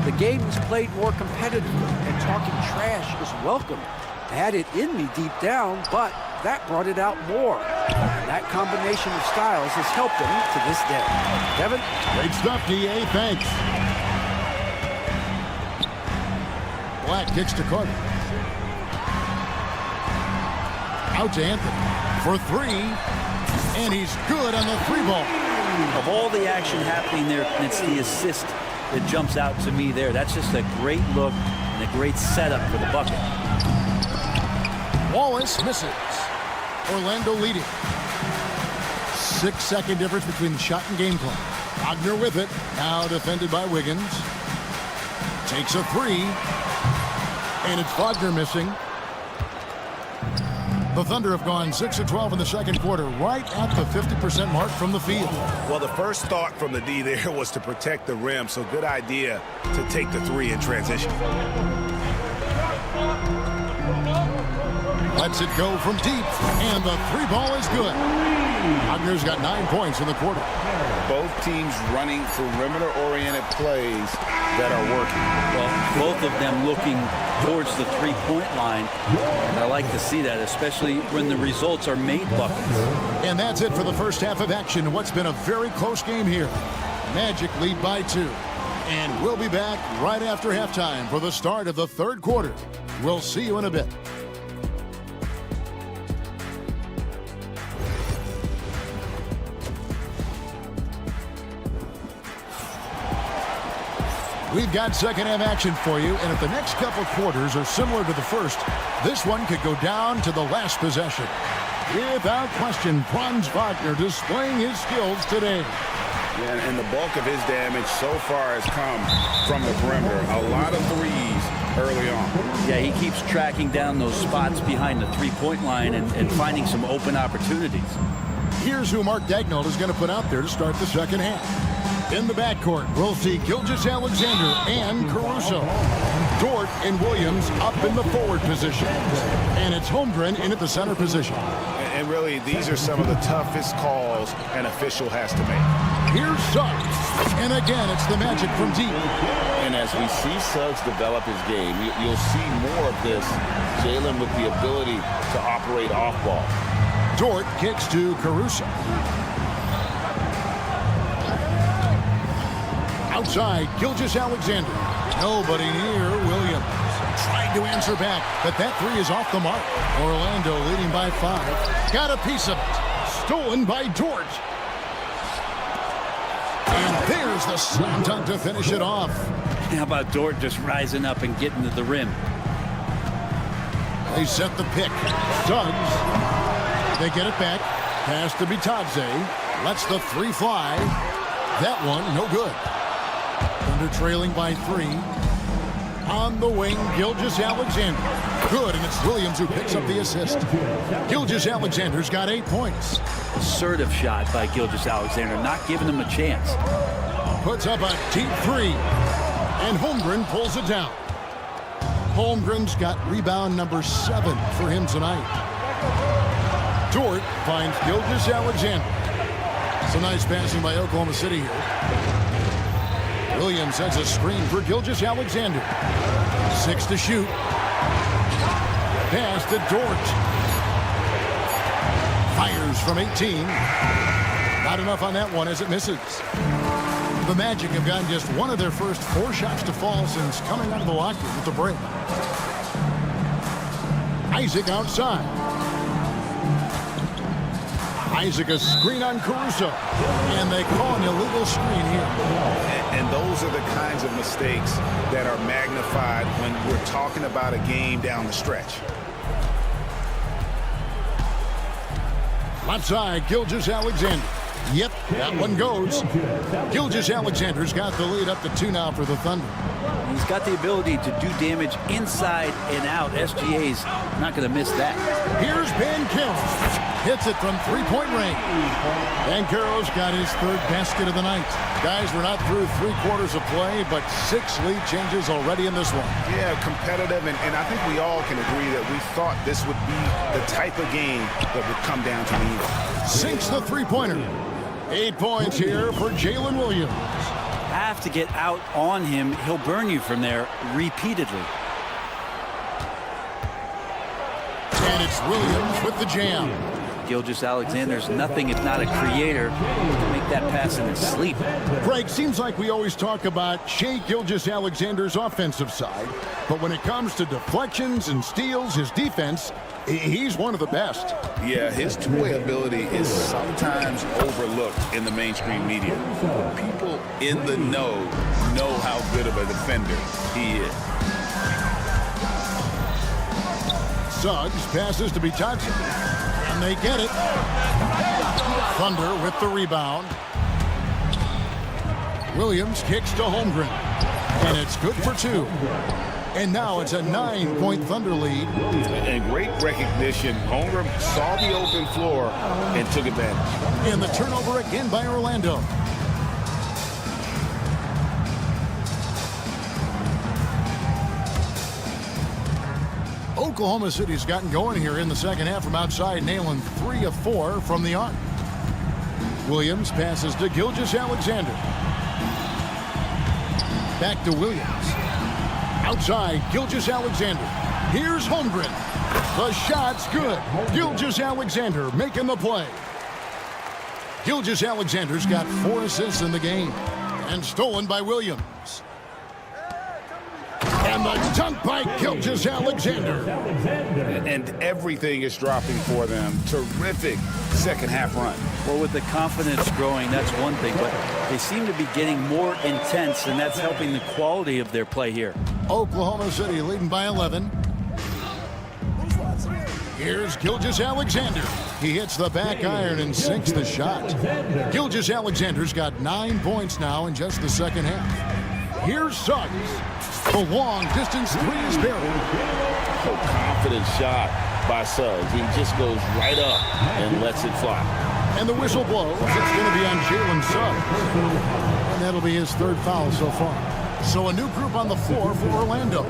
The game is played more competitively, and talking trash is welcome. I had it in me deep down, but that brought it out more. And that combination of styles has helped him to this day. Kevin? Great stuff, D.A. Thanks. Black kicks to Carter. Out to Anthony for three. And he's good on the three ball. Of all the action happening there, it's the assist that jumps out to me there. That's just a great look and a great setup for the bucket. Wallace misses. Orlando leading. 6-second difference between the shot and game clock. Wagner with it. Now defended by Wiggins. Takes a three. And it's Wagner missing. The Thunder have gone 6 of 12 in the second quarter, right at the 50% mark from the field. Well, the first thought from the D there was to protect the rim, so good idea to take the three in transition. Lets it go from deep, and the three ball is good. Wagner's got 9 points in the quarter. Both teams running perimeter-oriented plays that are working. Well, both of them looking towards the three-point line. And I like to see that, especially when the results are made buckets. And that's it for the first half of action. What's been a very close game here. Magic lead by 2. And we'll be back right after halftime for the start of the third quarter. We'll see you in a bit. We've got second half action for you, and if the next couple quarters are similar to the first, this one could go down to the last possession. Without question, Franz Wagner displaying his skills today. Yeah, and the bulk of his damage so far has come from the perimeter. A lot of threes early on. Yeah, he keeps tracking down those spots behind the three-point line and finding some open opportunities. Here's who Mark Daigneault is going to put out there to start the second half. In the backcourt, we'll see Gilgeous-Alexander and Caruso. Dort and Williams up in the forward position. And it's Holmgren in at the center position. And really, these are some of the toughest calls an official has to make. Here's Suggs. And again, it's the Magic from deep. And as we see Suggs develop his game, you'll see more of this. Jalen with the ability to operate off ball. Dort kicks to Caruso. Outside, Gilgeous-Alexander. Nobody near Williams. Trying to answer back, but that three is off the mark. Orlando leading by 5. Got a piece of it. Stolen by Dort. And there's the slam dunk to finish it off. How about Dort just rising up and getting to the rim? They set the pick. Suggs. They get it back. Pass to Bitadze. Lets the three fly. That one, no good. Thunder trailing by 3. On the wing, Gilgeous-Alexander. Good, and it's Williams who picks up the assist. Gilgeous-Alexander's got 8 points. Assertive shot by Gilgeous-Alexander, not giving him a chance. Puts up a deep 3, and Holmgren pulls it down. Holmgren's got rebound number 7 for him tonight. Dort finds Gilgeous-Alexander. Some nice passing by Oklahoma City here. Williams sets a screen for Gilgeous-Alexander. 6 to shoot. Pass to Dort. Fires from 18. Not enough on that one as it misses. The Magic have gotten just one of their first 4 shots to fall since coming out of the locker room with the break. Isaac outside. Isaac a screen on Caruso. And they call an illegal screen here. And those are the kinds of mistakes that are magnified when we're talking about a game down the stretch. Left side, Gilgeous-Alexander. Yep, that one goes. Gilgeous-Alexander's got the lead up to 2 now for the Thunder. He's got the ability to do damage inside and out. SGA's not going to miss that. Here's Banchero. Hits it from 3-point range. Banchero's got his 3rd basket of the night. Guys, we're not through 3 quarters of play, but 6 lead changes already in this one. Yeah, competitive, and I think we all can agree that we thought this would be the type of game that would come down to the end. Sinks the 3-pointer. 8 points here for Jalen Williams. Have to get out on him. He'll burn you from there repeatedly. And it's Williams with the jam. Gilgeous-Alexander's nothing if not a creator to make that pass in his sleep. Greg, seems like we always talk about Shai Gilgeous-Alexander's offensive side, but when it comes to deflections and steals, his defense, he's one of the best. Yeah, his two-way ability is sometimes overlooked in the mainstream media. People in the know how good of a defender he is. Suggs passes to Bitadze, and they get it. Thunder with the rebound. Williams kicks to Holmgren, and it's good for 2. And now it's a 9-point Thunder lead. And great recognition. Holmgren saw the open floor and took advantage. And the turnover again by Orlando. Oklahoma City's gotten going here in the second half from outside, nailing 3 of 4 from the arc. Williams passes to Gilgeous-Alexander. Back to Williams. Outside, Gilgeous-Alexander. Here's Holmgren. The shot's good. Gilgeous-Alexander making the play. Gilgeous-Alexander's got 4 assists in the game. And stolen by Williams. And the dunk by Gilgeous-Alexander. And everything is dropping for them. Terrific second half run. Well, with the confidence growing, that's one thing, but they seem to be getting more intense, and that's helping the quality of their play here. Oklahoma City leading by 11. Here's Gilgeous-Alexander. He hits the back iron and sinks the shot. Gilgeous-Alexander's got 9 points now in just the second half. Here's Suggs. The long distance 3 is buried. A confident shot by Suggs. He just goes right up and lets it fly. And the whistle blows. It's going to be on Jalen Suggs. And that'll be his 3rd foul so far. So a new group on the floor for Orlando.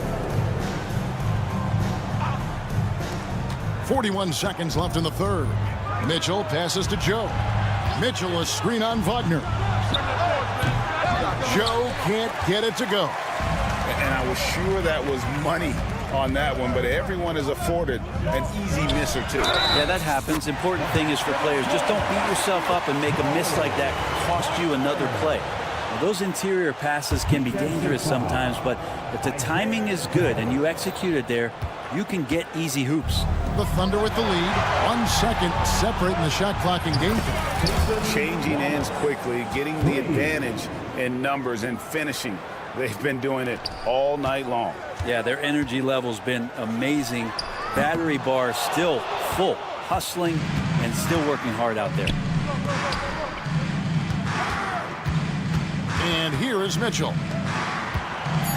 41 seconds left in the 3rd. Mitchell passes to Joe. Mitchell a screen on Wagner. Joe can't get it to go. And I was sure that was money on that one, but everyone is afforded an easy miss or 2. Yeah, that happens. Important thing is for players, just don't beat yourself up and make a miss like that cost you another play. Now, those interior passes can be dangerous sometimes, but if the timing is good and you execute it there, you can get easy hoops. The Thunder with the lead. 1 second separating the shot clock and game time. Changing ends quickly, getting the advantage in numbers and finishing. They've been doing it all night long. Yeah, their energy level's been amazing. Battery bar still full, hustling and still working hard out there. And here is Mitchell.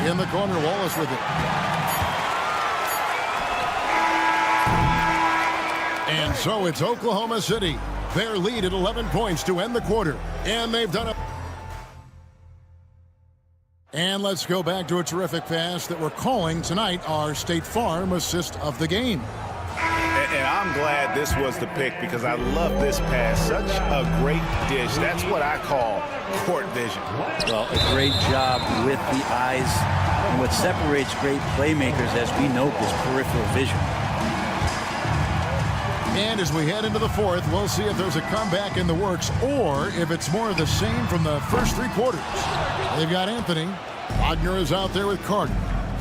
In the corner, Wallace with it. And so it's Oklahoma City. Their lead at 11 points to end the quarter. And they've done it. And let's go back to a terrific pass that we're calling tonight our State Farm assist of the game. And I'm glad this was the pick because I love this pass. Such a great dish. That's what I call court vision. Well, a great job with the eyes. And what separates great playmakers, as we know, is peripheral vision. And as we head into the fourth, we'll see if there's a comeback in the works or if it's more of the same from the first three quarters. They've got Anthony. Wagner is out there with Carter.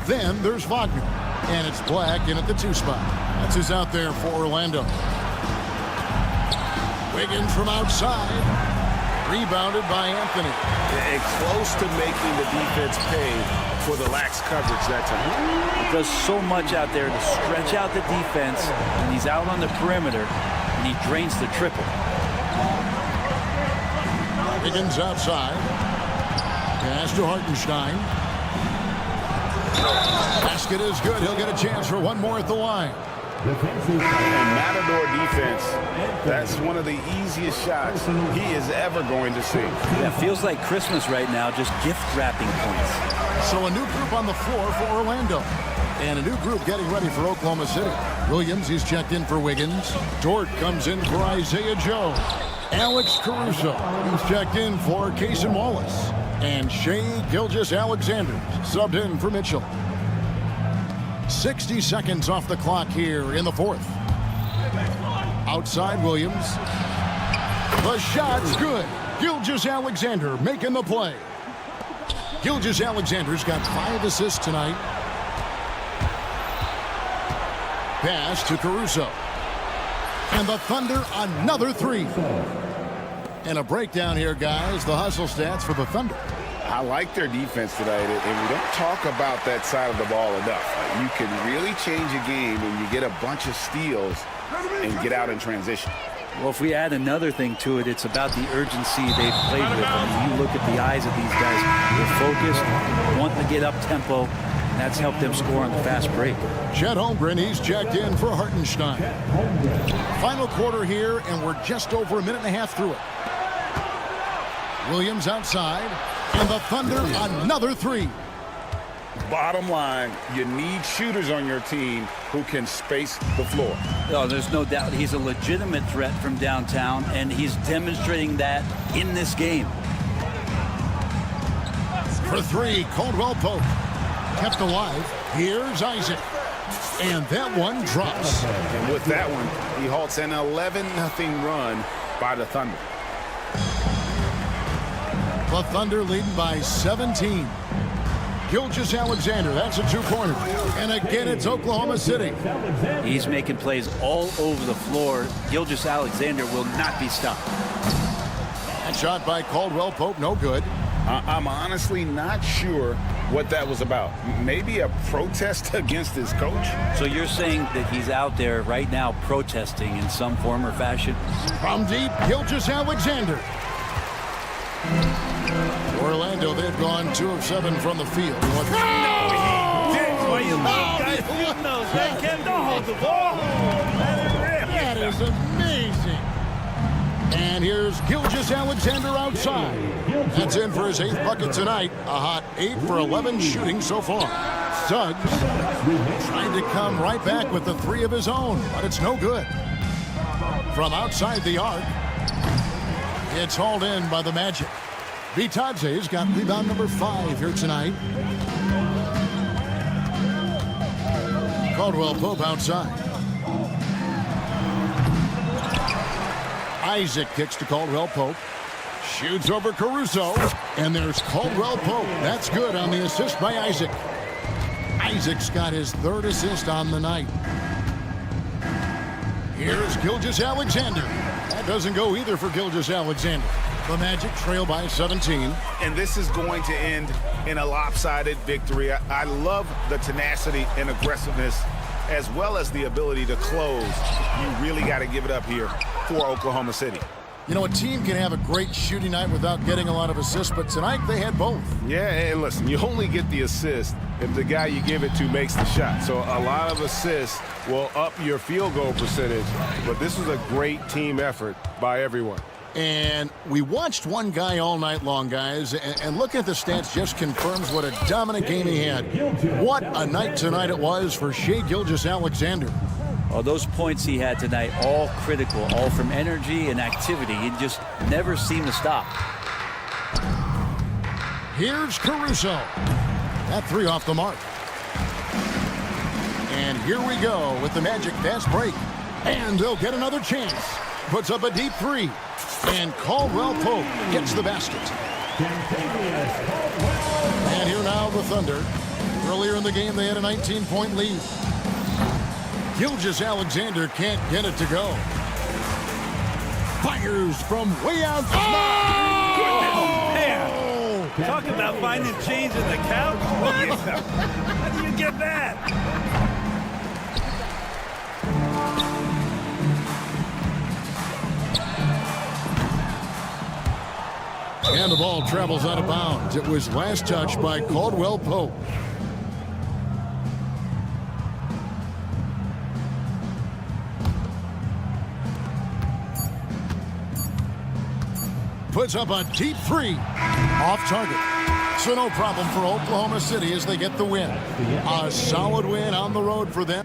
Then there's Wagner. And it's Black in at the 2 spot. That's who's out there for Orlando. Wiggins from outside. Rebounded by Anthony. And close to making the defense pay for the lax coverage that time. He does so much out there to stretch out the defense, and he's out on the perimeter, and he drains the triple. Wiggins outside. Pass to Hartenstein. Basket is good. He'll get a chance for one more at the line. And Matador defense, that's one of the easiest shots he is ever going to see. Yeah, feels like Christmas right now, just gift wrapping points. So a new group on the floor for Orlando. And a new group getting ready for Oklahoma City. Williams, he's checked in for Wiggins. Dort comes in for Isaiah Joe. Alex Caruso, he's checked in for Cason Wallace. And Shai Gilgeous-Alexander subbed in for Mitchell. 60 seconds off the clock here in the fourth. Outside Williams. The shot's good. Gilgeous-Alexander making the play. Gilgeous-Alexander's got 5 assists tonight. Pass to Caruso. And the Thunder another 3. And a breakdown here, guys. The hustle stats for the Thunder. I like their defense tonight, and we don't talk about that side of the ball enough. You can really change a game when you get a bunch of steals and get out in transition. Well, if we add another thing to it, it's about the urgency they've played with. I mean, you look at the eyes of these guys. They're focused, wanting to get up tempo, and that's helped them score on the fast break. Chet Holmgren, he's checked in for Hartenstein. Final quarter here, and we're just over a minute and a half through it. Williams outside, and the Thunder another 3. Bottom line, you need shooters on your team who can space the floor. Oh, there's no doubt he's a legitimate threat from downtown, and he's demonstrating that in this game. For 3, Caldwell Pope. Kept alive. Here's Isaac. And that one drops. And with that one, he halts an 11-0 run by the Thunder. The Thunder leading by 17. Gilgeous-Alexander, that's a 2-pointer. And again, it's Oklahoma City. He's making plays all over the floor. Gilgeous-Alexander will not be stopped. That shot by Caldwell Pope, no good. I'm honestly not sure what that was about. Maybe a protest against his coach? So you're saying that he's out there right now protesting in some form or fashion? From deep, Gilgeous-Alexander. Orlando, they've gone 2 of 7 from the field. Why you guys knows that Kevin don't hold the ball. That is amazing. And here's Gilgeous-Alexander outside. That's in for his 8th bucket tonight. A hot 8 for 11 shooting so far. Suggs trying to come right back with the 3 of his own, but it's no good. From outside the arc, it's hauled in by the Magic. Vitadze's got rebound number 5 here tonight. Caldwell Pope outside. Isaac kicks to Caldwell Pope. Shoots over Caruso. And there's Caldwell Pope. That's good on the assist by Isaac. Isaac's got his 3rd assist on the night. Here's Gilgeous-Alexander. That doesn't go either for Gilgeous-Alexander. The Magic trail by 17. And this is going to end in a lopsided victory. I love the tenacity and aggressiveness as well as the ability to close. You really got to give it up here for Oklahoma City. You know, a team can have a great shooting night without getting a lot of assists, but tonight they had both. Yeah, and listen, you only get the assist if the guy you give it to makes the shot. So a lot of assists will up your field goal percentage, but this was a great team effort by everyone. And we watched one guy all night long, guys, and looking at the stats just confirms what a dominant game he had. What a night tonight it was for Shai Gilgeous-Alexander. Oh, those points he had tonight, all critical, all from energy and activity. He just never seemed to stop. Here's Caruso. That three off the mark. And here we go with the Magic fast break. And they'll get another chance. Puts up a deep three. And Caldwell Pope gets the basket. And here now the Thunder. Earlier in the game, they had a 19-point lead. Gilgeous-Alexander can't get it to go. Fires from way out. Oh, man. Talk about finding change in the couch. How do you get that? And the ball travels out of bounds. It was last touched by Caldwell Pope. Puts up a deep three. Off target. So no problem for Oklahoma City as they get the win. A solid win on the road for them.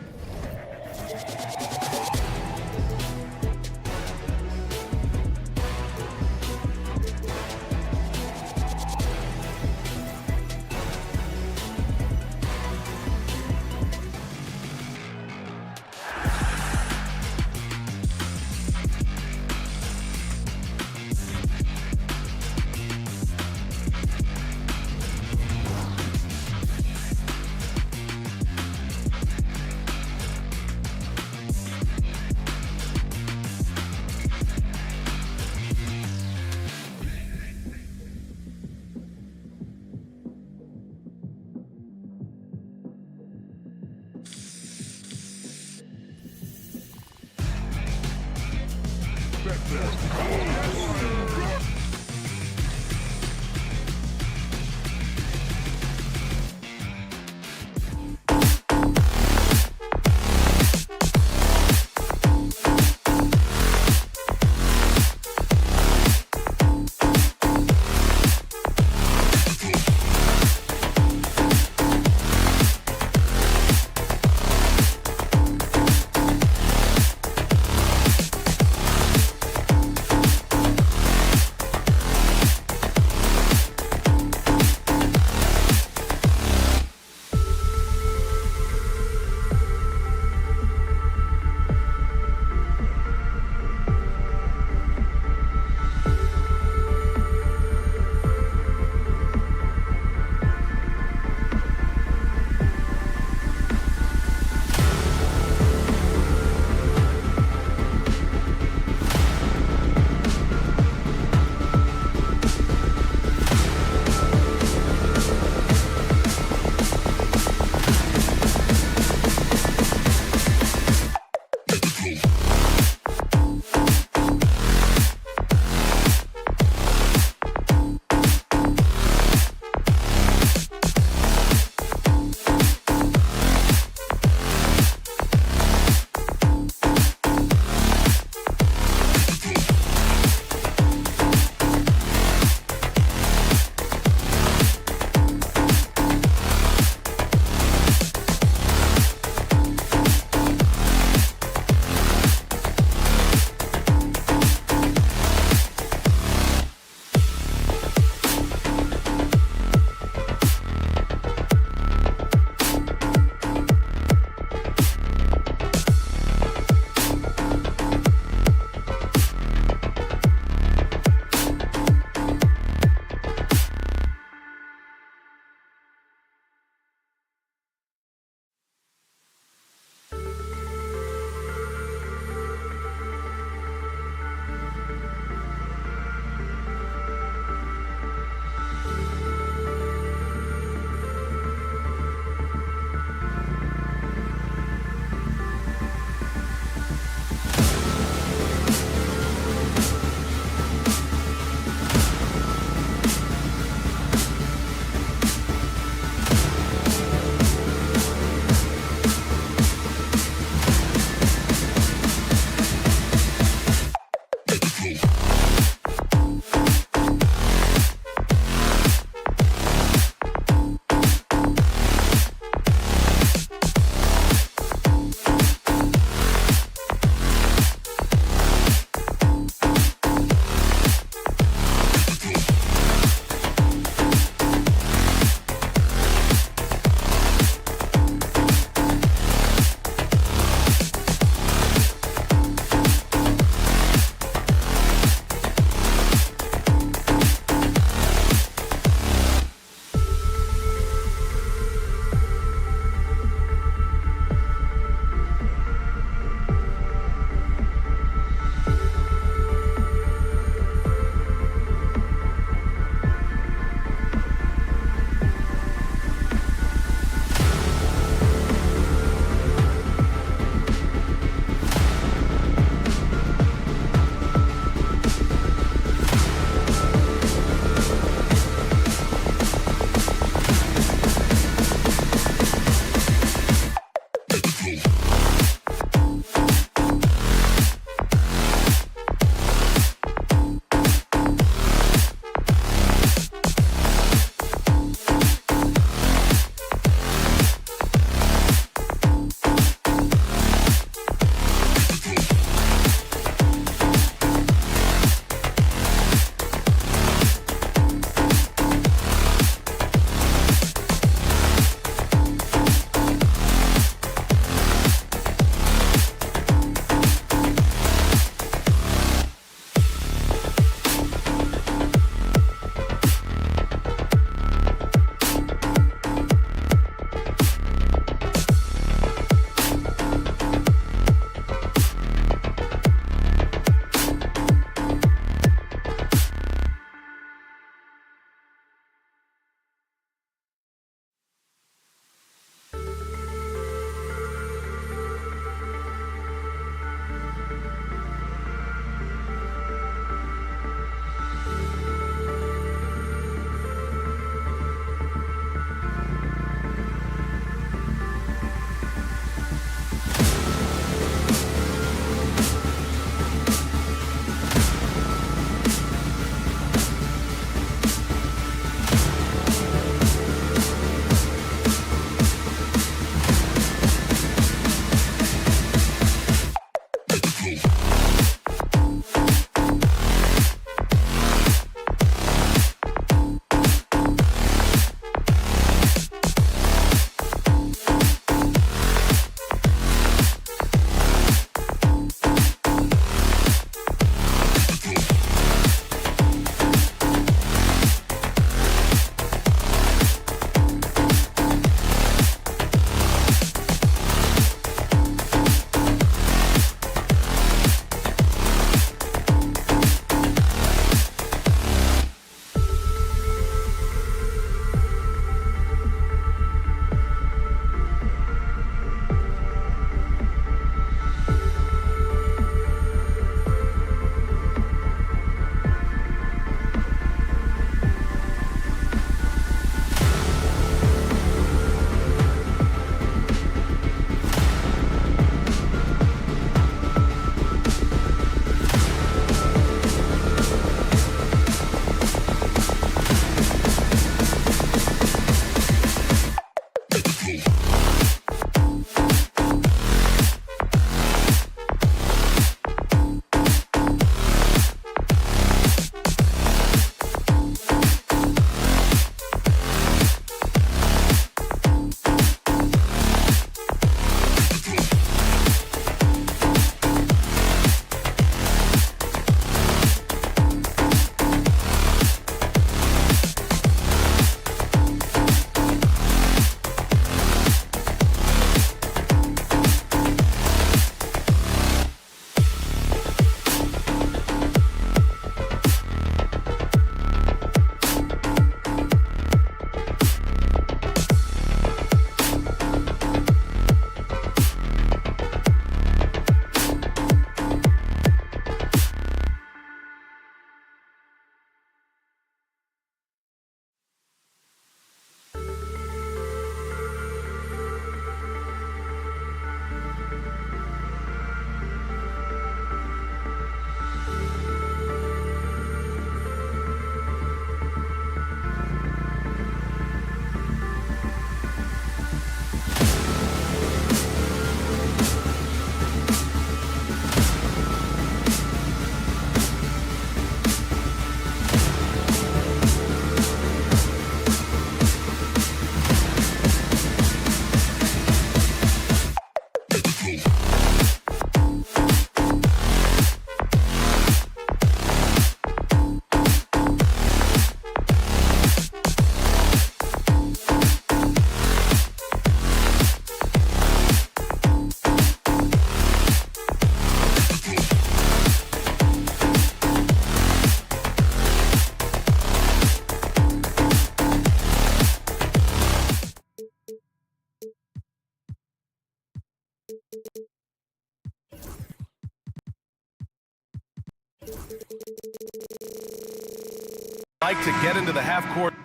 like to get into the half-court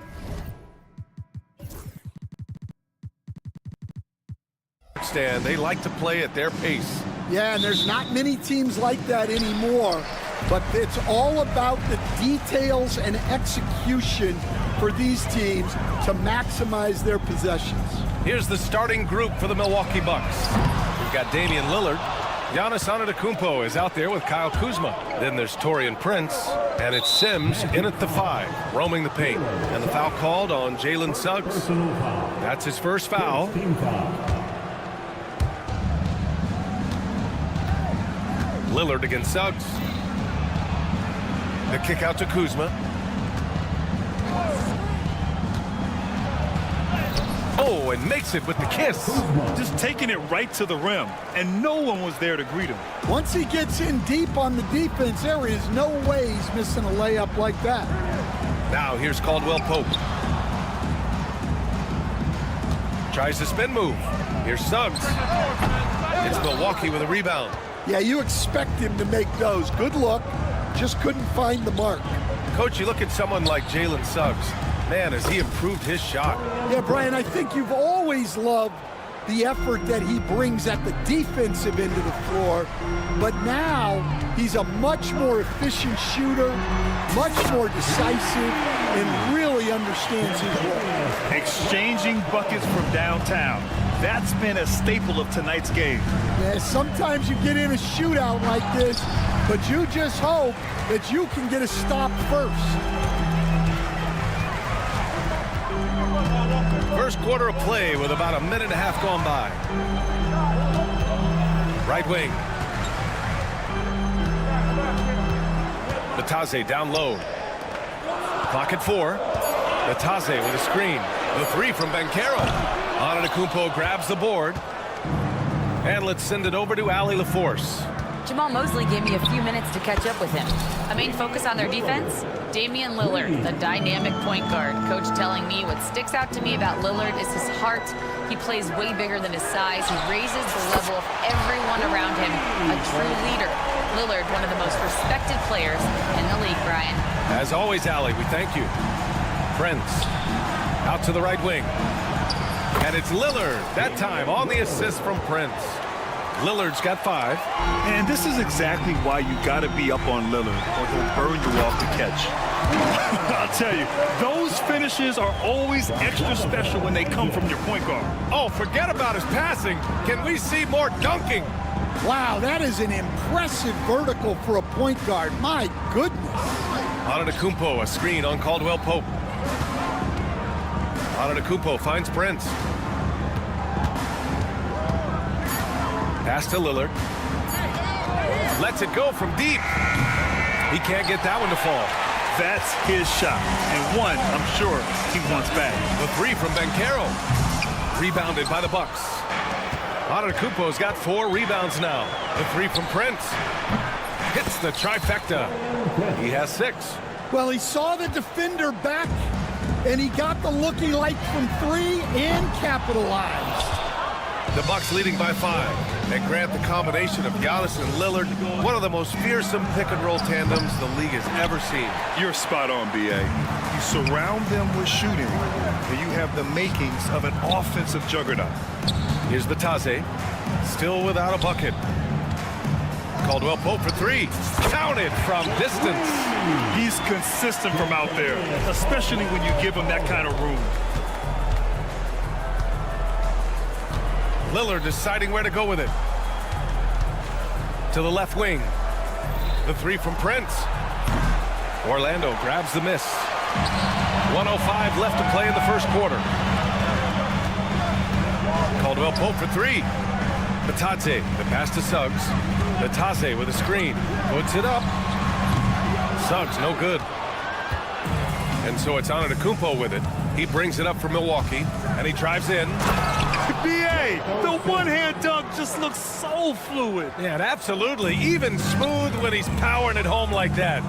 stand. They like to play at their pace. Yeah, and there's not many teams like that anymore, but it's all about the details and execution for these teams to maximize their possessions. Here's the starting group for the Milwaukee Bucks. We've got Damian Lillard. Giannis Antetokounmpo is out there with Kyle Kuzma. Then there's Taurean Prince, and it's Sims in at the 5, roaming the paint. And the foul called on Jalen Suggs. That's his first foul. Lillard against Suggs. The kick out to Kuzma. Oh, and makes it with the kiss. Just taking it right to the rim, and no one was there to greet him. Once he gets in deep on the defense, there is no way he's missing a layup like that. Now here's Caldwell Pope. Tries the spin move. Here's Suggs. It's Milwaukee with a rebound. Yeah, you expect him to make those. Good look, just couldn't find the mark. Coach, you look at someone like Jalen Suggs. Man, has he improved his shot. Yeah, Brian, I think you've always loved the effort that he brings at the defensive end of the floor, but now he's a much more efficient shooter, much more decisive, and really understands his role. Exchanging buckets from downtown. That's been a staple of tonight's game. Yeah, sometimes you get in a shootout like this, but you just hope that you can get a stop first. First quarter of play with about a minute and a half gone by. Right wing. Batase down low. Clock at 4. Batase with a screen. The 3 from Banchero. Antetokounmpo grabs the board. And let's send it over to Allie LaForce. Jamal Mosley gave me a few minutes to catch up with him. A main focus on their defense, Damian Lillard, the dynamic point guard. Coach telling me what sticks out to me about Lillard is his heart. He plays way bigger than his size. He raises the level of everyone around him. A true leader. Lillard, one of the most respected players in the league, Brian. As always, Allie, we thank you. Prince out to the right wing. And it's Lillard, that time on the assist from Prince. Lillard's got 5. And this is exactly why you got to be up on Lillard, or he'll burn you off the catch. I'll tell you, those finishes are always extra special when they come from your point guard. Oh, forget about his passing. Can we see more dunking? Wow, that is an impressive vertical for a point guard. My goodness. Antetokounmpo, a screen on Caldwell Pope. Antetokounmpo finds Prince. Pass to Lillard. Lets it go from deep. He can't get that one to fall. That's his shot, and one I'm sure he wants back. The 3 from Banchero. Rebounded by the Bucks. Antetokounmpo's got 4 rebounds now. The 3 from Prince. Hits the trifecta. He has 6. Well, he saw the defender back, and he got the looky like from 3 and capitalized. The Bucks leading by 5. And grant the combination of Giannis and Lillard, one of the most fearsome pick-and-roll tandems the league has ever seen. You're spot on, B.A. You surround them with shooting, and you have the makings of an offensive juggernaut. Here's Batase, still without a bucket. Caldwell Pope for 3. Counted from distance. He's consistent from out there, especially when you give him that kind of room. Lillard deciding where to go with it. To the left wing. The 3 from Prince. Orlando grabs the miss. 1:05 left to play in the first quarter. Caldwell Pope for 3. Batase, the pass to Suggs. Batase with a screen. Puts it up. Suggs, no good. And so it's Antetokounmpo with it. He brings it up for Milwaukee, and he drives in. B.A., the one-hand dunk just looks so fluid. Yeah, absolutely. Even smooth when he's powering it home like that.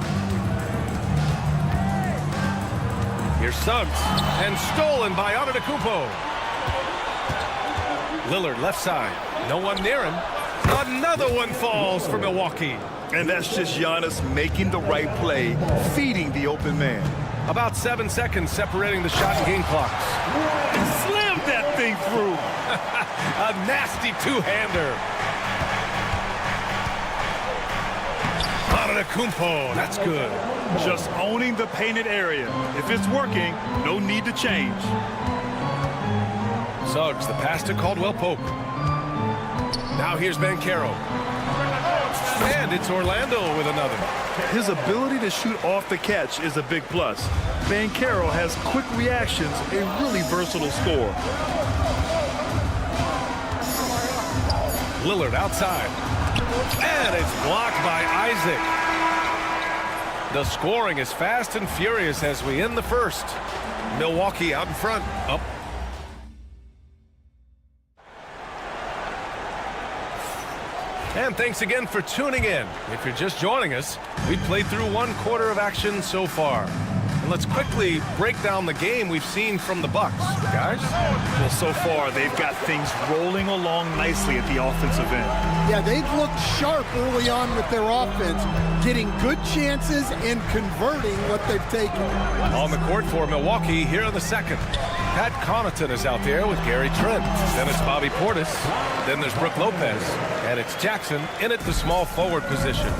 Here's Suggs, and stolen by Antetokounmpo. Lillard left side. No one near him. Another one falls for Milwaukee. And that's just Giannis making the right play, feeding the open man. About 7 seconds separating the shot and game clocks. Slammed that thing through. A nasty two-hander. Kumpo, that's good. Just owning the painted area. If it's working, no need to change. Suggs, the pass to Caldwell Pope. Now here's Banchero. And it's Orlando with another. His ability to shoot off the catch is a big plus. Banchero has quick reactions, a really versatile scorer. Lillard outside. And it's blocked by Isaac. The scoring is fast and furious as we end the first. Milwaukee out in front. Up. And thanks again for tuning in. If you're just joining us, we played through 1 quarter of action so far. And let's quickly break down the game we've seen from the Bucks, guys. Well, so far, they've got things rolling along nicely at the offensive end. Yeah, they've looked sharp early on with their offense, getting good chances and converting what they've taken. On the court for Milwaukee here in the second. Pat Connaughton is out there with Gary Trent. Then it's Bobby Portis. Then there's Brook Lopez. And it's Jackson in at the small forward position.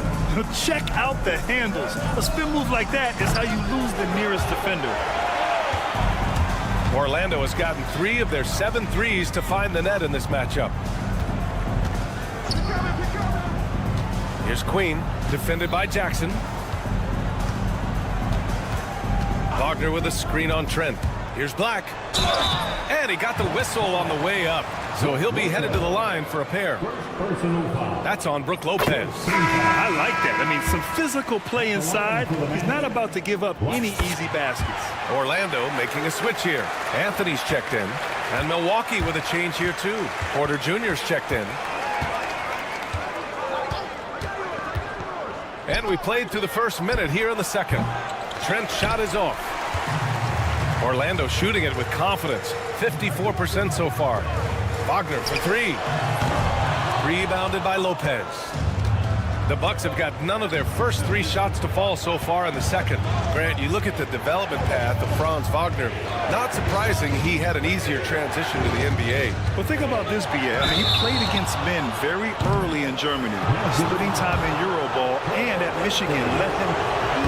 Check out the handles. A spin move like that is how you lose the nearest defender. Orlando has gotten 3 of their 7 threes to find the net in this matchup. Here's Queen, defended by Jackson. Wagner with a screen on Trent. Here's Black. And he got the whistle on the way up. So he'll be headed to the line for a pair. That's on Brook Lopez. I like that. I mean, some physical play inside. He's not about to give up any easy baskets. Orlando making a switch here. Anthony's checked in. And Milwaukee with a change here too. Porter Jr.'s checked in. And we played through the first minute here in the second. Trent's shot is off. Orlando shooting it with confidence. 54% so far. Wagner for 3. Rebounded by Lopez. The Bucks have got none of their first 3 shots to fall so far in the second. Grant, you look at the development path of Franz Wagner. Not surprising he had an easier transition to the NBA. Well, think about this, B.A. I mean, he played against men very early in Germany, splitting time in Euroball, and at Michigan let him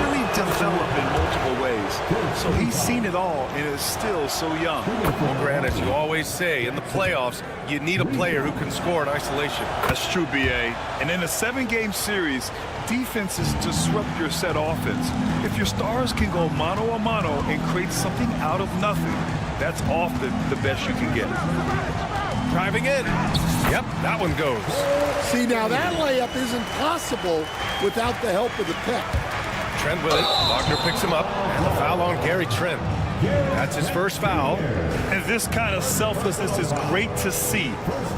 really develop in multiple ways. So he's seen it all and is still so young. Well, Grant, as you always say, in the playoffs, you need a player who can score in isolation. That's true, B.A. And in a 7-game series, defense is to disrupt your set offense. If your stars can go mano-a-mano and create something out of nothing, that's often the best you can get. Driving in. Yep, that one goes. See, now that layup isn't possible without the help of the pick. Trent with it. Wagner picks him up. And the foul on Gary Trent. That's his first foul. And this kind of selflessness is great to see.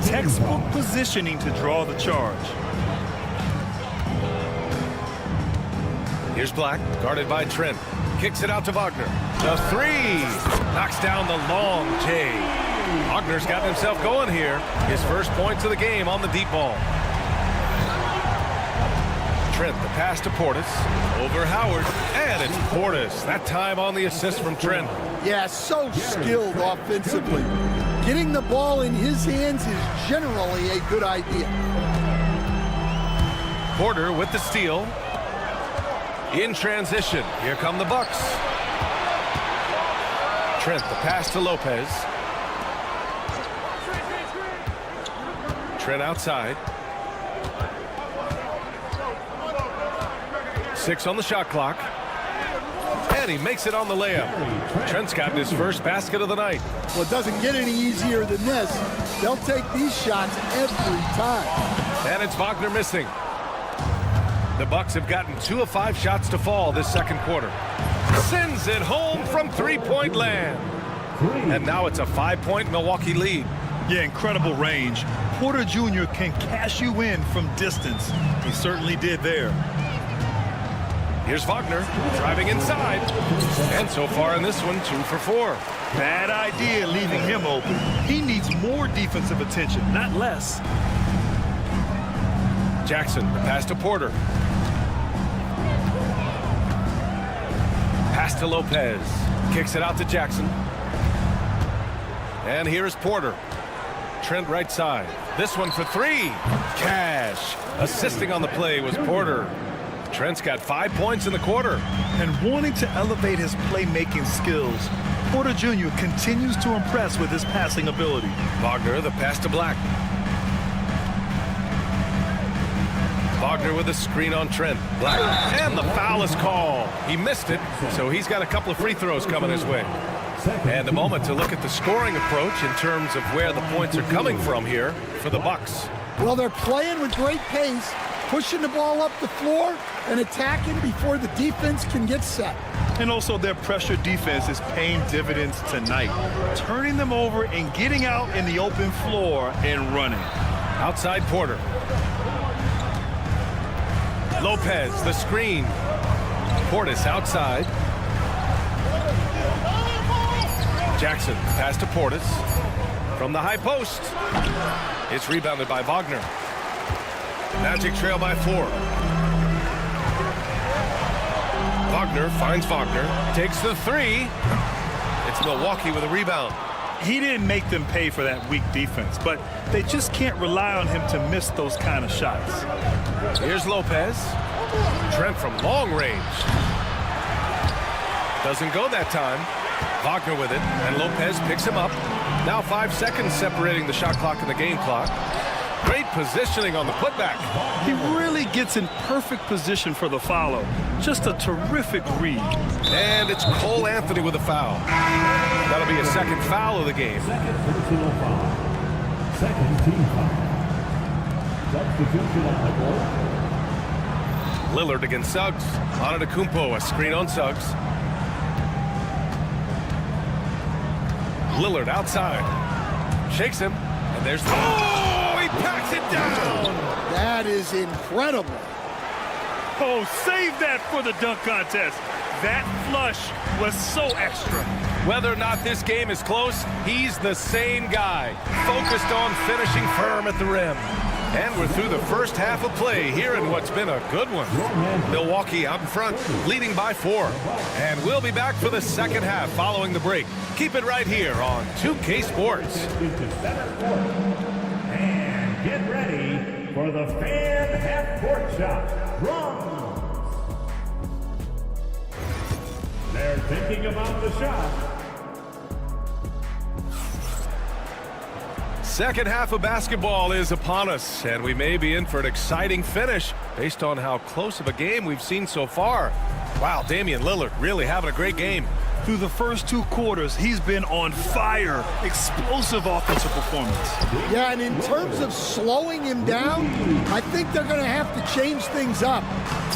Textbook positioning to draw the charge. Here's Black, guarded by Trent. Kicks it out to Wagner. The 3. Knocks down the long J. Wagner's got himself going here. His first points of the game on the deep ball. Trent, the pass to Portis. Over Howard. And it's Portis. That time on the assist from Trent. Yeah, so skilled offensively. Getting the ball in his hands is generally a good idea. Porter with the steal. In transition. Here come the Bucks. Trent, the pass to Lopez. Trent outside. 6 on the shot clock. And he makes it on the layup. Trent's gotten his first basket of the night. Well, it doesn't get any easier than this. They'll take these shots every time. And it's Wagner missing. The Bucks have gotten 2 of 5 shots to fall this second quarter. Sends it home from 3-point land. And now it's a 5-point Milwaukee lead. Yeah, incredible range. Porter Jr. can cash you in from distance. He certainly did there. Here's Wagner driving inside. And so far in this one, 2 for 4. Bad idea leaving him open. He needs more defensive attention, not less. Jackson, the pass to Porter. Pass to Lopez. Kicks it out to Jackson. And here's Porter. Trent right side. This one for three. Cash. Assisting on the play was Porter. Trent's got 5 points in the quarter. And wanting to elevate his playmaking skills, Porter Jr. continues to impress with his passing ability. Wagner, the pass to Black. Wagner with a screen on Trent. Black. And the foul is called. He missed it, so he's got a couple of free throws coming his way. And a moment to look at the scoring approach in terms of where the points are coming from here for the Bucks. Well, they're playing with great pace, pushing the ball up the floor and attacking before the defense can get set. And also their pressure defense is paying dividends tonight, turning them over and getting out in the open floor and running. Outside Porter. Lopez, the screen. Portis outside. Jackson, pass to Portis. From the high post. It's rebounded by Wagner. Magic trail by 4. Wagner finds Wagner. Takes the 3. It's Milwaukee with a rebound. He didn't make them pay for that weak defense, but they just can't rely on him to miss those kind of shots. Here's Lopez. Trent from long range. Doesn't go that time. Wagner with it, and Lopez picks him up. Now 5 seconds separating the shot clock and the game clock. Great positioning on the putback. He really gets in perfect position for the follow. Just a terrific read. And it's Cole Anthony with a foul. That'll be a second foul of the game. Second personal foul. Second team foul. Substitution on the court. Lillard against Suggs. Antetokounmpo, a screen on Suggs. Lillard outside. Shakes him. And there's the... Oh, he packs it down. That is incredible. Oh, save that for the dunk contest. That flush was so extra. Whether or not this game is close, he's the same guy. Focused on finishing firm at the rim. And we're through the first half of play here in what's been a good one. Milwaukee out in front, leading by 4. And we'll be back for the second half following the break. Keep it right here on 2K Sports. And get ready for the fan half-court shot. Drums. They're thinking about the shot. Second half of basketball is upon us, and we may be in for an exciting finish based on how close of a game we've seen so far. Wow, Damian Lillard really having a great game. Through the first 2 quarters, he's been on fire. Explosive offensive performance. Yeah, and in terms of slowing him down, I think they're going to have to change things up.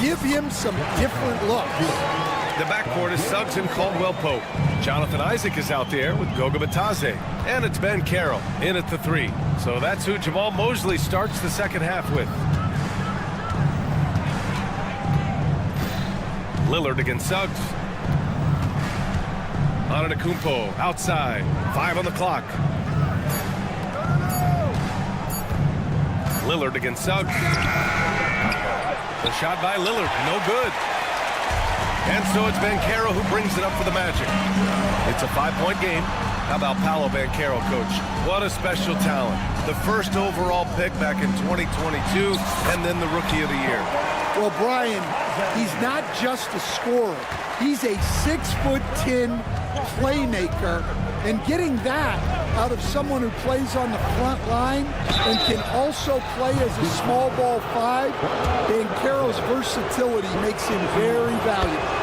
Give him some different looks. The backcourt is Suggs and Caldwell Pope. Jonathan Isaac is out there with Goga Bitadze. And it's Ben Carroll in at the 3. So that's who Jamal Mosley starts the second half with. Lillard against Suggs. Antetokounmpo outside. 5 on the clock. Lillard against Suggs. The shot by Lillard, no good. And so it's Banchero who brings it up for the Magic. It's a 5-point game. How about Paolo Banchero, coach? What a special talent. The first overall pick back in 2022, and then the Rookie of the Year. Well, Brian, he's not just a scorer. He's a 6'10" playmaker, and getting that out of someone who plays on the front line and can also play as a small ball 5, Banchero's versatility makes him very valuable.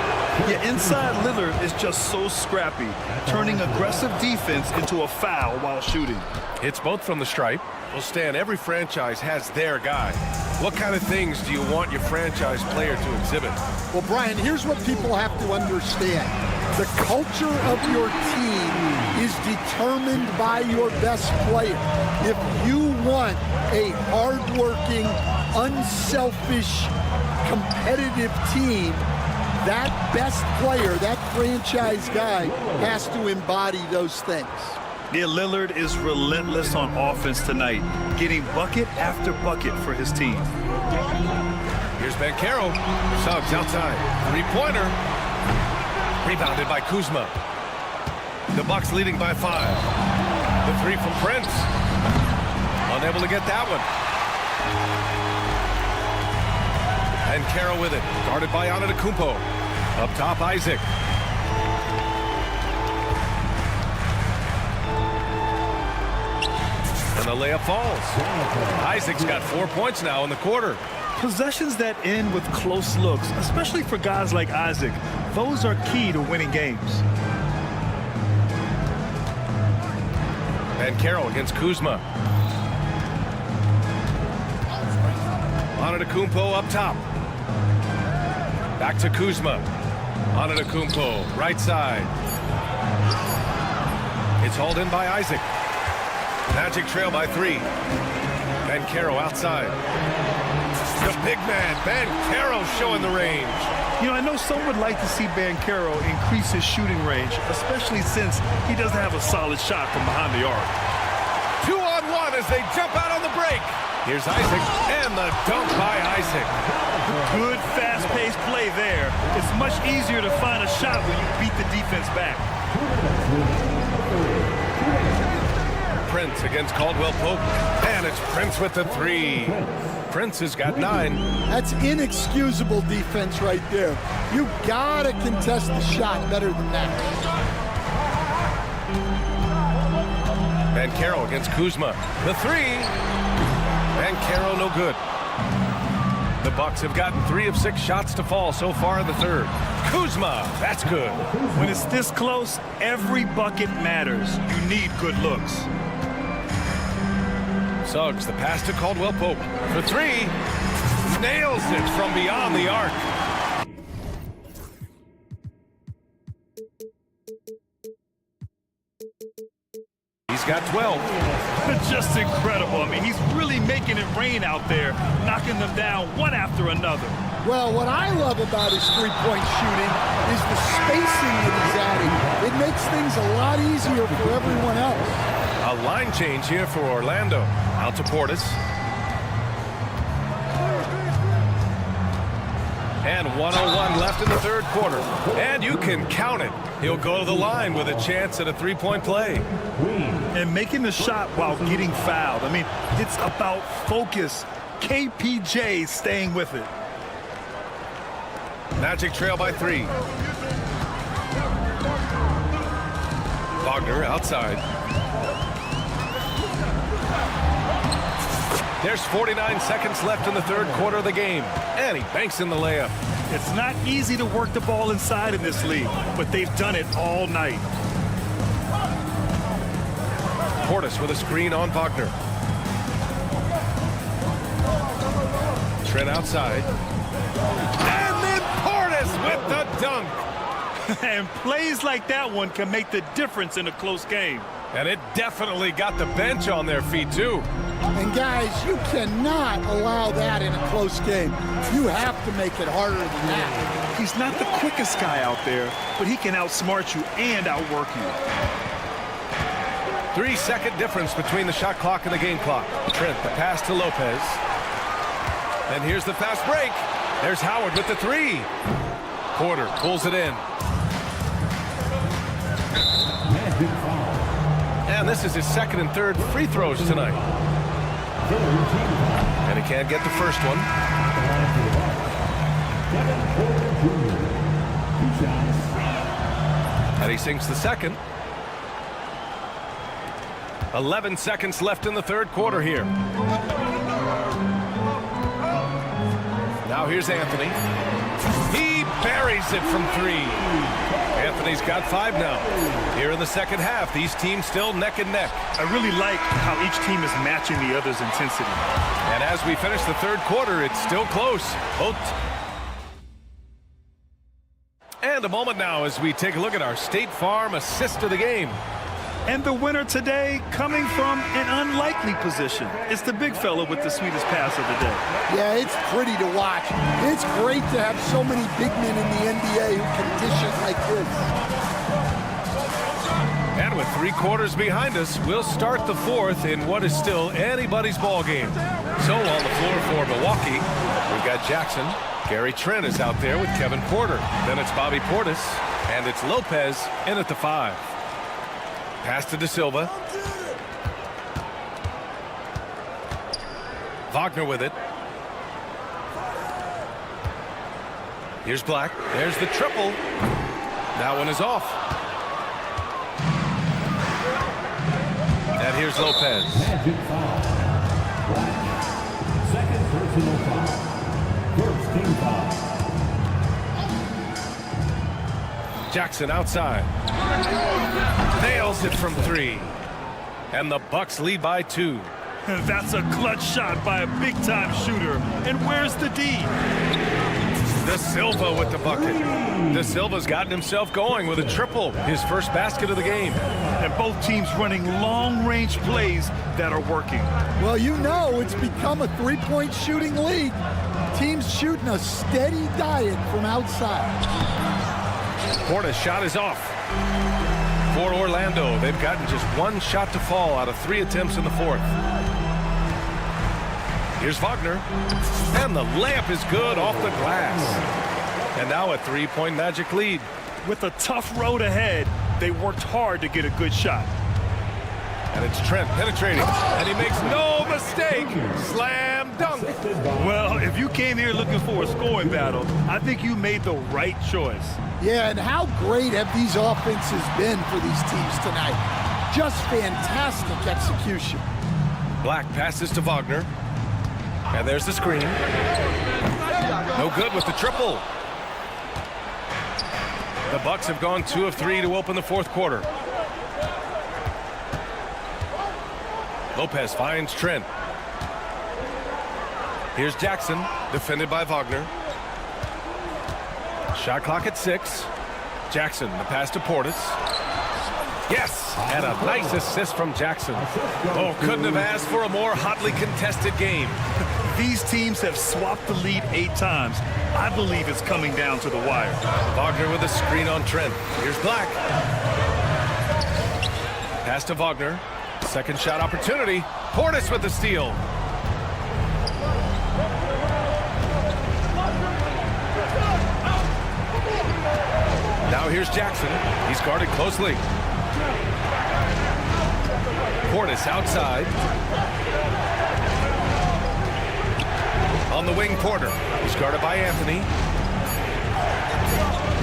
Yeah, inside Lillard is just so scrappy, turning aggressive defense into a foul while shooting. It's both from the stripe. Well, Stan, every franchise has their guy. What kind of things do you want your franchise player to exhibit? Well, Brian, here's what people have to understand. The culture of your team is determined by your best player. If you want a hardworking, unselfish, competitive team, that best player, that franchise guy, has to embody those things. Yeah, Lillard is relentless on offense tonight, getting bucket after bucket for his team. Here's Banchero. Suggs outside. 3-pointer. Rebounded by Kuzma. The Bucks leading by 5. The three from Prince. Unable to get that one. And Carroll with it. Guarded by Udiplomat. Up top, Isaac. And the layup falls. Isaac's got 4 points now in the quarter. Possessions that end with close looks, especially for guys like Isaac, those are key to winning games. And Carroll against Kuzma. Udiplomat up top. Back to Kuzma. Udiplomat, right side. It's hauled in by Isaac. Magic trail by 3. Ben Carroll outside. The big man, Ben Carroll, showing the range. You know, I know some would like to see Banchero increase his shooting range, especially since he doesn't have a solid shot from behind the arc. 2-on-1 as they jump out on the break. Here's Isaac, and the dunk by Isaac. Good, fast-paced play there. It's much easier to find a shot when you beat the defense back. Prince against Caldwell Pope, and it's Prince with the 3. Prince has got 9. That's inexcusable defense right there. You gotta contest the shot better than that. And Carroll against Kuzma. The 3. And Carroll no good. The Bucks have gotten 3 of 6 shots to fall so far in the third. Kuzma, that's good. When it's this close, every bucket matters. You need good looks. Suggs, the pass to Caldwell Pope. For 3. Nails it from beyond the arc. He's got 12. Just incredible. I mean, he's really making it rain out there, knocking them down one after another. Well, what I love about his three-point shooting is the spacing that he's adding. It makes things a lot easier for everyone else. A line change here for Orlando. Out to Portis. And 1:01 left in the third quarter. And you can count it. He'll go to the line with a chance at a three-point play. And making the shot while getting fouled. I mean, it's about focus. KPJ staying with it. Magic trail by 3. Wagner outside. There's 49 seconds left in the third quarter of the game. And he banks in the layup. It's not easy to work the ball inside in this league, but they've done it all night. Portis with a screen on Wagner. Trent outside. And then Portis with the dunk. And plays like that one can make the difference in a close game. And it definitely got the bench on their feet, too. And, guys, you cannot allow that in a close game. You have to make it harder than that. He's not the quickest guy out there, but he can outsmart you and outwork you. 3-second difference between the shot clock and the game clock. Trent, the pass to Lopez. And here's the fast break. There's Howard with the 3. Porter pulls it in. And this is his second and third free throws tonight. And he can't get the first one. And he sinks the second. 11 seconds left in the third quarter here. Now here's Anthony. He buries it from 3. Anthony's got 5 now. Here in the second half, these teams still neck and neck. I really like how each team is matching the other's intensity. And as we finish the third quarter, it's still close. And a moment now as we take a look at our State Farm assist of the game. And the winner today coming from an unlikely position. It's the big fella with the sweetest pass of the day. Yeah, it's pretty to watch. It's great to have so many big men in the NBA who can dish it like this. And with 3 quarters behind us, we'll start the fourth in what is still anybody's ball game. So on the floor for Milwaukee, we've got Jackson. Gary Trent is out there with Kevin Porter. Then it's Bobby Portis. And it's Lopez in at the 5. Pass to De Silva. Wagner with it. Here's Black. There's the triple. That one is off. And here's Lopez. Magic foul. Black. Second personal foul. First team foul. Jackson outside. Nails it from 3. And the Bucks lead by 2. That's a clutch shot by a big-time shooter. And where's the D? De Silva with the bucket. De Silva's gotten himself going with a triple, his first basket of the game. And both teams running long-range plays that are working. Well, you know it's become a three-point shooting league. Teams shooting a steady diet from outside. Portis' shot is off. For Orlando, they've gotten just one shot to fall out of 3 attempts in the 4th. Here's Wagner. And the layup is good off the glass. And now a 3-point Magic lead. With a tough road ahead, they worked hard to get a good shot. And it's Trent penetrating. And he makes no mistake. Slam dunk. Well, if you came here looking for a scoring battle, I think you made the right choice. Yeah, and how great have these offenses been for these teams tonight? Just fantastic execution. Black passes to Wagner. And there's the screen. No good with the triple. The Bucks have gone 2 of 3 to open the 4th quarter. Lopez finds Trent. Here's Jackson, defended by Wagner. Shot clock at 6. Jackson, the pass to Portis. Yes, and a nice assist from Jackson. Oh, couldn't have asked for a more hotly contested game. These teams have swapped the lead 8 times. I believe it's coming down to the wire. Wagner with a screen on Trent. Here's Black. Pass to Wagner. Second shot opportunity. Portis with the steal. Now here's Jackson. He's guarded closely. Portis outside. On the wing, Porter. He's guarded by Anthony.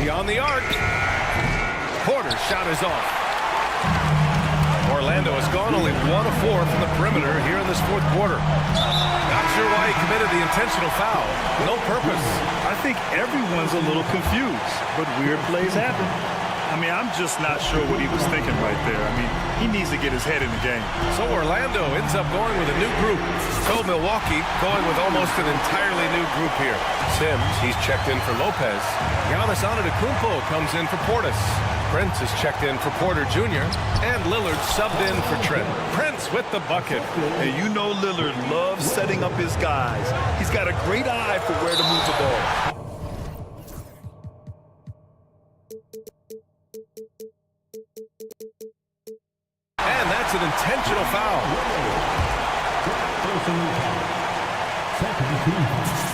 Beyond the arc. Porter's shot is off. Orlando has gone only 1 of 4 from the perimeter here in this 4th quarter. Not sure why he committed the intentional foul. No purpose. I think everyone's a little confused, but weird plays happen. I mean, I'm just not sure what he was thinking right there. I mean, he needs to get his head in the game. So Orlando ends up going with a new group. So Milwaukee going with almost an entirely new group here. Sims, he's checked in for Lopez. Giannis Antetokounmpo comes in for Portis. Prince is checked in for Porter Jr. And Lillard subbed in for Trent. Prince with the bucket. And you know Lillard loves setting up his guys. He's got a great eye for where to move the ball. And that's an intentional foul.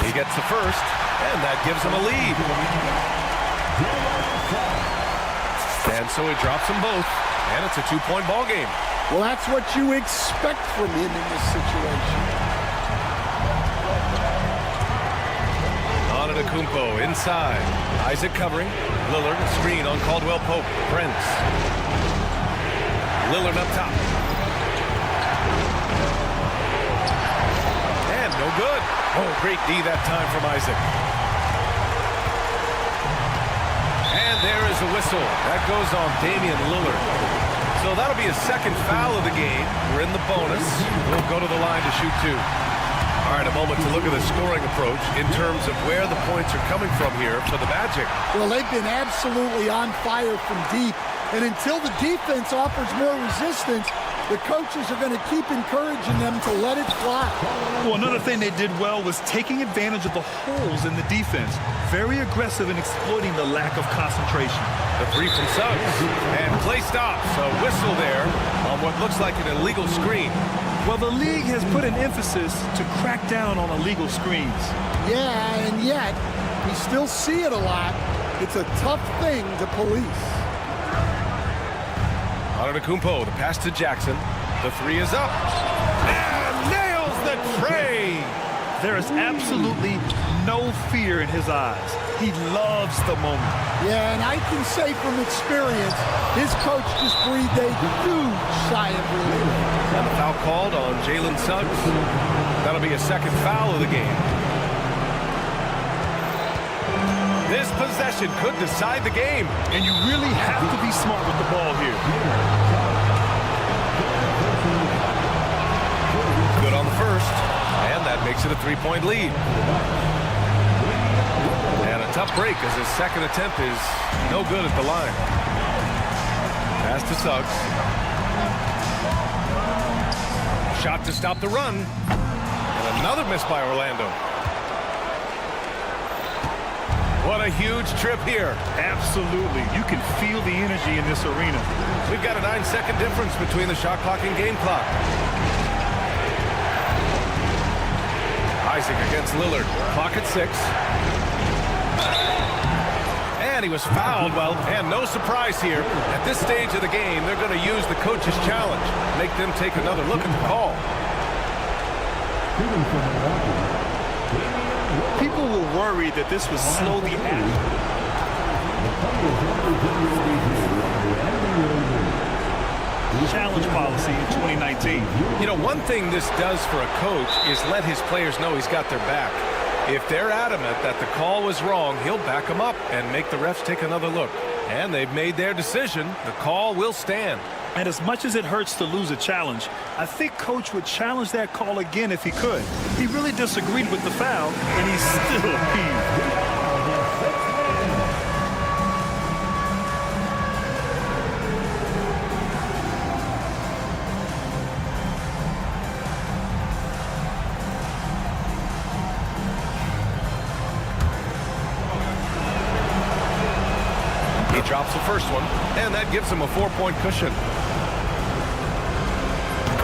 He gets the first, and that gives him a lead. And so he drops them both, and it's a 2-point ball game. Well, that's what you expect from him in this situation. Antetokounmpo inside. Isaac covering. Lillard, screen on Caldwell Pope. Prince. Lillard up top. And no good. Oh, great D that time from Isaac. And there is a whistle. That goes on Damian Lillard. So that'll be his second foul of the game. We're in the bonus. We'll go to the line to shoot 2. All right, a moment to look at the scoring approach in terms of where the points are coming from here for the Magic. Well, they've been absolutely on fire from deep. And until the defense offers more resistance, the coaches are going to keep encouraging them to let it fly. Well, another thing they did well was taking advantage of the holes in the defense. Very aggressive in exploiting the lack of concentration. The 3 from Suggs. And play stops. A whistle there on what looks like an illegal screen. Well, the league has put an emphasis to crack down on illegal screens. Yeah, and yet we still see it a lot. It's a tough thing to police. Antetokounmpo, the pass to Jackson. The three is up. And nails the tray. There is absolutely no fear in his eyes. He loves the moment. Yeah, and I can say from experience, his coach just breathed a huge sigh of relief. And a foul called on Jalen Suggs. That'll be a second foul of the game. This possession could decide the game. And you really have to be smart with the ball here. Good on the first. And that makes it a three-point lead. And a tough break as his second attempt is no good at the line. Pass to Suggs. Shot to stop the run. And another miss by Orlando. What a huge trip here. Absolutely. You can feel the energy in this arena. We've got a 9-second difference between the shot clock and game clock. Isaac against Lillard. Clock at 6. And he was fouled. Well, and no surprise here. At this stage of the game, they're going to use the coach's challenge. Make them take another look at the call. People were worried that this would slow the action. Challenge policy in 2019. You know, one thing this does for a coach is let his players know he's got their back. If they're adamant that the call was wrong, he'll back them up and make the refs take another look. And they've made their decision. The call will stand. And as much as it hurts to lose a challenge, I think Coach would challenge that call again if he could. He really disagreed with the foul, and he's still appeased. He drops the first one, and that gives him a 4-point cushion.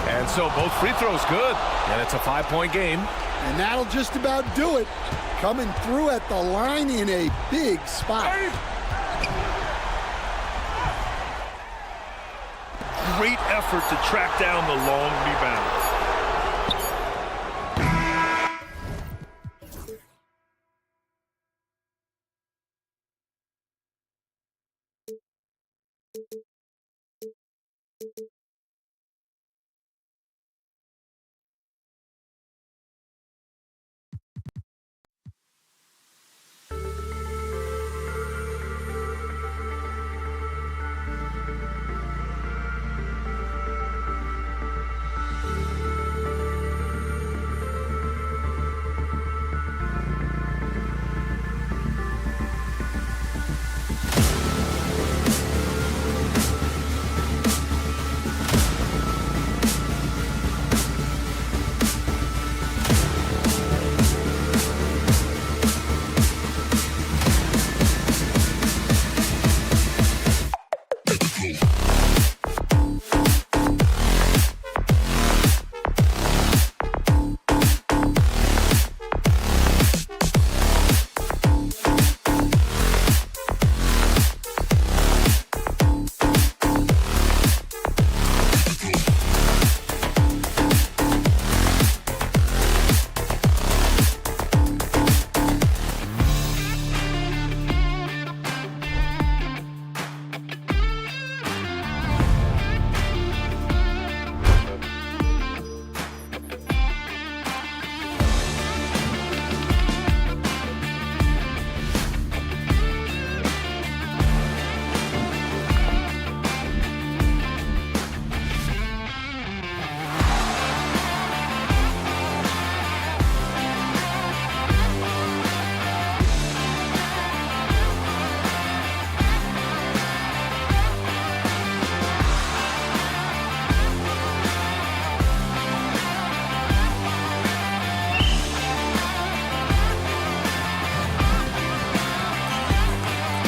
And so both free throws good, and it's a 5-point game. And that'll just about do it. Coming through at the line in a big spot. Great effort to track down the long rebound.